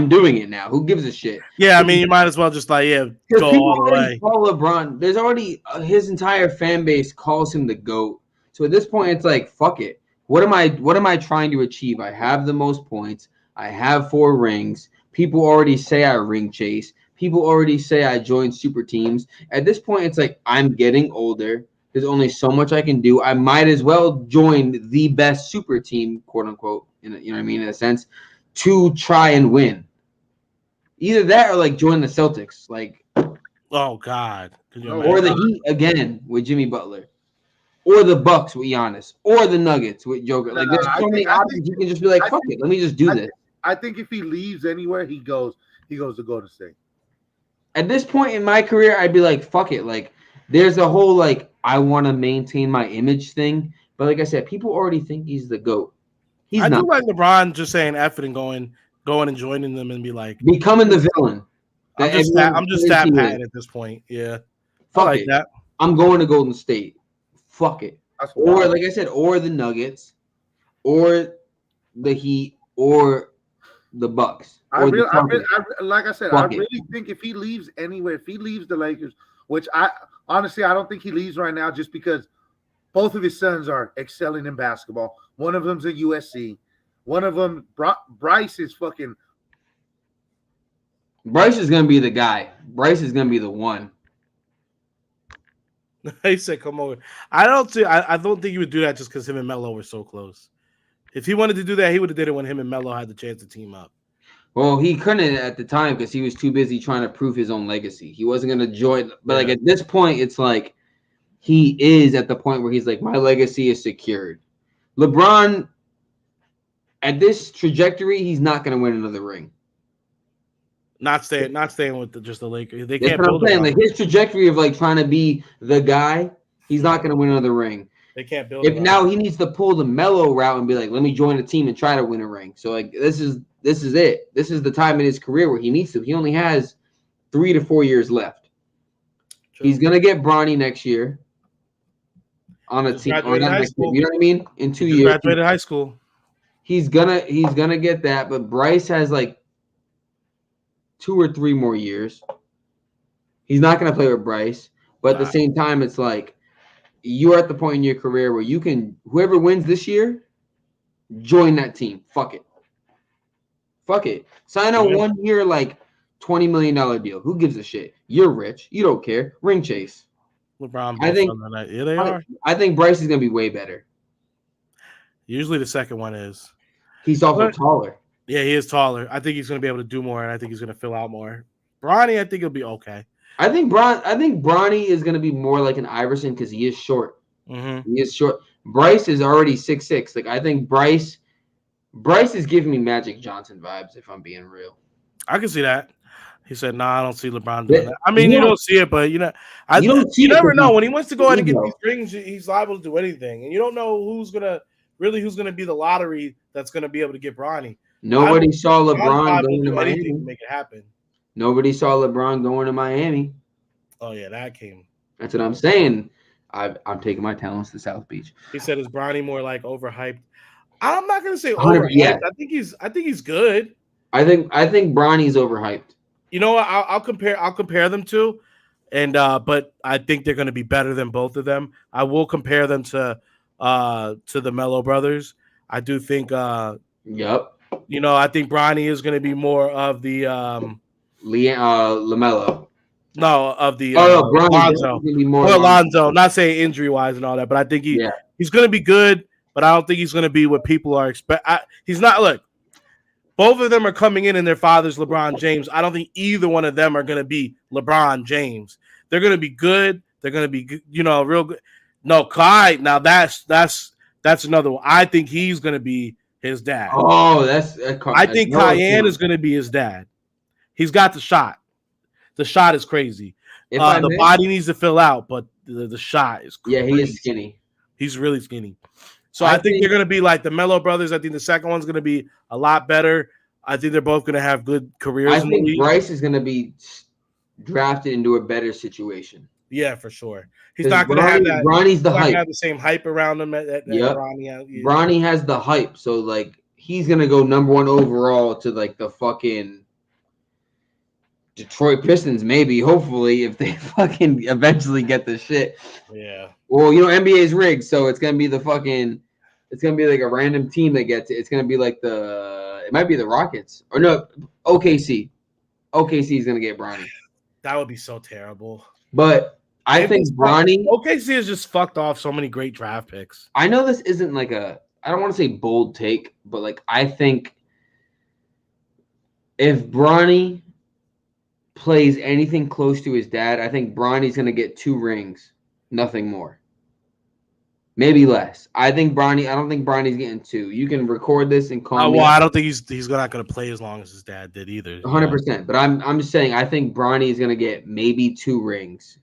doing it now. Who gives a shit?" Yeah, I mean, you might as well just like go people all the already way. call LeBron. There's already his entire fan base calls him the GOAT. So at this point, it's like, fuck it. What am I trying to achieve? I have the most points. I have 4 rings. People already say I ring chase. People already say I joined super teams. At this point, it's like I'm getting older. There's only so much I can do. I might as well join the best super team, quote unquote, you know what I mean, in a sense, to try and win. Either that or like join the Celtics, like, oh God, or the Heat again with Jimmy Butler, or the Bucks with Giannis, or the Nuggets with Joker. Like, there's so many options. You can just be like, fuck it, let me just do this. I think if he leaves anywhere, he goes to Golden State. At this point in my career, I'd be like, fuck it. Like, there's a whole like I want to maintain my image thing, but like I said, people already think he's the GOAT. I do like LeBron just saying effort and going and joining them and be like becoming the villain. I'm just that pat at this point. Yeah, fuck I like it. that. I'm going to Golden State. Fuck it. Or like I said, or the Nuggets, or the Heat, or the Bucks. Like I said, I really think if he leaves anywhere, if he leaves the Lakers, which I honestly I don't think he leaves right now, just because both of his sons are excelling in basketball. One of them's at USC. One of them, Bryce is fucking. Bryce is gonna be the guy. Bryce is gonna be the one. He said, "Come over." I don't think he would do that just because him and Melo were so close. If he wanted to do that, he would have did it when him and Melo had the chance to team up. Well, he couldn't at the time because he was too busy trying to prove his own legacy. He wasn't gonna join. But like at this point, it's like he is at the point where he's like, my legacy is secured. LeBron, at this trajectory, he's not gonna win another ring. Not staying with just the Lakers. They That's can't what build I'm saying. around Like his trajectory of like trying to be the guy, he's not going to win another ring. They can't build. If now he needs to pull the Melo route and be like, let me join a team and try to win a ring. So like this is it. This is the time in his career where he needs to. He only has 3 to 4 years left. True. He's gonna get Bronny next year on a team. Or not next year, you know what I mean? In 2 years, graduated high school. He's gonna get that. But Bryce has like 2 or 3 more years. He's not going to play with Bryce. But at the same time, it's like you're at the point in your career where you can, whoever wins this year, join that team. Fuck it. Fuck it. Sign a 1 year, like $20 million deal. Who gives a shit? You're rich. You don't care. Ring chase. LeBron. Yeah, they are. I think Bryce is going to be way better. Usually the second one is. He's also taller. Yeah, he is taller. I think he's going to be able to do more, and I think he's going to fill out more. Bronny, I think he'll be okay. I think Bronny is going to be more like an Iverson because he is short. Mm-hmm. He is short. Bryce is already 6'6". Like I think Bryce is giving me Magic Johnson vibes. If I'm being real, I can see that. He said, "Nah, I don't see LeBron doing that." I mean, you don't see it, but you never know when he wants to go out and get these rings. He's liable to do anything, and you don't know who's gonna be the lottery that's gonna be able to get Bronny. Nobody saw LeBron going to Miami. To make it happen. Nobody saw LeBron going to Miami. Oh yeah, that came. That's what I'm saying. I'm taking my talents to South Beach. He said, "Is Bronny more like overhyped?" I'm not gonna say overhyped. Yeah. I think he's good. I think Bronny's overhyped. You know what? I'll compare them to, and but I think they're gonna be better than both of them. I will compare them to the Melo brothers. I do think. Yep. You know, I think Bronny is going to be more of the LaMelo. No, of the Lonzo. Lonzo. Not saying injury wise and all that, but I think he's going to be good. But I don't think he's going to be what people are expecting. He's not. Look, both of them are coming in their father's LeBron James. I don't think either one of them are going to be LeBron James. They're going to be good. They're going to be, real good. No, Clyde. Now that's another one. I think he's going to be his dad. Oh, I think Cayenne is going to be his dad. He's got the shot. The shot is crazy. The body needs to fill out, but the shot is crazy. Yeah, he is skinny. He's really skinny. So I think they're going to be like the Melo brothers. I think the second one's going to be a lot better. I think they're both going to have good careers. I think Bryce is going to be drafted into a better situation. Yeah, for sure. He's not going to have that. Bronny's the hype. Have the same hype around him that Bronny has. Yeah. Bronny has the hype, so like he's gonna go number 1 overall to like the fucking Detroit Pistons, maybe, hopefully, if they fucking eventually get the shit. Yeah. Well, you know, NBA's rigged, so it's gonna be it's gonna be like a random team that gets it. It's gonna be like it might be the Rockets or no, OKC. OKC is gonna get Bronny. That would be so terrible. But I think Bronny OKC has just fucked off so many great draft picks. I know this isn't like I don't want to say bold take, but like I think if Bronny plays anything close to his dad, I think Bronny's gonna get 2 rings, nothing more. Maybe less. I don't think Bronny's getting 2. You can record this and call me. Well, I don't think he's not gonna play as long as his dad did either. 100%. But I'm just saying I think Bronny is gonna get maybe 2 rings.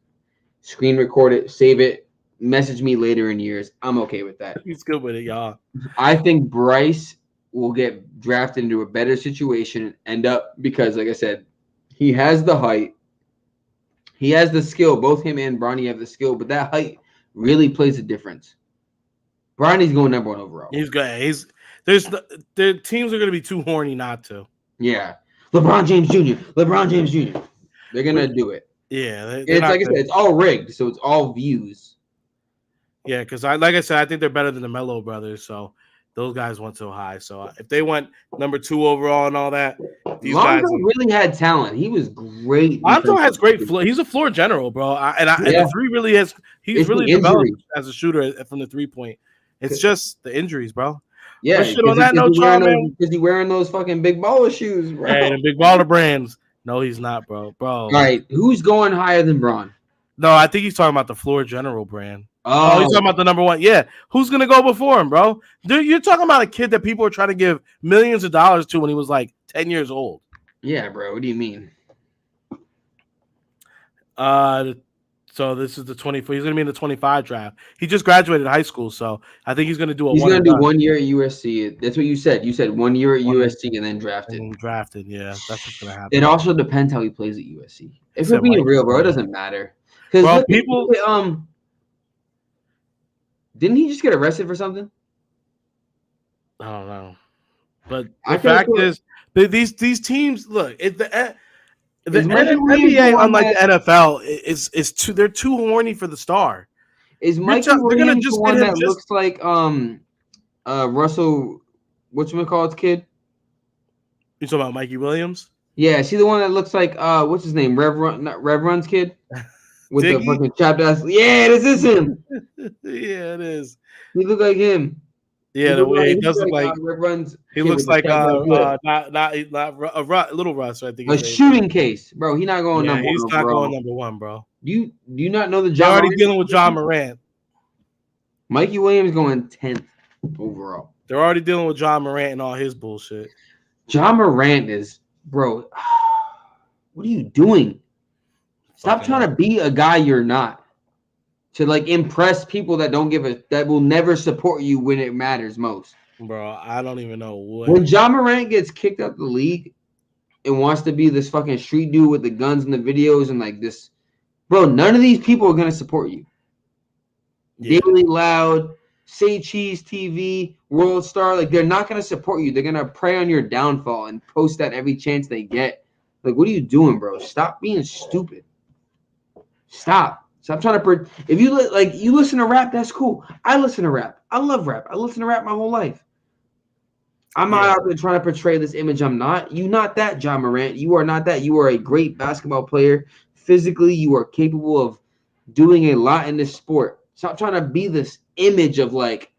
Screen record it, save it, message me later in years. I'm okay with that. He's good with it, y'all. I think Bryce will get drafted into a better situation and end up because, like I said, he has the height. He has the skill. Both him and Bronny have the skill, but that height really plays a difference. Bronny's going number 1 overall. He's good. The teams are going to be too horny not to. Yeah. LeBron James Jr. They're going to do it. Yeah. It's like I said, it's all rigged, so it's all views. Yeah, because like I said, I think they're better than the Melo brothers, so those guys went so high. So if they went number 2 overall and all that, these Lonzo guys really had talent. He was great. Lonzo has great floor. He's a floor general, bro. And the 3 really has. He's really developed as a shooter from the 3-point. It's just the injuries, bro. Yeah, shit on that note, because he's wearing those fucking big baller shoes, bro. Hey, the big baller brands. No, he's not, bro. All right, who's going higher than Bron? No, I think he's talking about the floor general brand. Oh, he's talking about the number 1. Yeah, who's gonna go before him, bro? Dude, you're talking about a kid that people are trying to give millions of dollars to when he was like 10 years old. Yeah, bro. What do you mean? So this is the 24. He's gonna be in the 25 draft. He just graduated high school, so I think he's gonna do He's gonna do 1 year at USC. That's what you said. You said 1 year at USC and then drafted. Yeah, that's what's gonna happen. It also depends how he plays at USC. If we're being real, bro, it doesn't matter. Because people, didn't he just get arrested for something? I don't know, but the fact is, these teams look. The NBA, unlike the NFL, they're too horny for the star. Is Mikey Williams the one that looks like Russell? Whatchamacallit's kid? You talking about Mikey Williams? Yeah, see the one that looks like what's his name? Rev Run's kid with the fucking chopped ass. Yeah, this is him. Yeah, it is. He look like him. Yeah, the way he does look like Rev Run's. He looks like not Little Russ. I think a shooting case, bro. He's not going number 1. He's not going number 1, bro. Do you not know the They're already dealing with John Morant. Mikey Williams going 10th overall. They're already dealing with John Morant and all his bullshit. John Morant is, bro. What are you doing? Stop trying to be a guy you're not. To like impress people that that will never support you when it matters most. Bro, I don't even know what. When John Morant gets kicked out the league and wants to be this fucking street dude with the guns and the videos and like this, bro, none of these people are gonna support you. Yeah. Daily Loud, Say Cheese TV, World Star, like they're not gonna support you. They're gonna prey on your downfall and post that every chance they get. Like, what are you doing, bro? Stop being stupid. Stop trying to. If you you listen to rap, that's cool. I listen to rap. I love rap. I listen to rap my whole life. I'm not out there trying to portray this image I'm not. You not that, John Morant. You are not that. You are a great basketball player. Physically, you are capable of doing a lot in this sport. Stop trying to be this image of like,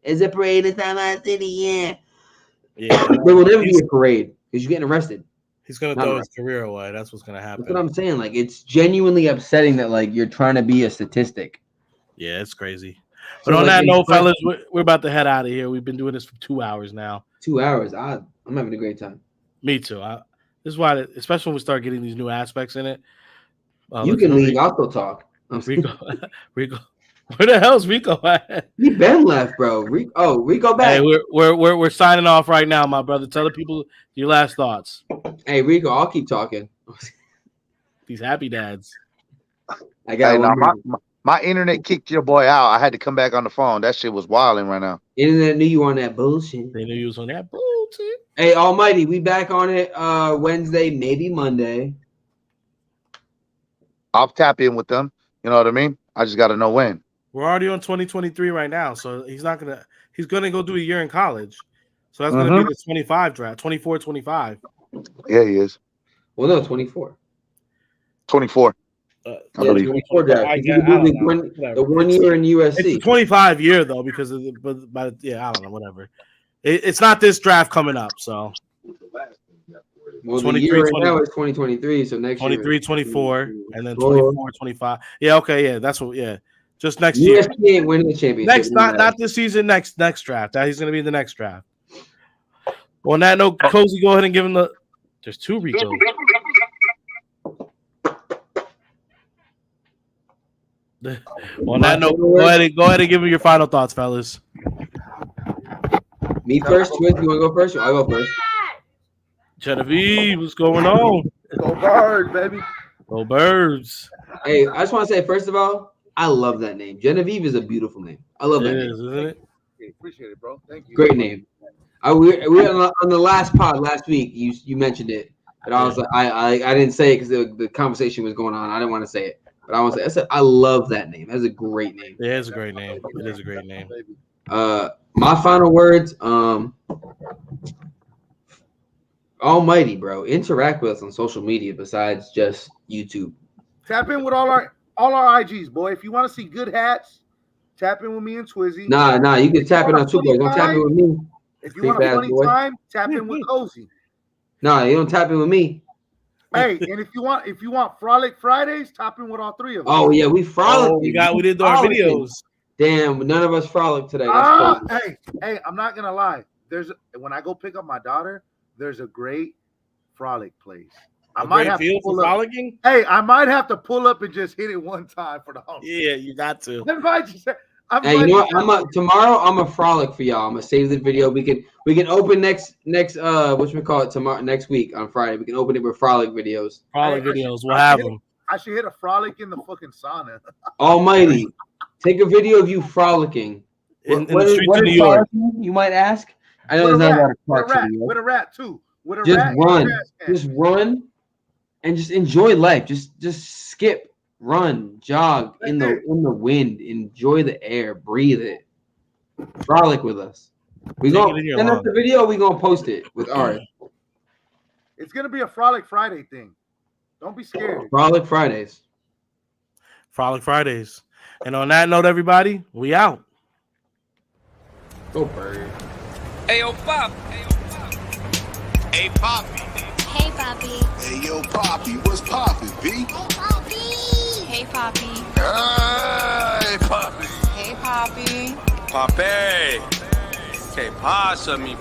is a parade inside my city? Yeah. There will never be a parade because you're getting arrested. He's gonna throw his career away. That's what's gonna happen. That's what I'm saying. Like, it's genuinely upsetting that like you're trying to be a statistic. Yeah, it's crazy. But on that note, fellas, we're about to head out of here. We've been doing this for 2 hours now. 2 hours. I'm having a great time. Me too. This is why, especially when we start getting these new aspects in it. You can leave. I'll still talk. Rico. Where the hell's Rico at? He been left, bro. Rico back. Hey, we're signing off right now, my brother. Tell the people your last thoughts. Hey, Rico, I'll keep talking. These happy dads. I got Hey, one nah, more. my internet kicked your boy out. I had to come back on the phone. That shit was wilding right now. Internet knew you on that bullshit. They knew you was on that bullshit. Hey, Almighty, we back on it Wednesday, maybe Monday. I'll tap in with them. You know what I mean? I just got to know when. We're already on 2023 right now, so he's gonna go do a year in college. So that's gonna be the 25 draft, 24, 25. Yeah, he is. Well, no, 24. 24. Yeah, 24 draft. I The 1 year in USC. It's the 25 year though, because of but yeah, I don't know, whatever. It's not this draft coming up, so. Well, the year right now is 2023, so next 23, year 24, and then 24, 25. Yeah, okay, yeah, that's what. Yeah, just next year. USC ain't winning the championship. Next, not this season. Next draft. He's gonna be in the next draft. On that note, Cozy, go ahead and give him the. There's two refills. On that note, go ahead and give him your final thoughts, fellas. Me first, Twins. You want to go first? Or I'll go first. Genevieve, what's going on? Go Birds, baby. Go Birds. Hey, I just want to say, first of all, I love that name. Genevieve is a beautiful name. I love that name. Isn't it? Appreciate it, bro. Thank you. Great name. We on the last pod last week. You mentioned it, but I was like, I didn't say it because the conversation was going on. I didn't want to say it, but I said I love that name. That's a great name. Yeah, it's a great name. It is a great name. My final words. Almighty, bro, interact with us on social media besides just YouTube. Tap in with all our IGs, boy. If you want to see good hats, tap in with me and Twizzy. Nah, you can tap in on two boys. Don't tap in with me. If you want a funny time, tap in with Cozy. Nah, you don't tap in with me. Hey, and if you want Frolic Fridays, tap in with all three of us. Oh yeah, we frolic. We did our videos. Damn, none of us frolic today. Hey, I'm not gonna lie. When I go pick up my daughter, there's a great frolic place. I might have to pull up. Frolicking? Hey, I might have to pull up and just hit it one time for the home. Yeah, you got to. Hey, you know what? Tomorrow I'm a frolic for y'all. I'm gonna save the video. We can open next tomorrow next week on Friday. We can open it with frolic videos. We'll have them. I should hit a frolic in the fucking sauna. Almighty, take a video of you frolicking. In the streets of New York. You might ask. I know there's not a lot of parks in New York. With a rat too. Just run, and just enjoy life. Just skip, run, jog in the wind. Enjoy the air, breathe it. Frolic with us. We gonna send us the video. We gonna post it with ours. It's gonna be a Frolic Friday thing. Don't be scared. Frolic Fridays. And on that note, everybody, we out. Go Bird. Hey, yo, Pop. Hey, Papi. Hey, Papi. Hey, yo, Papi. What's poppin', B? Hey, Papi. Hey, Papi. Hey, Papi. Hey, Papi. Papi. Que pasa, mi